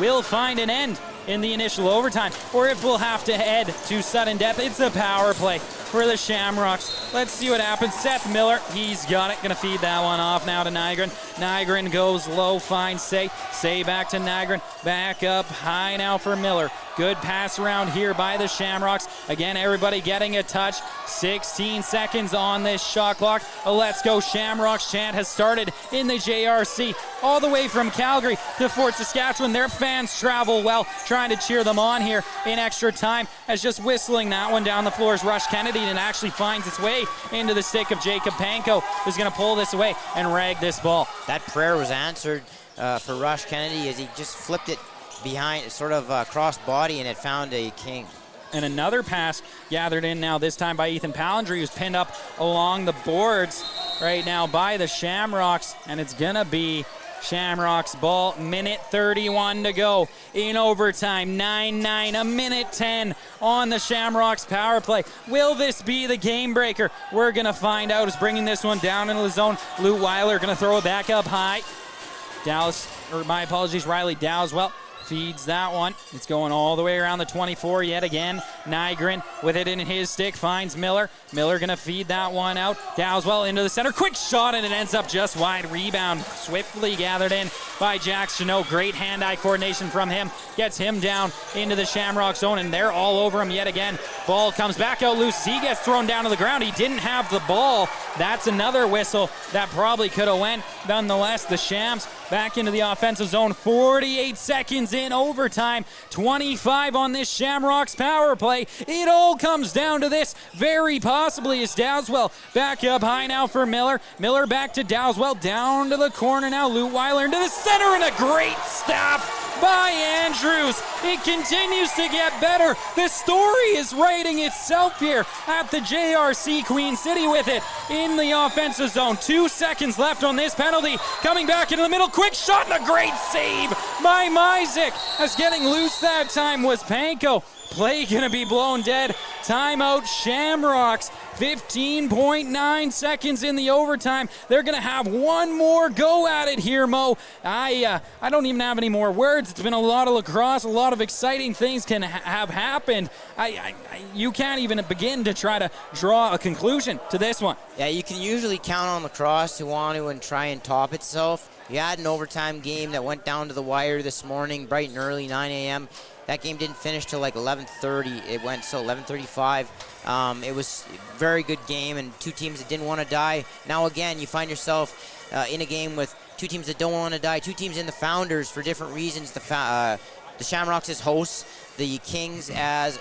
will find an end in the initial overtime, or if we'll have to head to sudden death. It's a power play for the Shamrocks. Let's see what happens. Seth Miller, he's got it. Gonna feed that one off now to Nygren. Nygren goes low, finds Say. Say back to Nygren. Back up high now for Miller. Good pass around here by the Shamrocks. Again, everybody getting a touch. 16 seconds on this shot clock. A Let's Go Shamrocks chant has started in the JRC. All the way from Calgary to Fort Saskatchewan. Their fans travel well, trying to cheer them on here in extra time, as just whistling that one down the floor is Rush Kennedy, and it actually finds its way into the stick of Jacob Panko, who's going to pull this away and rag this ball. That prayer was answered for Rush Kennedy as he just flipped it behind, sort of cross body, and it found a king. And another pass gathered in now, this time by Ethan Pallandry, who's pinned up along the boards right now by the Shamrocks, and it's going to be Shamrocks ball. Minute 31 to go in overtime. 9-9, a minute 10 on the Shamrocks power play. Will this be the game breaker? We're going to find out. Is bringing this one down into the zone. Lou Weiler going to throw it back up high. Riley Dowswell feeds that one. It's going all the way around the 24 yet again. Nygren with it in his stick finds Miller. Miller gonna feed that one out. Dowswell into the center. Quick shot, and it ends up just wide. Rebound swiftly gathered in by Jack Chanot. Great hand-eye coordination from him. Gets him down into the Shamrock zone, and they're all over him yet again. Ball comes back out loose. He gets thrown down to the ground. He didn't have the ball. That's another whistle that probably could have went. Nonetheless, the Shams back into the offensive zone. 48 seconds in overtime. 25 on this Shamrocks power play. It all comes down to this. Very possibly is Dowswell back up high now for Miller. Miller back to Dowswell. Down to the corner now. Lou Weiler into the center, and a great stop by Andrews. It continues to get better. The story is writing itself here at the JRC. Queen City with it in the offensive zone. 2 seconds left on this penalty. Coming back into the middle. Quick shot and a great save by Myzik. As getting loose that time was Panko. Play gonna be blown dead. Timeout Shamrocks. 15.9 seconds in the overtime. They're gonna have one more go at it here, Mo. I don't even have any more words. It's been a lot of lacrosse. A lot of exciting things can have happened. You can't even begin to try to draw a conclusion to this one. Yeah, you can usually count on lacrosse to want to and try and top itself. You had an overtime game that went down to the wire this morning, bright and early, 9 a.m. That game didn't finish till like 11:30. It went so 11:35. It was a very good game, and two teams that didn't want to die. Now again, you find yourself in a game with two teams that don't want to die, two teams in the Founders for different reasons. The Shamrocks as hosts, the Kings as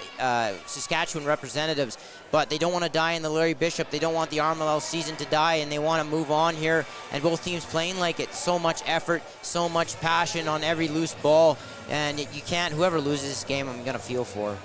Saskatchewan representatives, but they don't want to die in the Larry Bishop. They don't want the RMLL season to die, and they want to move on here, and both teams playing like it. So much effort, so much passion on every loose ball, and you can't, whoever loses this game, I'm going to feel for.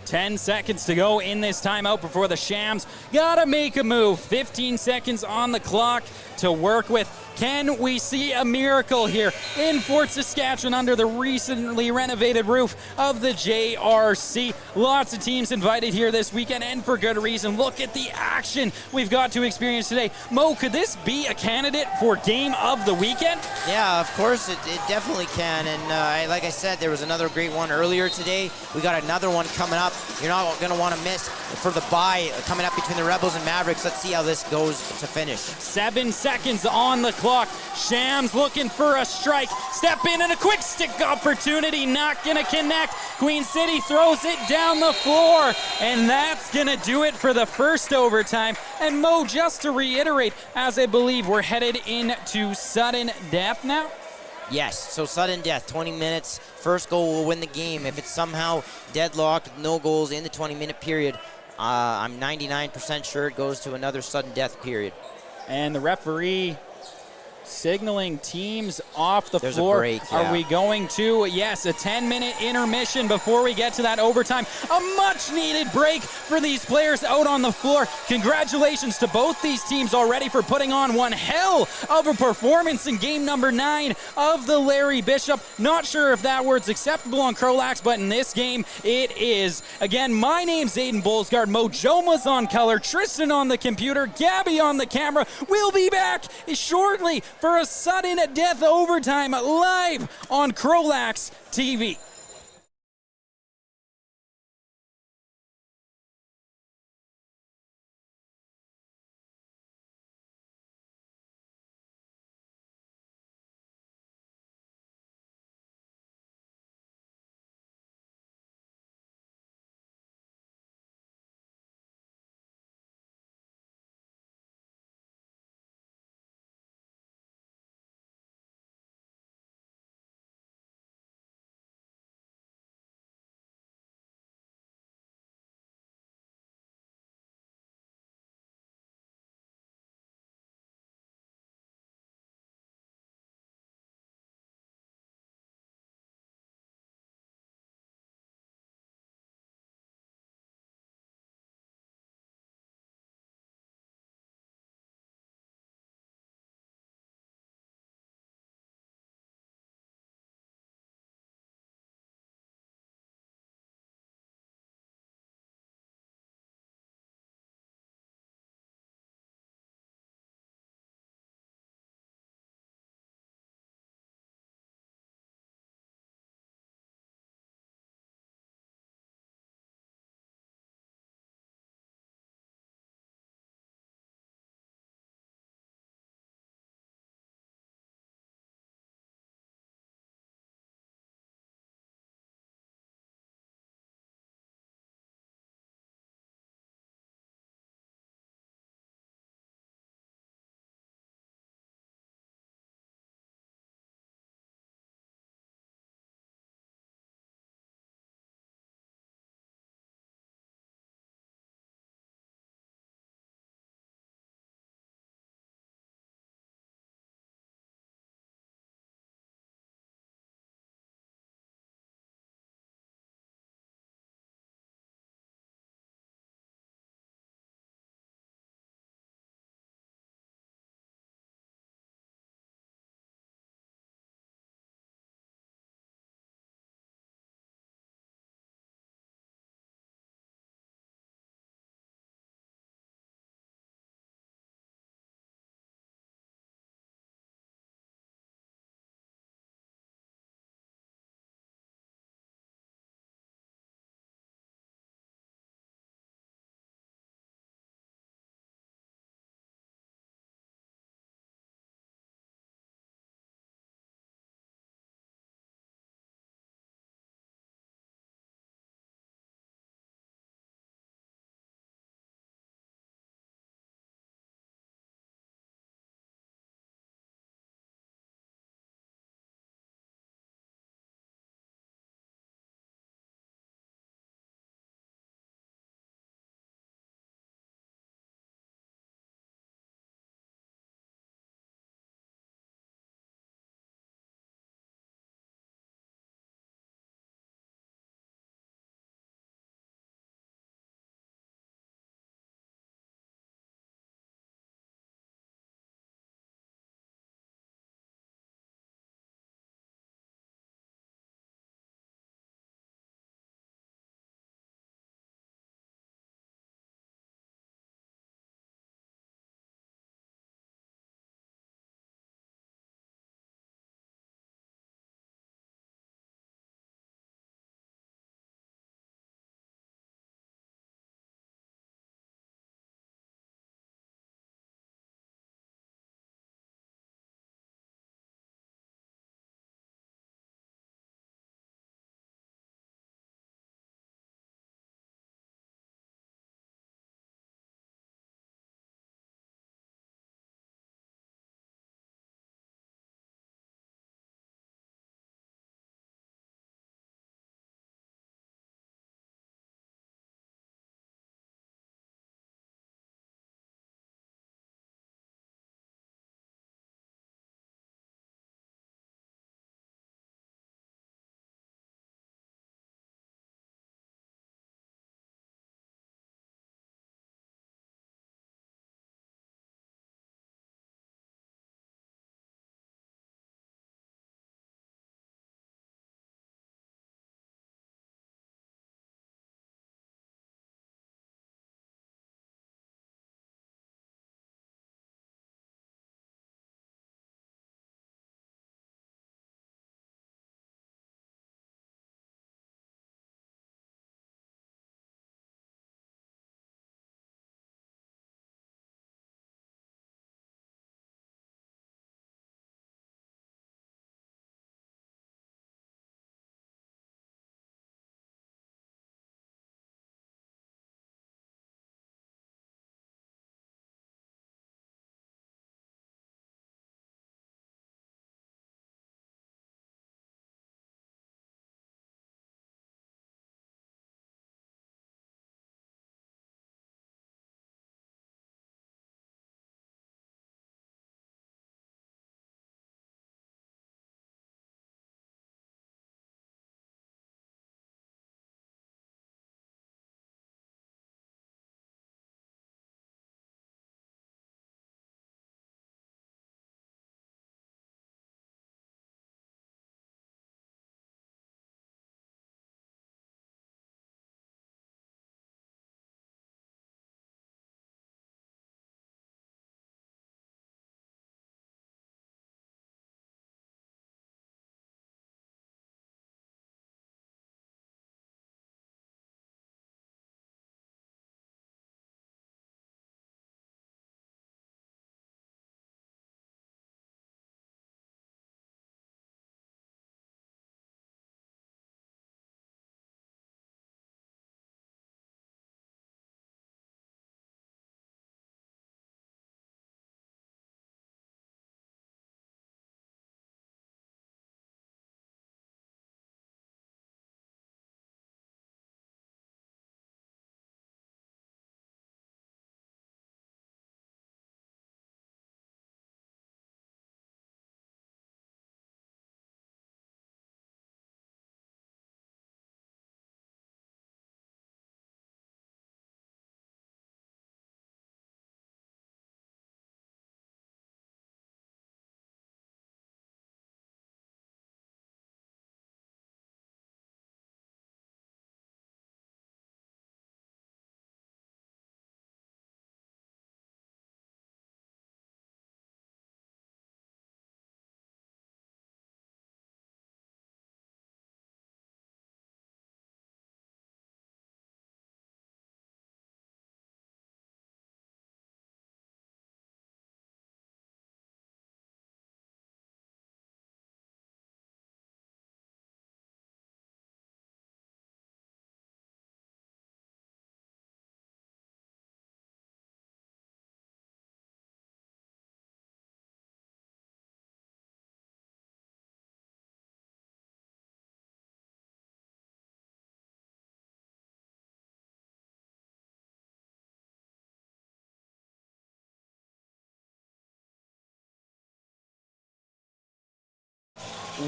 10 seconds to go in this timeout before the Shams gotta make a move. 15 seconds on the clock to work with. Can we see a miracle here in Fort Saskatchewan under the recently renovated roof of the JRC? Lots of teams invited here this weekend, and for good reason. Look at the action we've got to experience today. Mo, could this be a candidate for Game of the Weekend? Yeah, of course, it definitely can. And like I said, there was another great one earlier today. We got another one coming up. You're not going to want to miss for the bye coming up between the Rebels and Mavericks. Let's see how this goes to finish. 7 seconds on the clock. Shams looking for a strike. Step in and a quick stick opportunity. Not going to connect. Queen City throws it down the floor. And that's going to do it for the first overtime. And Mo, just to reiterate, as I believe we're headed into sudden death now. Yes, so sudden death, 20 minutes. First goal will win the game. If it's somehow deadlocked, no goals in the 20-minute period, I'm 99% sure it goes to another sudden death period. And the referee signaling teams off the There's floor. A break, yeah. Are we going to? Yes, a 10-minute intermission before we get to that overtime. A much-needed break for these players out on the floor. Congratulations to both these teams already for putting on one hell of a performance in game number 9 of the Larry Bishop. Not sure if that word's acceptable on CROW LAX, but in this game, it is. Again, my name's Aiden Bolsgard. Mo Joma's on color, Tristan on the computer, Gabby on the camera. We'll be back shortly for a sudden death overtime live on CROW LAX TV.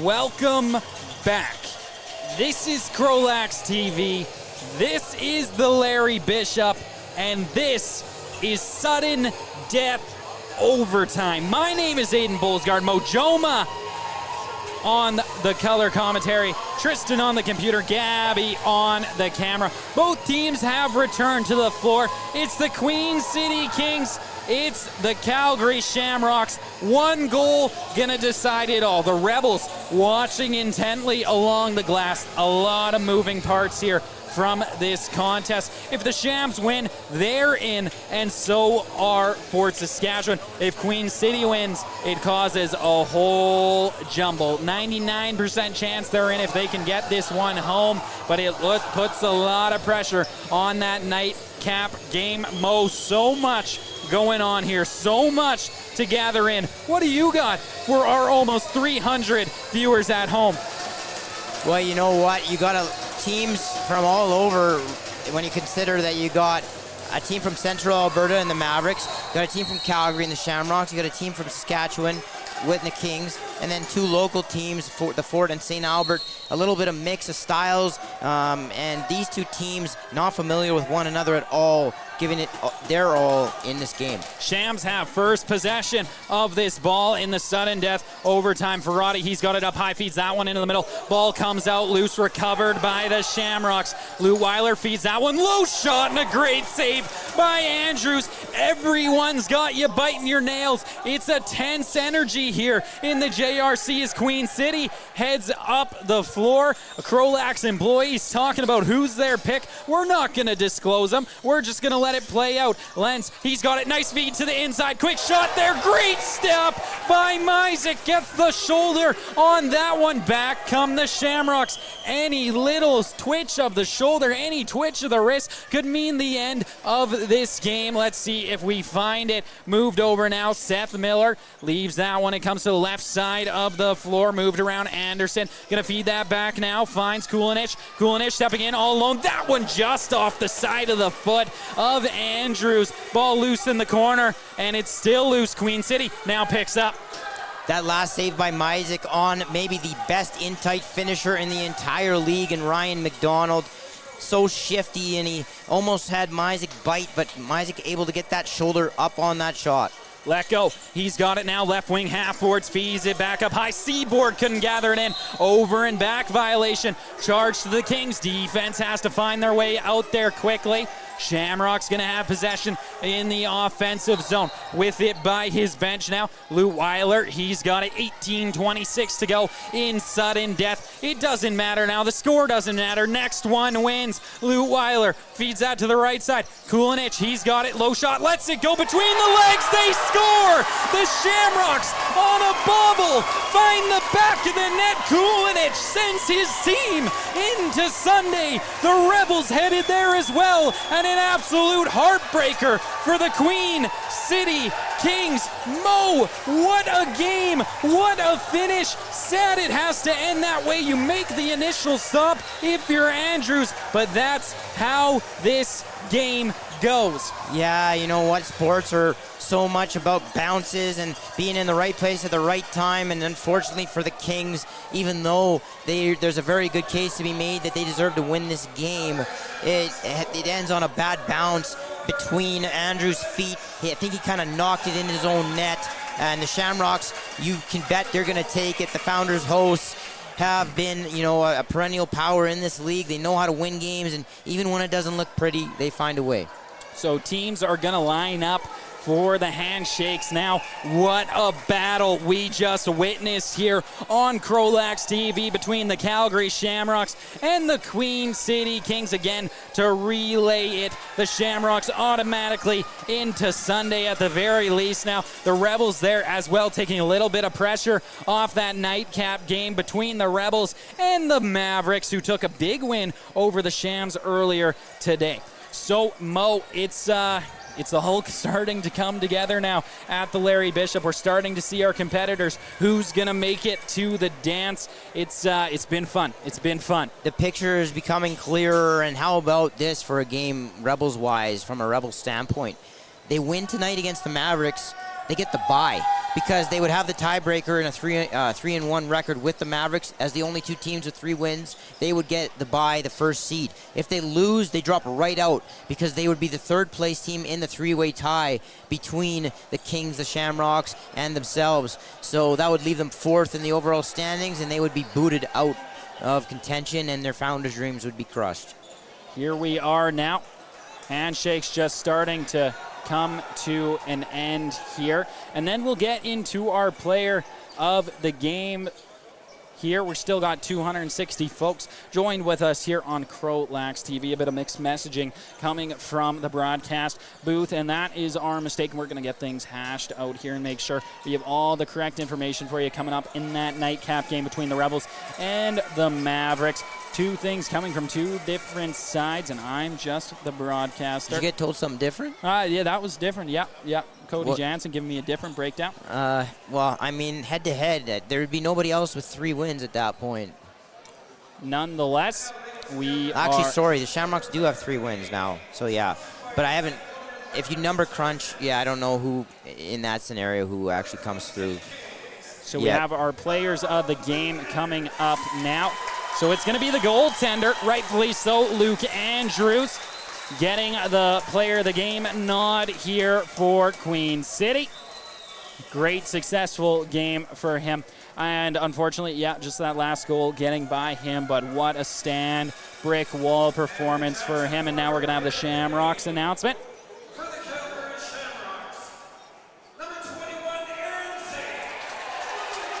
welcome back. This is CROW LAX TV. This is the Larry Bishop, and this is sudden death overtime. My name is Aiden Bolsgaard. Mojoma on the color commentary, Tristan on the computer, Gabby on the camera. Both teams have returned to the floor. It's the Queen City Kings. It's the Calgary Shamrocks. One goal gonna decide it all. The Rebels watching intently along the glass. A lot of moving parts here from this contest. If the Shams win, they're in, and so are Fort Saskatchewan. If Queen City wins, it causes a whole jumble. 99% chance they're in if they can get this one home, but it puts a lot of pressure on that nightcap game. Mo, so much going on here, so much to gather in. What do you got for our almost 300 viewers at home? Well, you know what? You got teams from all over when you consider that you got a team from Central Alberta and the Mavericks, you got a team from Calgary and the Shamrocks, you got a team from Saskatchewan with the Kings, and then two local teams, the Fort and St. Albert. A little bit of mix of styles, and these two teams not familiar with one another at all, giving it their all in this game. Shams have first possession of this ball in the sudden death overtime. Ferrati, he's got it up high, feeds that one into the middle. Ball comes out loose, recovered by the Shamrocks. Lou Weiler feeds that one, low shot, and a great save by Andrews. Everyone's got you biting your nails. It's a tense energy here in the JRC as Queen City heads up the floor. CROW LAX employees talking about who's their pick. We're not going to disclose them. We're just going to let it play out. Lenz, he's got it. Nice feed to the inside. Quick shot there. Great step by Myzik. Gets the shoulder on that one. Back come the Shamrocks. Any little twitch of the shoulder, any twitch of the wrist could mean the end of this game. Let's see if we find it. Moved over now. Seth Miller leaves that one. It comes to the left side of the floor. Moved around Anderson. Gonna feed that back now. Finds Kulinich. Kulinich stepping in all alone. That one just off the side of the foot of Andrews. Ball loose in the corner, and it's still loose. Queen City now picks up. That last save by Myzik on maybe the best in-tight finisher in the entire league, and Ryan McDonald. So shifty, and he almost had Myzik bite, but Myzik able to get that shoulder up on that shot. Let go. He's got it now. Left wing half boards. Feeds it back up high. Seaboard couldn't gather it in. Over and back violation. Charge to the Kings. Defense has to find their way out there quickly. Shamrock's going to have possession in the offensive zone. With it by his bench now. Lou Weiler, he's got it. 18:26 to go in sudden death. It doesn't matter now. The score doesn't matter. Next one wins. Lou Weiler feeds that to the right side. Kulinich, he's got it. Low shot. Lets it go between the legs. They score! The Shamrocks on a bobble find the back of the net. Kulinich sends his team into Sunday. The Rebels headed there as well. And an absolute heartbreaker for the Queen City Kings. Mo, what a game, what a finish. Sad it has to end that way. You make the initial stop if you're Andrews, but that's how this game goes. Yeah, you know what? Sports are so much about bounces and being in the right place at the right time, and unfortunately for the Kings, even though there's a very good case to be made that they deserve to win this game, it ends on a bad bounce between Andrews' feet. I think he kind of knocked it in his own net, and the Shamrocks, you can bet they're going to take it. The Founders hosts have been, you know, a perennial power in this league. They know how to win games, and even when it doesn't look pretty, they find a way. So teams are going to line up for the handshakes now. What a battle we just witnessed here on CROW LAX TV between the Calgary Shamrocks and the Queen City Kings. Again, to relay it, the Shamrocks automatically into Sunday at the very least. Now, the Rebels there as well, taking a little bit of pressure off that nightcap game between the Rebels and the Mavericks, who took a big win over the Shams earlier today. So, Mo, it's the Hulk starting to come together now at the Larry Bishop. We're starting to see our competitors. Who's going to make it to the dance? It's been fun. It's been fun. The picture is becoming clearer, and how about this for a game Rebels-wise from a Rebels standpoint? They win tonight against the Mavericks. they get the bye, because they would have the tiebreaker in a 3-1 record with the Mavericks as the only two teams with 3 wins. They would get the bye, the first seed. If they lose, they drop right out because they would be the 3rd place team in the 3-way tie between the Kings, the Shamrocks, and themselves. So that would leave them 4th in the overall standings, and they would be booted out of contention, and their founders' dreams would be crushed. Here we are now. Handshakes just starting to come to an end here. And then we'll get into our player of the game here. We've still got 260 folks joined with us here on CROW LAX TV. A bit of mixed messaging coming from the broadcast booth, and that is our mistake. And we're going to get things hashed out here and make sure we have all the correct information for you coming up in that nightcap game between the Rebels and the Mavericks. 2 things coming from 2 different sides, and I'm just the broadcaster. Did you get told something different? Yeah, that was different. Yeah. Cody Jansen giving me a different breakdown. Well, I mean, head-to-head, there would be nobody else with 3 wins at that point. Nonetheless, sorry, the Shamrocks do have 3 wins now, so yeah. But I haven't, if you number crunch, I don't know who in that scenario who actually comes through. So we have our players of the game coming up now. So it's going to be the goaltender, rightfully so, Luke Andrews, getting the player of the game nod here for Queen City. Great, successful game for him. And unfortunately, just that last goal getting by him, but what a stand, brick wall performance for him. And now we're going to have the Shamrocks announcement. For the Calgary Shamrocks, number 21, Aaron J.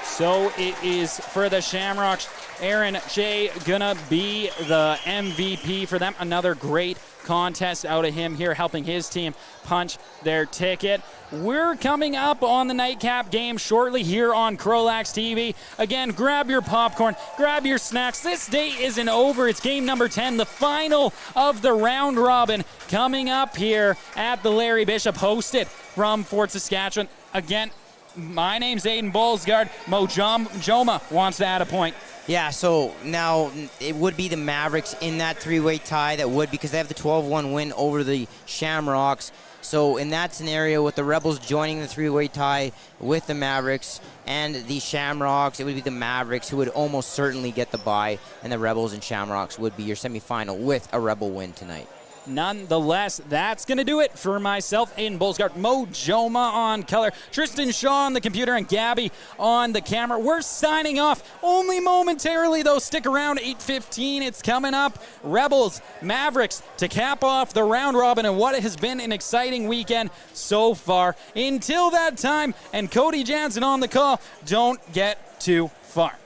So it is for the Shamrocks. Aaron J. gonna be the MVP for them. Another great contest out of him here, helping his team punch their ticket. We're coming up on the nightcap game shortly here on CROW LAX TV. Again, grab your popcorn, grab your snacks. This day isn't over. It's game number 10, the final of the round robin, coming up here at the Larry Bishop, hosted from Fort Saskatchewan. Again, my name's Aiden Bolsgaard. Mo Joma wants to add a point. Yeah, so now it would be the Mavericks in that 3-way tie because they have the 12-1 win over the Shamrocks. So in that scenario, with the Rebels joining the 3-way tie with the Mavericks and the Shamrocks, it would be the Mavericks who would almost certainly get the bye, and the Rebels and Shamrocks would be your semifinal with a Rebel win tonight. Nonetheless, that's going to do it for myself, Aiden Bolsgaard, Mo Joma on color, Tristan Shaw on the computer, and Gabby on the camera. We're signing off only momentarily, though. Stick around, 8:15. It's coming up. Rebels, Mavericks to cap off the round robin and what has been an exciting weekend so far. Until that time, and Cody Jansen on the call, don't get too far.